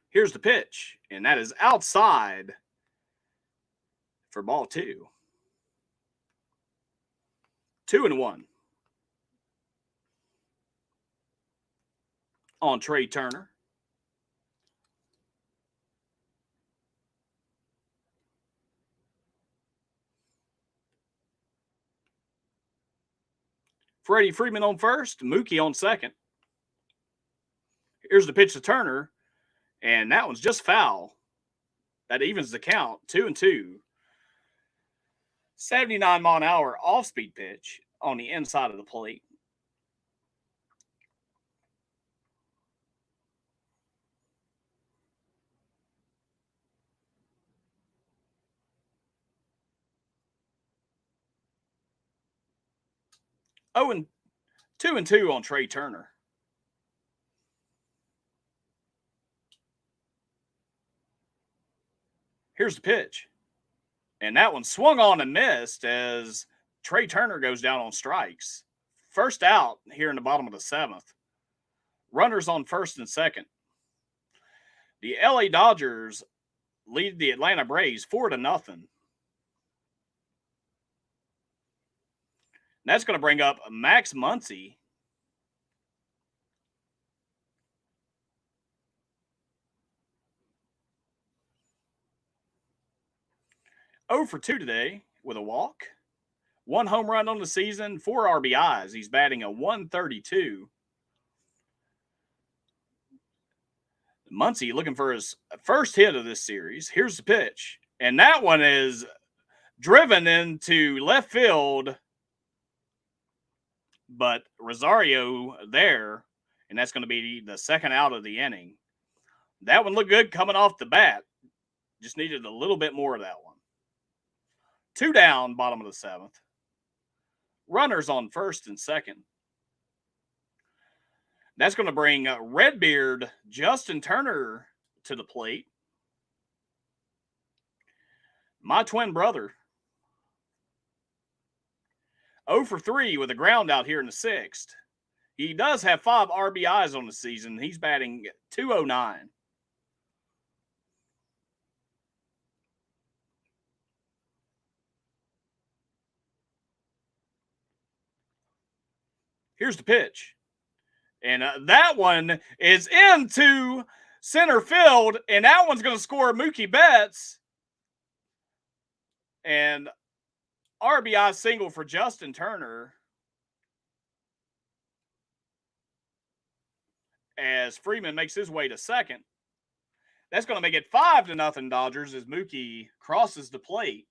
A: Here's the pitch, and that is outside for ball 2. 2-1 on Trey Turner. Freddie Freeman on first, Mookie on second. Here's the pitch to Turner. And that one's just foul. That evens the count. 2-2. 79-mile-an-hour off-speed pitch on the inside of the plate. Oh, and 2-2 on Trey Turner. Here's the pitch. And that one swung on and missed as Trey Turner goes down on strikes. First out here in the bottom of the 7th. Runners on first and second. The LA Dodgers lead the Atlanta Braves 4-0. That's going to bring up Max Muncy. For 2 today with a walk. 1 home run on the season, 4 RBIs. He's batting a 132. Muncy looking for his first hit of this series. Here's the pitch. And that one is driven into left field. But Rosario there, and that's going to be the second out of the inning. That one looked good coming off the bat. Just needed a little bit more of that one. 2 down, bottom of the 7th. Runners on first and second. That's going to bring Redbeard Justin Turner to the plate. My twin brother. 0 for 3 with a ground out here in the 6th. He does have 5 RBIs on the season. He's batting .209. Here's the pitch. And that one is into center field. And that one's going to score Mookie Betts. And RBI single for Justin Turner. As Freeman makes his way to second. That's going to make it 5-0 Dodgers as Mookie crosses the plate.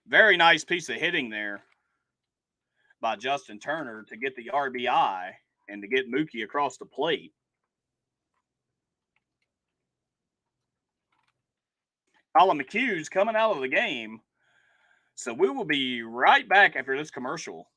A: Very nice piece of hitting there by Justin Turner to get the RBI and to get Mookie across the plate. Colin McHugh's coming out of the game. So we will be right back after this commercial.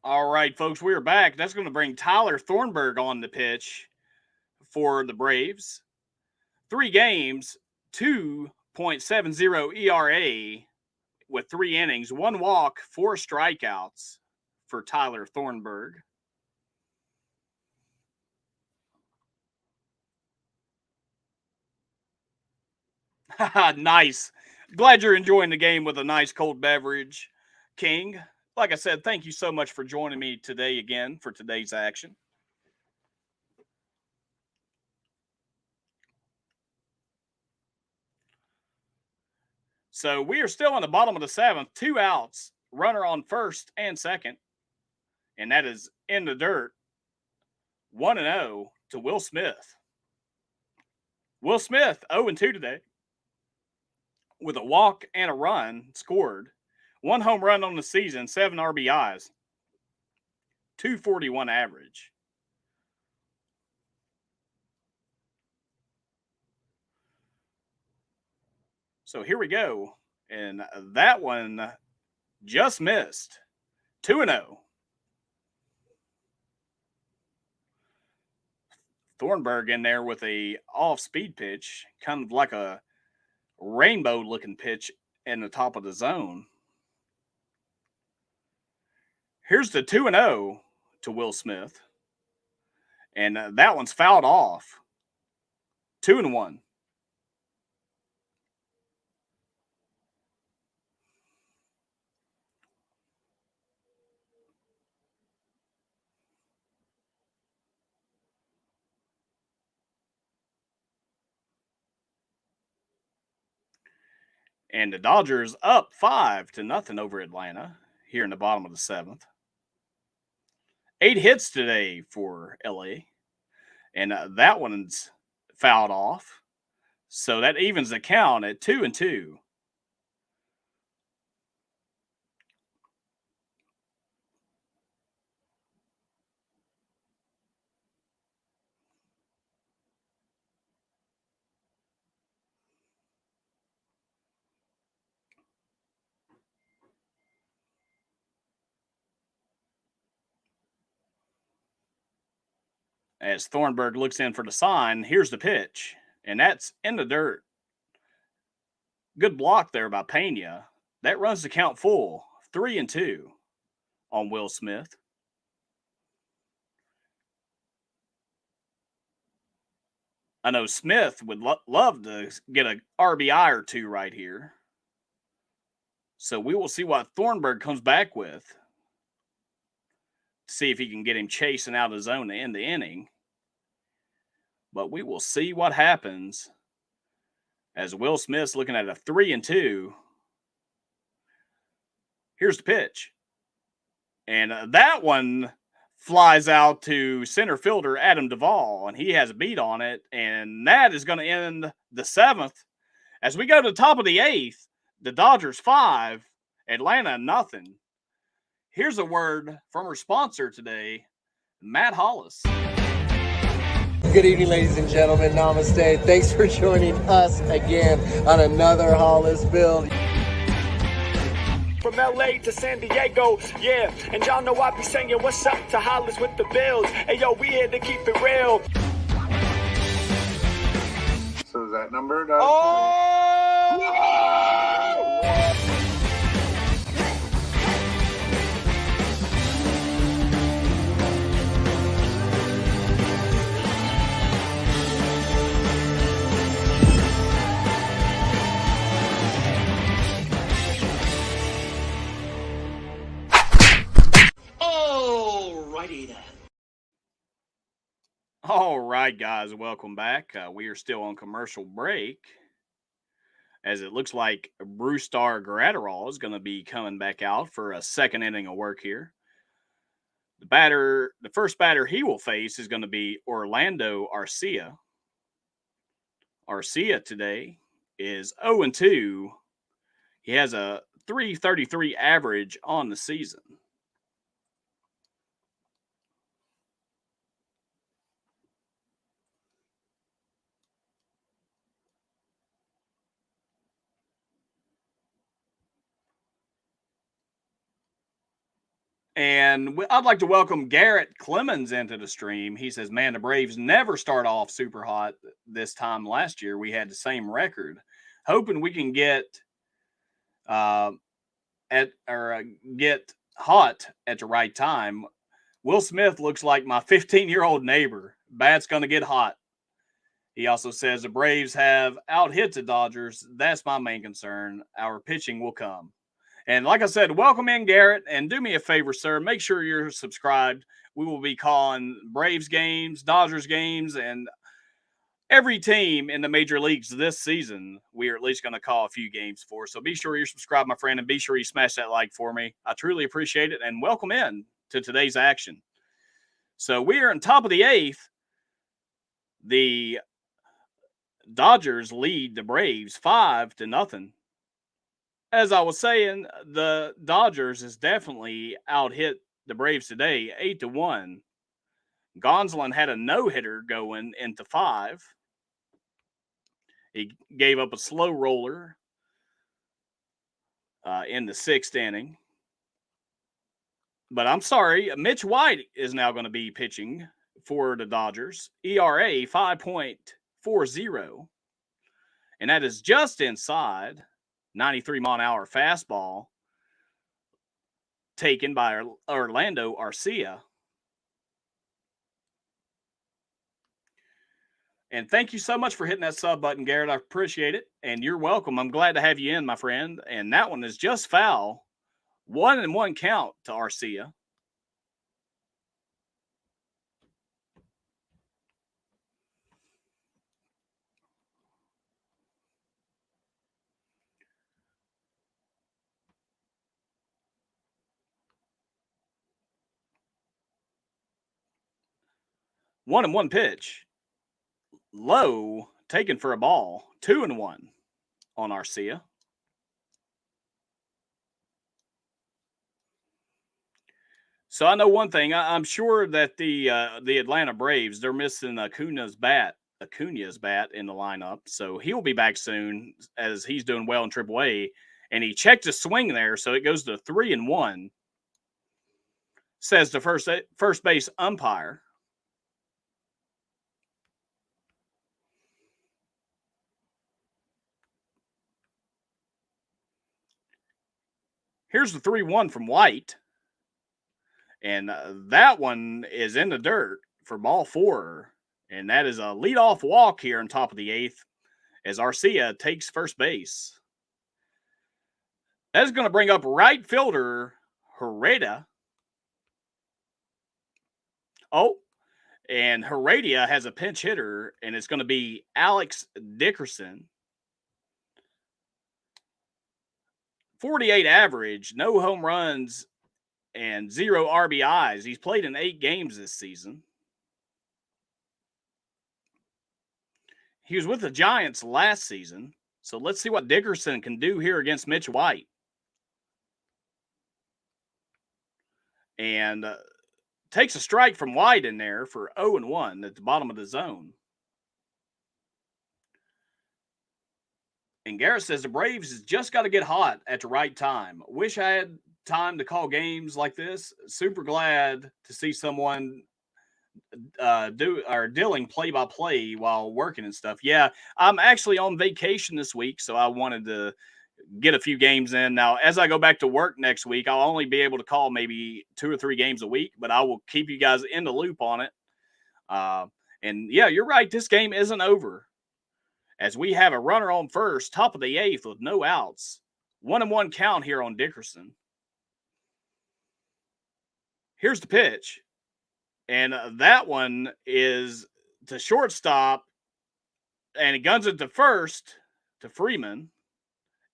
A: All right, folks, we're back. That's going to bring Tyler Thornburg on the pitch for the Braves. 3 games, 2.70 ERA with 3 innings, 1 walk, 4 strikeouts for Tyler Thornburg. Nice. Glad you're enjoying the game with a nice cold beverage, King. Like I said, thank you so much for joining me today again for today's action. So we are still on the bottom of the 7th, 2 outs, runner on first and second. And that is in the dirt. 1-0 to Will Smith. Will Smith, 0-2 today. With a walk and a run scored. 1 home run on the season, 7 RBIs. 241 average. So here we go. And that one just missed. 2-0. Thornburg in there with a off-speed pitch, kind of like a rainbow-looking pitch in the top of the zone. Here's the 2-0 to Will Smith. And that one's fouled off. 2-1. And the Dodgers up 5-0 over Atlanta here in the bottom of the 7th. 8 hits today for LA. And that one's fouled off. So that evens the count at 2-2. As Thornburg looks in for the sign, here's the pitch. And that's in the dirt. Good block there by Pena. That runs the count full. 3-2 on Will Smith. I know Smith would love to get an RBI or two right here. So we will see what Thornburg comes back with. See if he can get him chasing out of the zone to end the inning. But we will see what happens as Will Smith's looking at a 3-2. Here's the pitch. And that one flies out to center fielder Adam Duvall, and he has a beat on it. And that is going to end the 7th. As we go to the top of the 8th, the Dodgers 5, Atlanta nothing. Here's a word from our sponsor today, Matt Hollis.
B: Good evening, ladies and gentlemen. Namaste. Thanks for joining us again on another Hollis Build.
C: From LA to San Diego, yeah. And y'all know I be singing what's up to Hollis with the Bills. Hey, yo, we here to keep it real.
D: So is that numbered?
A: All right, guys, welcome back. We are still on commercial break, as it looks like Brewstar Gratterall is going to be coming back out for a second inning of work here. The first batter he will face is going to be Orlando Arcia. Arcia today is 0-2. He has a .333 average on the season. And I'd like to welcome Garrett Clemens into the stream. He says, man, the Braves never start off super hot this time last year. We had the same record. Hoping we can get get hot at the right time. Will Smith looks like my 15-year-old neighbor. Bat's going to get hot. He also says the Braves have out-hit the Dodgers. That's my main concern. Our pitching will come. And like I said, welcome in, Garrett. And do me a favor, sir. Make sure you're subscribed. We will be calling Braves games, Dodgers games, and every team in the major leagues this season, we are at least going to call a few games for. So be sure you're subscribed, my friend, and be sure you smash that like for me. I truly appreciate it. And welcome in to today's action. So we are on top of the 8th. The Dodgers lead the Braves 5-0. As I was saying, the Dodgers has definitely out-hit the Braves today, 8-1. Gonsolin had a no-hitter going into 5. He gave up a slow roller in the 6th inning. But I'm sorry, Mitch White is now going to be pitching for the Dodgers. ERA 5.40. And that is just inside 93-mile-an-hour fastball taken by Orlando Arcia. And thank you so much for hitting that sub button, Garrett. I appreciate it. And you're welcome. I'm glad to have you in, my friend. And that one is just foul. 1-1 count to Arcia. One and one pitch. Low, taken for a ball. 2-1 on Arcia. So I know one thing. I'm sure that the Atlanta Braves, they're missing Acuña's bat in the lineup. So he'll be back soon as he's doing well in AAA. And he checked his swing there, so it goes to 3-1. Says the first base umpire. Here's the 3-1 from White. And that one is in the dirt for ball 4. And that is a leadoff walk here on top of the 8th as Arcia takes first base. That is going to bring up right fielder Heredia. Oh, and Heredia has a pinch hitter, and it's going to be Alex Dickerson. 48 average, no home runs, and 0 RBIs. He's played in 8 games this season. He was with the Giants last season. So let's see what Dickerson can do here against Mitch White. And takes a strike from White in there for 0-1 at the bottom of the zone. And Garrett says the Braves has just got to get hot at the right time. Wish I had time to call games like this. Super glad to see someone dealing play-by-play while working and stuff. Yeah, I'm actually on vacation this week, so I wanted to get a few games in. Now, as I go back to work next week, I'll only be able to call maybe 2 or 3 games a week, but I will keep you guys in the loop on it. And yeah, you're right. This game isn't over as we have a runner on first, top of the 8th with no outs. 1-1 count here on Dickerson. Here's the pitch. And that one is to shortstop, and he guns it to first to Freeman.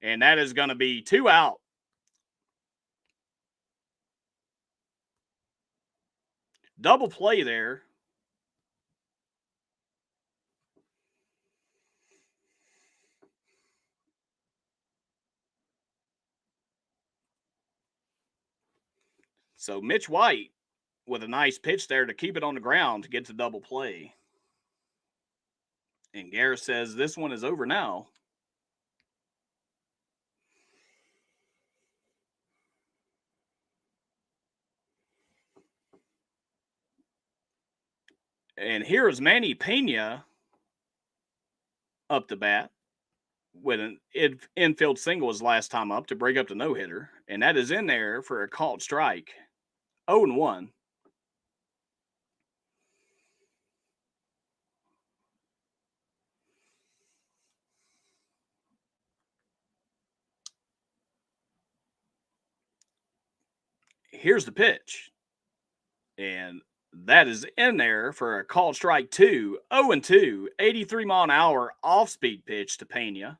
A: And that is going to be 2 out. Double play there. So Mitch White with a nice pitch there to keep it on the ground to get to double play. And Garrett says this one is over now. And here is Manny Pena up to bat with an infield single his last time up to break up the no-hitter. And that is in there for a called strike. 0-1. Here's the pitch. And that is in there for a called strike 2. 0-2. 83-mile-an-hour off-speed pitch to Pena.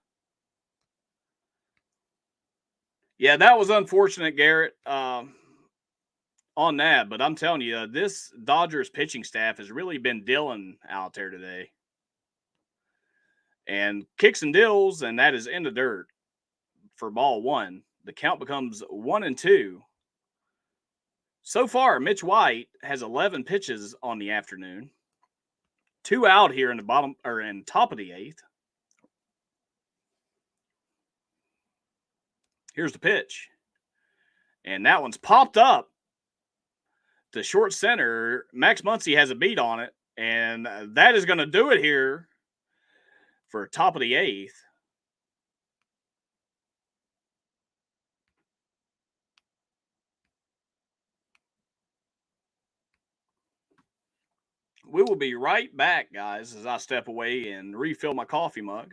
A: Yeah, that was unfortunate, Garrett, on that. But I'm telling you, this Dodgers pitching staff has really been dealing out there today. And kicks and deals, and that is in the dirt for ball 1. The count becomes 1-2. So far, Mitch White has 11 pitches on the afternoon. 2 out here in the bottom or in top of the 8th. Here's the pitch. And that one's popped up to short center. Max Muncy has a beat on it. And that is going to do it here for top of the 8th. We will be right back, guys, as I step away and refill my coffee mug.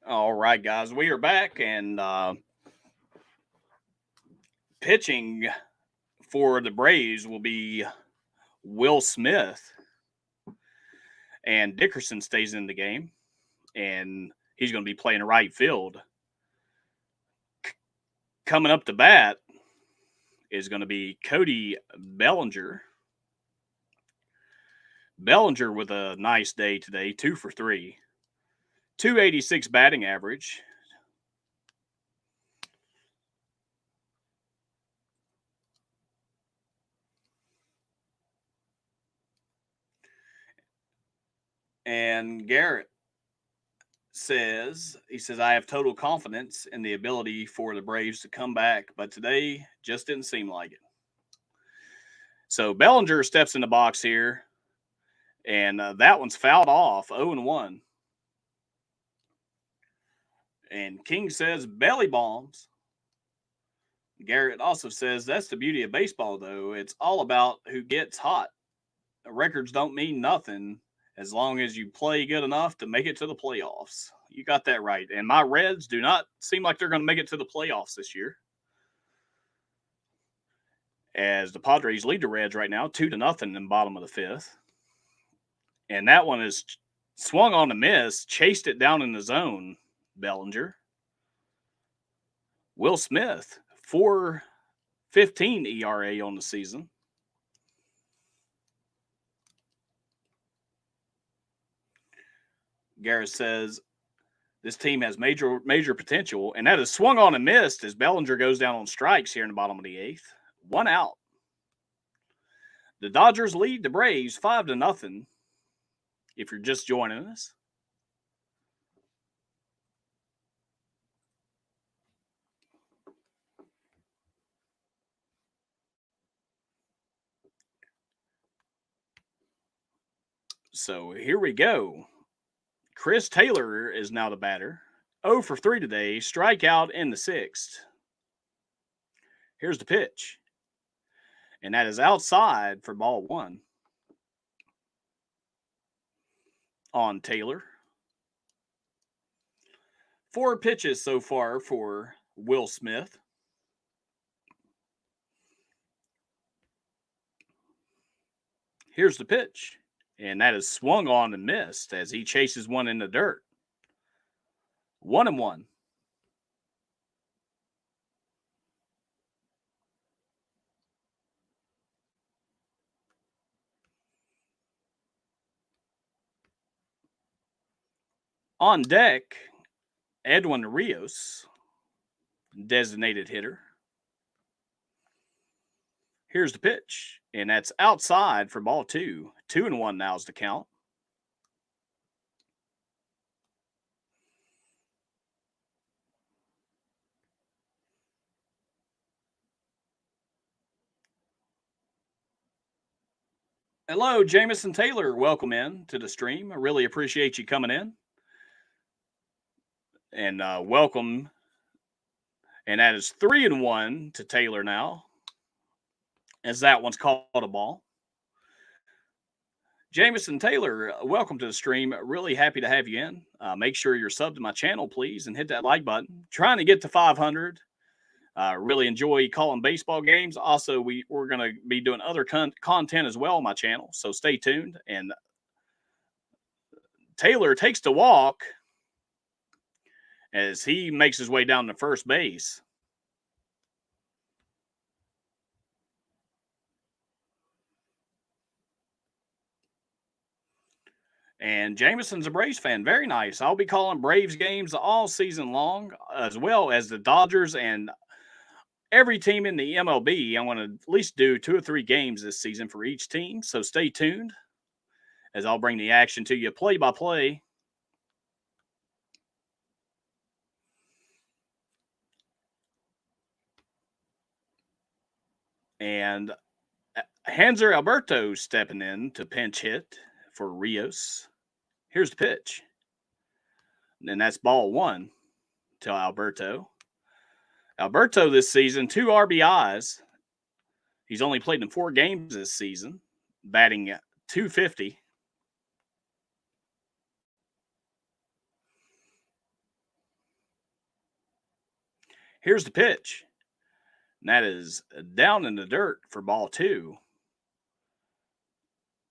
A: All right, guys, we are back, and pitching for the Braves will be Will Smith, and Dickerson stays in the game, and he's going to be playing right field. Coming up to bat is going to be Cody Bellinger. Bellinger with a nice day today, 2 for 3. 286 batting average. And Garrett says, I have total confidence in the ability for the Braves to come back, but today just didn't seem like it. So Bellinger steps in the box here, and that one's fouled off, 0-1. And King says belly bombs. Garrett also says that's the beauty of baseball, though. It's all about who gets hot. Records don't mean nothing as long as you play good enough to make it to the playoffs. You got that right. And my Reds do not seem like they're going to make it to the playoffs this year, as the Padres lead the Reds right now 2-0 in the bottom of the 5th. And that one is swung on a miss, chased it down in the zone, Bellinger. Will Smith, 4.15 ERA on the season. Garrett says this team has major potential, and that is swung on and missed as Bellinger goes down on strikes here in the bottom of the 8th. 1 out. The Dodgers lead the Braves 5-0. If you're just joining us. So here we go. Chris Taylor is now the batter. 0 for 3 today. Strikeout in the 6th. Here's the pitch. And that is outside for ball 1. On Taylor. 4 pitches so far for Will Smith. Here's the pitch. And that is swung on and missed as he chases one in the dirt. 1-1. On deck, Edwin Rios, designated hitter. Here's the pitch, and that's outside for ball 2. 2-1 now is the count. Hello, Jamison Taylor. Welcome in to the stream. I really appreciate you coming in. And welcome. And that is 3-1 to Taylor now, as that one's called a ball. Jamison Taylor, welcome to the stream. Really happy to have you in. Make sure you're subbed to my channel, please, and hit that like button. Trying to get to 500. Really enjoy calling baseball games. Also, we're going to be doing other content as well on my channel, so stay tuned. And Taylor takes the walk as he makes his way down to first base. And Jamison's a Braves fan. Very nice. I'll be calling Braves games all season long, as well as the Dodgers and every team in the MLB. I want to at least do 2 or 3 games this season for each team. So stay tuned as I'll bring the action to you play by play. And Hanser Alberto stepping in to pinch hit for Rios. Here's the pitch. And that's ball 1 to Alberto. Alberto this season, 2 RBIs. He's only played in 4 games this season, batting .250. Here's the pitch. And that is down in the dirt for ball 2.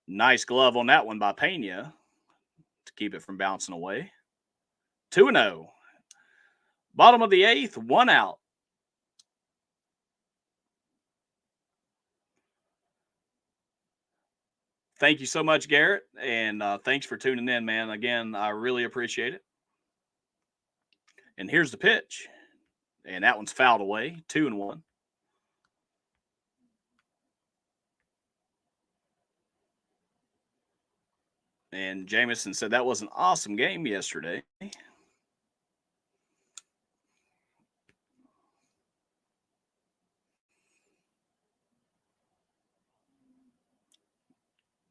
A: Nice glove on that one by Pena to keep it from bouncing away. 2-0. Bottom of the 8th, 1 out. Thank you so much, Garrett, and thanks for tuning in, man. Again, I really appreciate it. And here's the pitch, and that one's fouled away, 2-1. And Jamison said that was an awesome game yesterday.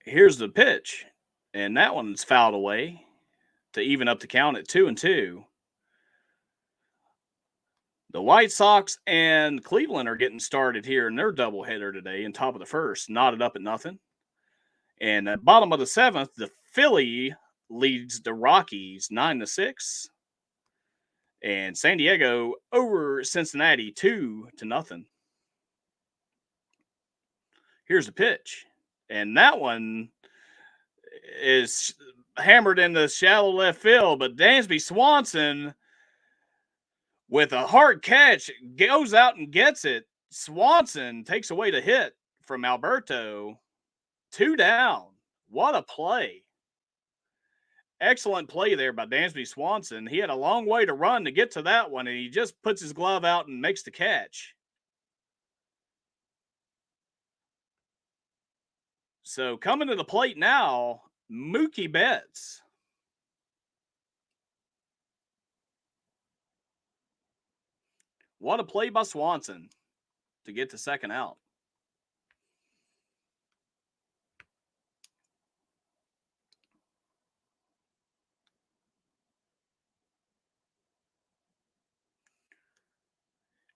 A: Here's the pitch, and that one's fouled away to even up the count at 2-2. The White Sox and Cleveland are getting started here in their doubleheader today in top of the first, knotted up at nothing. And at bottom of the 7th, the Philly leads the Rockies 9-6. And San Diego over Cincinnati 2-0. Here's the pitch. And that one is hammered in the shallow left field. But Dansby Swanson, with a hard catch, goes out and gets it. Swanson takes away the hit from Alberto. 2 down. What a play. Excellent play there by Dansby Swanson. He had a long way to run to get to that one, and he just puts his glove out and makes the catch. So coming to the plate now, Mookie Betts. What a play by Swanson to get the second out.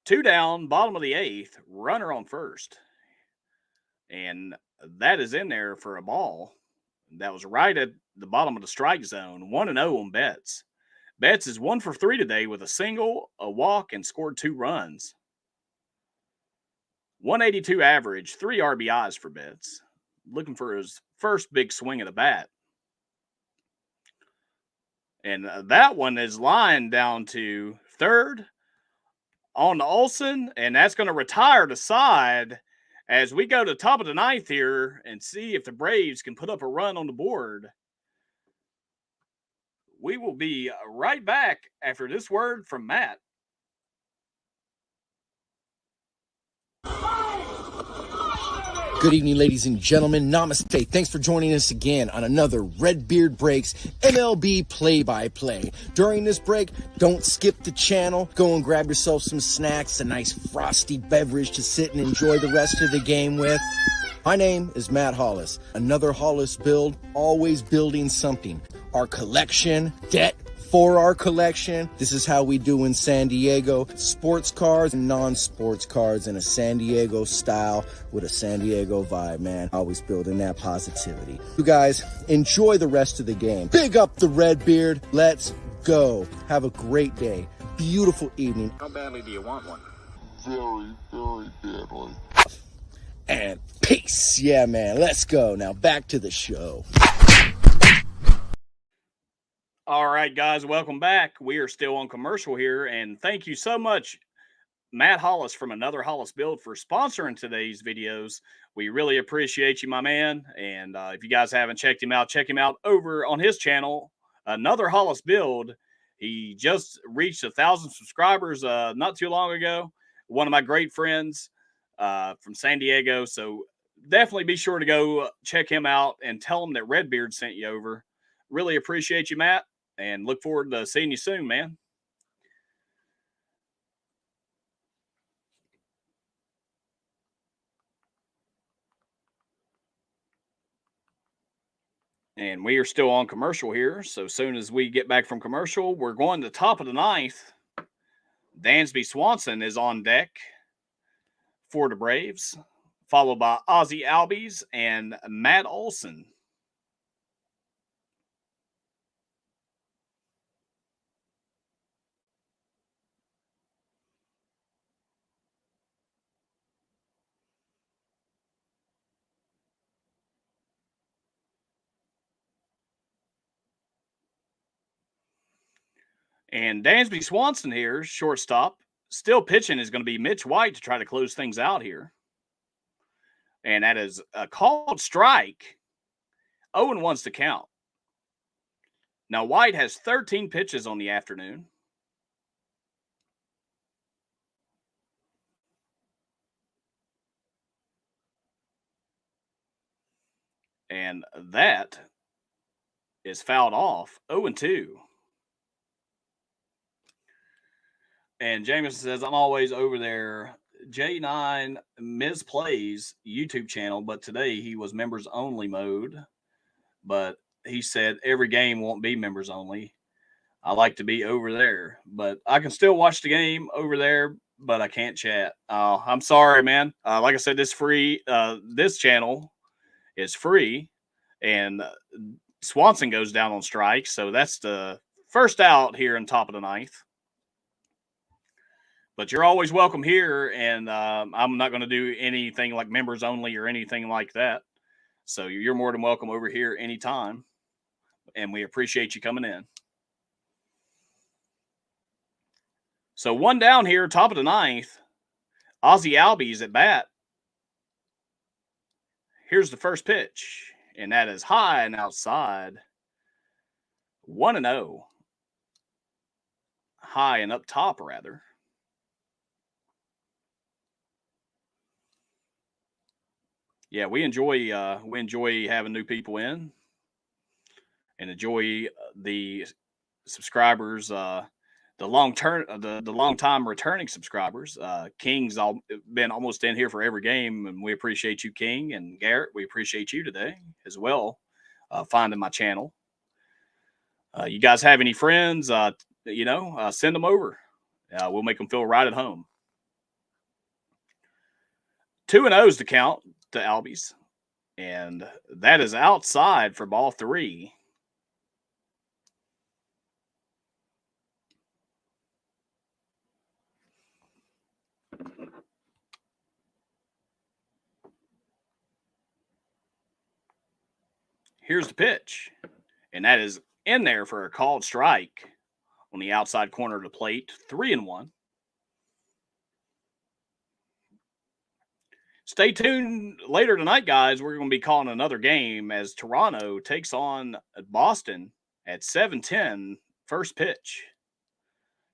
A: Two down, bottom of the 8th, runner on first. And that is in there for a ball. That was right at the bottom of the strike zone. 1-0 on Betts. Betts is 1 for 3 today with a single, a walk, and scored 2 runs. 182 average, 3 RBIs for Betts. Looking for his first big swing of the bat. And that one is lined down to third on to Olsen, and that's going to retire to side as we go to the top of the 9th here and see if the Braves can put up a run on the board We will be right back after this word from Matt.
B: Good evening, ladies and gentlemen. Namaste. Thanks for joining us again on another Redbeard Breaks MLB play-by-play. During this break, don't skip the channel. Go and grab yourself some snacks, a nice frosty beverage to sit and enjoy the rest of the game with. My name is Matt Hollis. Another Hollis build, always building something. Our collection, debt for our collection. This is how we do in San Diego. Sports cars and non-sports cars in a San Diego style with a San Diego vibe, man. Always building that positivity. You guys, enjoy the rest of the game. Big up the Redbeard. Let's go. Have a great day. Beautiful evening.
F: How badly do you want one?
E: Very, very badly.
B: And peace. Yeah, man. Let's go. Now back to the show.
A: All right, guys, welcome back. We are still on commercial here, and thank you so much, Matt Hollis from Another Hollis Build, for sponsoring today's videos. We really appreciate you, my man, and if you guys haven't check him out over on his channel, Another Hollis Build. He just reached 1,000 subscribers not too long ago. One of my great friends from San Diego, so definitely be sure to go check him out and tell him that Redbeard sent you over. Really appreciate you, Matt. And look forward to seeing you soon, man. And we are still on commercial here. So as soon as we get back from commercial, we're going to the top of the ninth. Dansby Swanson is on deck for the Braves, followed by Ozzie Albies and Matt Olson. And Dansby Swanson here, shortstop. Still pitching is going to be Mitch White to try to close things out here. And that is a called strike. 0-1's to count. Now, White has 13 pitches on the afternoon. And that is fouled off. 0-2. And Jameson says, I'm always over there. J9 Ms. Plays YouTube channel, but today he was members only mode. But he said every game won't be members only. I like to be over there, but I can still watch the game over there, but I can't chat. I'm sorry, man. Like I said, this free. This channel is free, and Swanson goes down on strike, so that's the first out here in top of the ninth. But you're always welcome here, and I'm not going to do anything like members only or anything like that. So you're more than welcome over here anytime, and we appreciate you coming in. So one down here, top of the ninth, Ozzie Albies at bat. Here's the first pitch, and that is high and outside. 1-0. High and up top, rather. Yeah, we enjoy having new people in, and enjoy the subscribers, the long time returning subscribers. King's been almost in here for every game, and we appreciate you, King, and Garrett. We appreciate you today as well, finding my channel. You guys have any friends? Send them over. We'll make them feel right at home. 2-0's to count to Albies, and that is outside for ball 3. Here's the pitch, and that is in there for a called strike on the outside corner of the plate. 3-1. Stay tuned later tonight, guys. We're going to be calling another game as Toronto takes on Boston at 7:10, first pitch.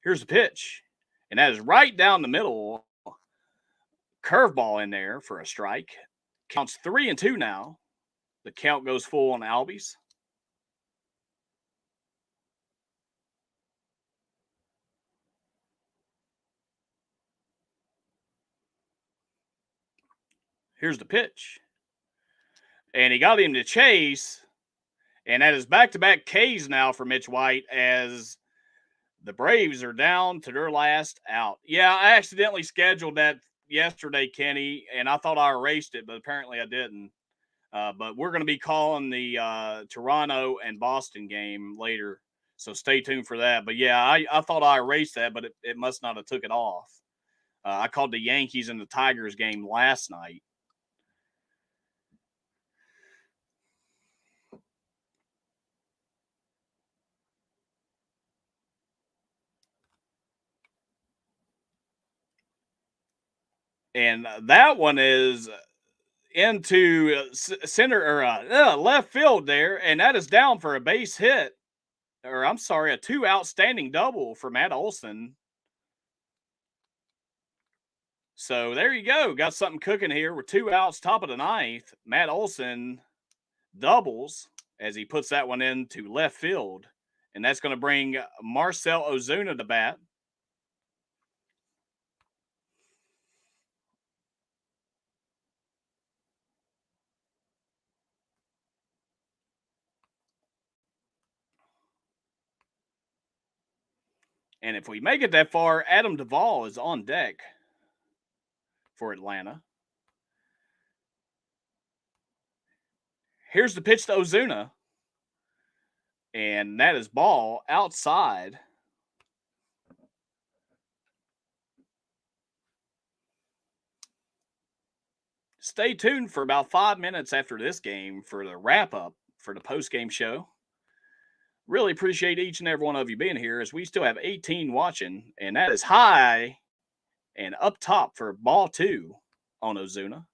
A: Here's the pitch, and that is right down the middle. Curveball in there for a strike. Counts 3-2 now. The count goes full on Albies. Here's the pitch. And he got him to chase. And that is back-to-back Ks now for Mitch White as the Braves are down to their last out. Yeah, I accidentally scheduled that yesterday, Kenny, and I thought I erased it, but apparently I didn't. But we're going to be calling the Toronto and Boston game later, so stay tuned for that. But yeah, I thought I erased that, but it must not have took it off. I called the Yankees and the Tigers game last night. And that one is into center or left field there, and that is down for a base hit. Or I'm sorry, a 2 outstanding double for Matt Olson. So there you go. Got something cooking here with 2 outs, top of the ninth. Matt Olson doubles as he puts that one into left field. And that's going to bring Marcell Ozuna to bat. And if we make it that far, Adam Duvall is on deck for Atlanta. Here's the pitch to Ozuna. And that is ball outside. Stay tuned for about 5 minutes after this game for the wrap-up for the post-game show. Really appreciate each and every one of you being here as we still have 18 watching, and that is high and up top for ball 2 on Ozuna.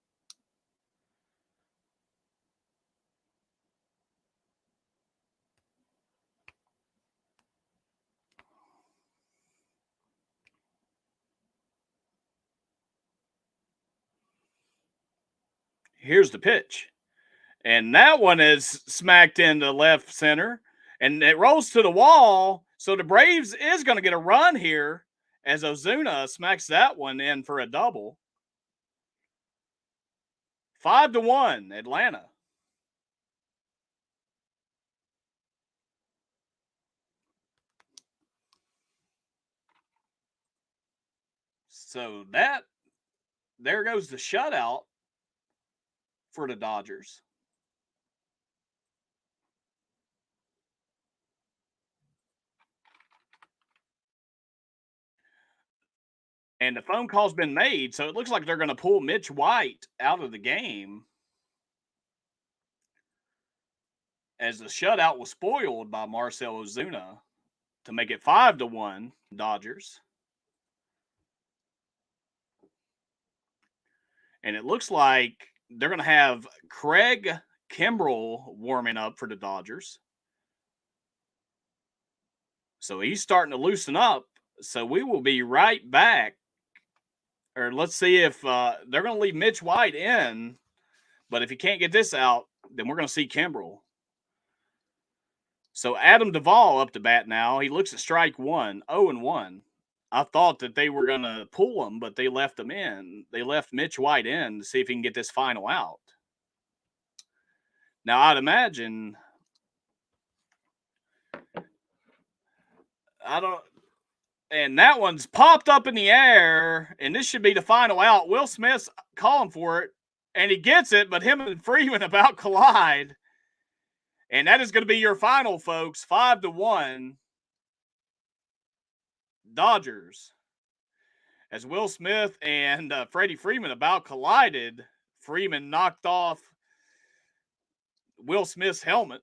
A: Here's the pitch. And that one is smacked into left center. And it rolls to the wall. So the Braves is going to get a run here as Ozuna smacks that one in for a double. 5-1, Atlanta. So there goes the shutout for the Dodgers. And the phone call's been made, so it looks like they're going to pull Mitch White out of the game as the shutout was spoiled by Marcell Ozuna to make it 5-1 Dodgers. And it looks like they're going to have Craig Kimbrell warming up for the Dodgers. So he's starting to loosen up. So we will be right back. Or let's see if they're going to leave Mitch White in. But if he can't get this out, then we're going to see Kimbrell. So Adam Duvall up to bat now. He looks at strike 1, 0-1. I thought that they were going to pull him, but they left him in. They left Mitch White in to see if he can get this final out. Now, I'd imagine and that one's popped up in the air, and this should be the final out. Will Smith's calling for it, and he gets it, but him and Freeman about collide. And that is going to be your final, folks. 5-1 Dodgers. As Will Smith and Freddie Freeman about collided, Freeman knocked off Will Smith's helmet.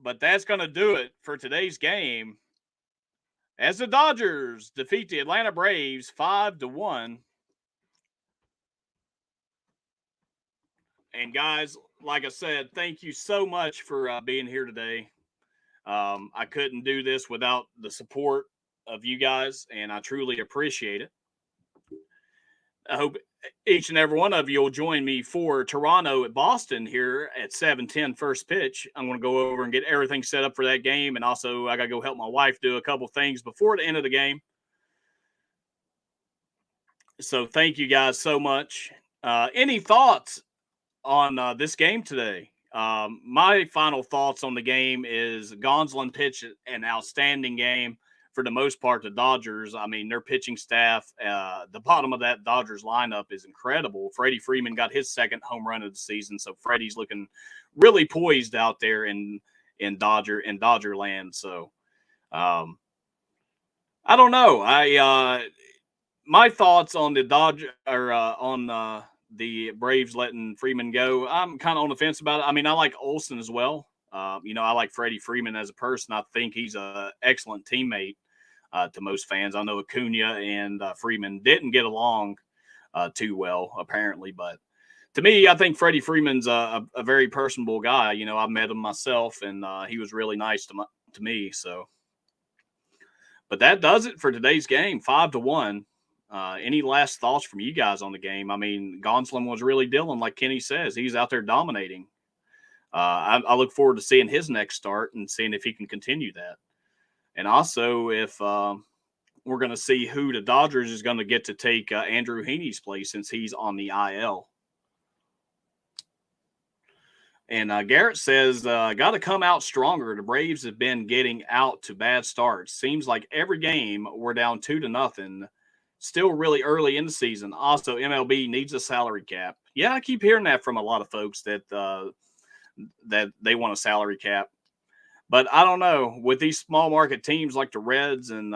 A: But that's going to do it for today's game as the Dodgers defeat the Atlanta Braves 5-1. And guys, like I said, thank you so much for being here today. I couldn't do this without the support of you guys, and I truly appreciate it. I hope each and every one of you will join me for Toronto at Boston here at 7:10 first pitch. I'm going to go over and get everything set up for that game, and also I got to go help my wife do a couple things before the end of the game. So thank you guys so much. Any thoughts on this game today? My final thoughts on the game is Gonsolin pitched an outstanding game. For the most part, the Dodgers, I mean, their pitching staff, the bottom of that Dodgers lineup is incredible. Freddie Freeman got his second home run of the season, so Freddie's looking really poised out there in Dodger land. So, I don't know. My thoughts on the the Braves letting Freeman go, I'm kind of on the fence about it. I mean, I like Olsen as well. I like Freddie Freeman as a person. I think he's an excellent teammate to most fans. I know Acuna and Freeman didn't get along too well, apparently. But to me, I think Freddie Freeman's a very personable guy. I met him myself, and he was really nice to me. So, but that does it for today's game, 5-1. Any last thoughts from you guys on the game? I mean, Gonsolin was really dealing, like Kenny says. He's out there dominating. I look forward to seeing his next start and seeing if he can continue that. And also if we're going to see who the Dodgers is going to get to take Andrew Heaney's place since he's on the IL. And Garrett says, got to come out stronger. The Braves have been getting out to bad starts. Seems like every game we're down 2-0. Still really early in the season. Also, MLB needs a salary cap. Yeah, I keep hearing that from a lot of folks that they want a salary cap. But I don't know. With these small market teams like the Reds and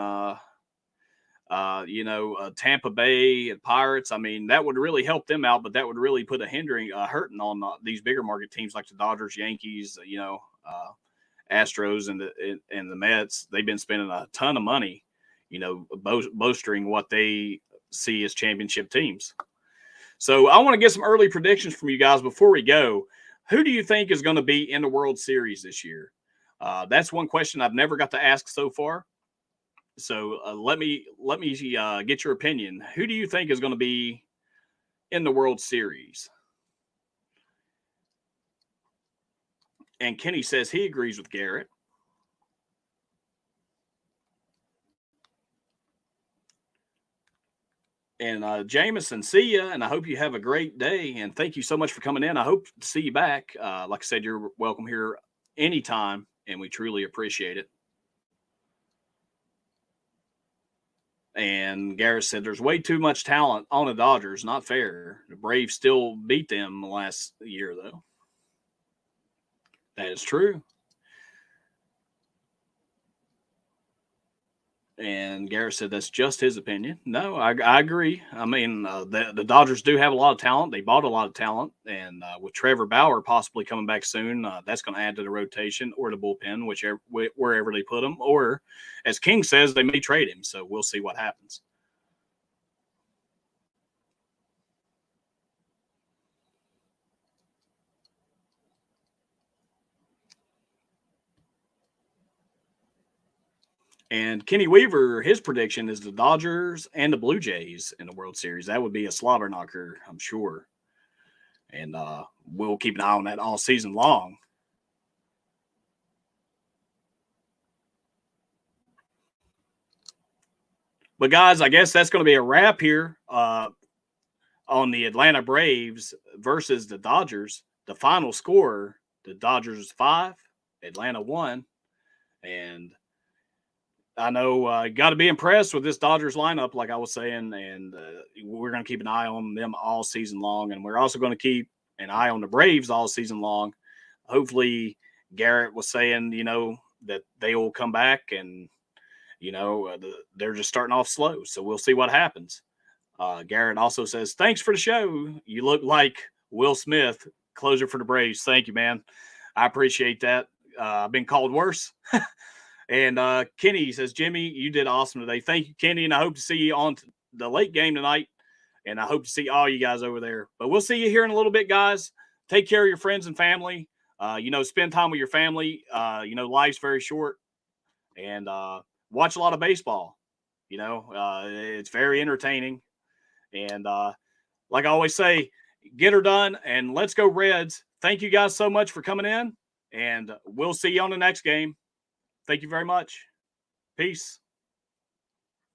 A: Tampa Bay and Pirates, I mean, that would really help them out, but that would really put a hurting on these bigger market teams like the Dodgers, Yankees, Astros, and the Mets. They've been spending a ton of money, boasting what they see as championship teams. So I want to get some early predictions from you guys before we go. Who do you think is going to be in the World Series this year? That's one question I've never got to ask so far. So let me get your opinion. Who do you think is going to be in the World Series? And Kenny says he agrees with Garrett. And Jameson, see ya, and I hope you have a great day. And thank you so much for coming in. I hope to see you back. Like I said, you're welcome here anytime, and we truly appreciate it. And Garrett said there's way too much talent on the Dodgers. Not fair. The Braves still beat them last year, though. That is true. And Garrett said that's just his opinion. No, I agree. I mean, the Dodgers do have a lot of talent. They bought a lot of talent. And with Trevor Bauer possibly coming back soon, that's going to add to the rotation or the bullpen, wherever they put him. Or, as King says, they may trade him. So we'll see what happens. And Kenny Weaver, his prediction is the Dodgers and the Blue Jays in the World Series. That would be a slobber knocker, I'm sure. And we'll keep an eye on that all season long. But, guys, I guess that's going to be a wrap here on the Atlanta Braves versus the Dodgers. The final score, the Dodgers 5, Atlanta 1. And I know got to be impressed with this Dodgers lineup, like I was saying, and we're going to keep an eye on them all season long, and we're also going to keep an eye on the Braves all season long. Hopefully, Garrett was saying, that they will come back, and they're just starting off slow, so we'll see what happens. Garrett also says, "Thanks for the show. You look like Will Smith, closer for the Braves." Thank you, man. I appreciate that. I've been called worse. And Kenny says, "Jimmy, you did awesome today." Thank you, Kenny, and I hope to see you on the late game tonight, and I hope to see all you guys over there. But we'll see you here in a little bit, guys. Take care of your friends and family. spend time with your family. Life's very short, and watch a lot of baseball. It's very entertaining. And like I always say, get her done, and let's go Reds. Thank you guys so much for coming in, and we'll see you on the next game. Thank you very much. Peace.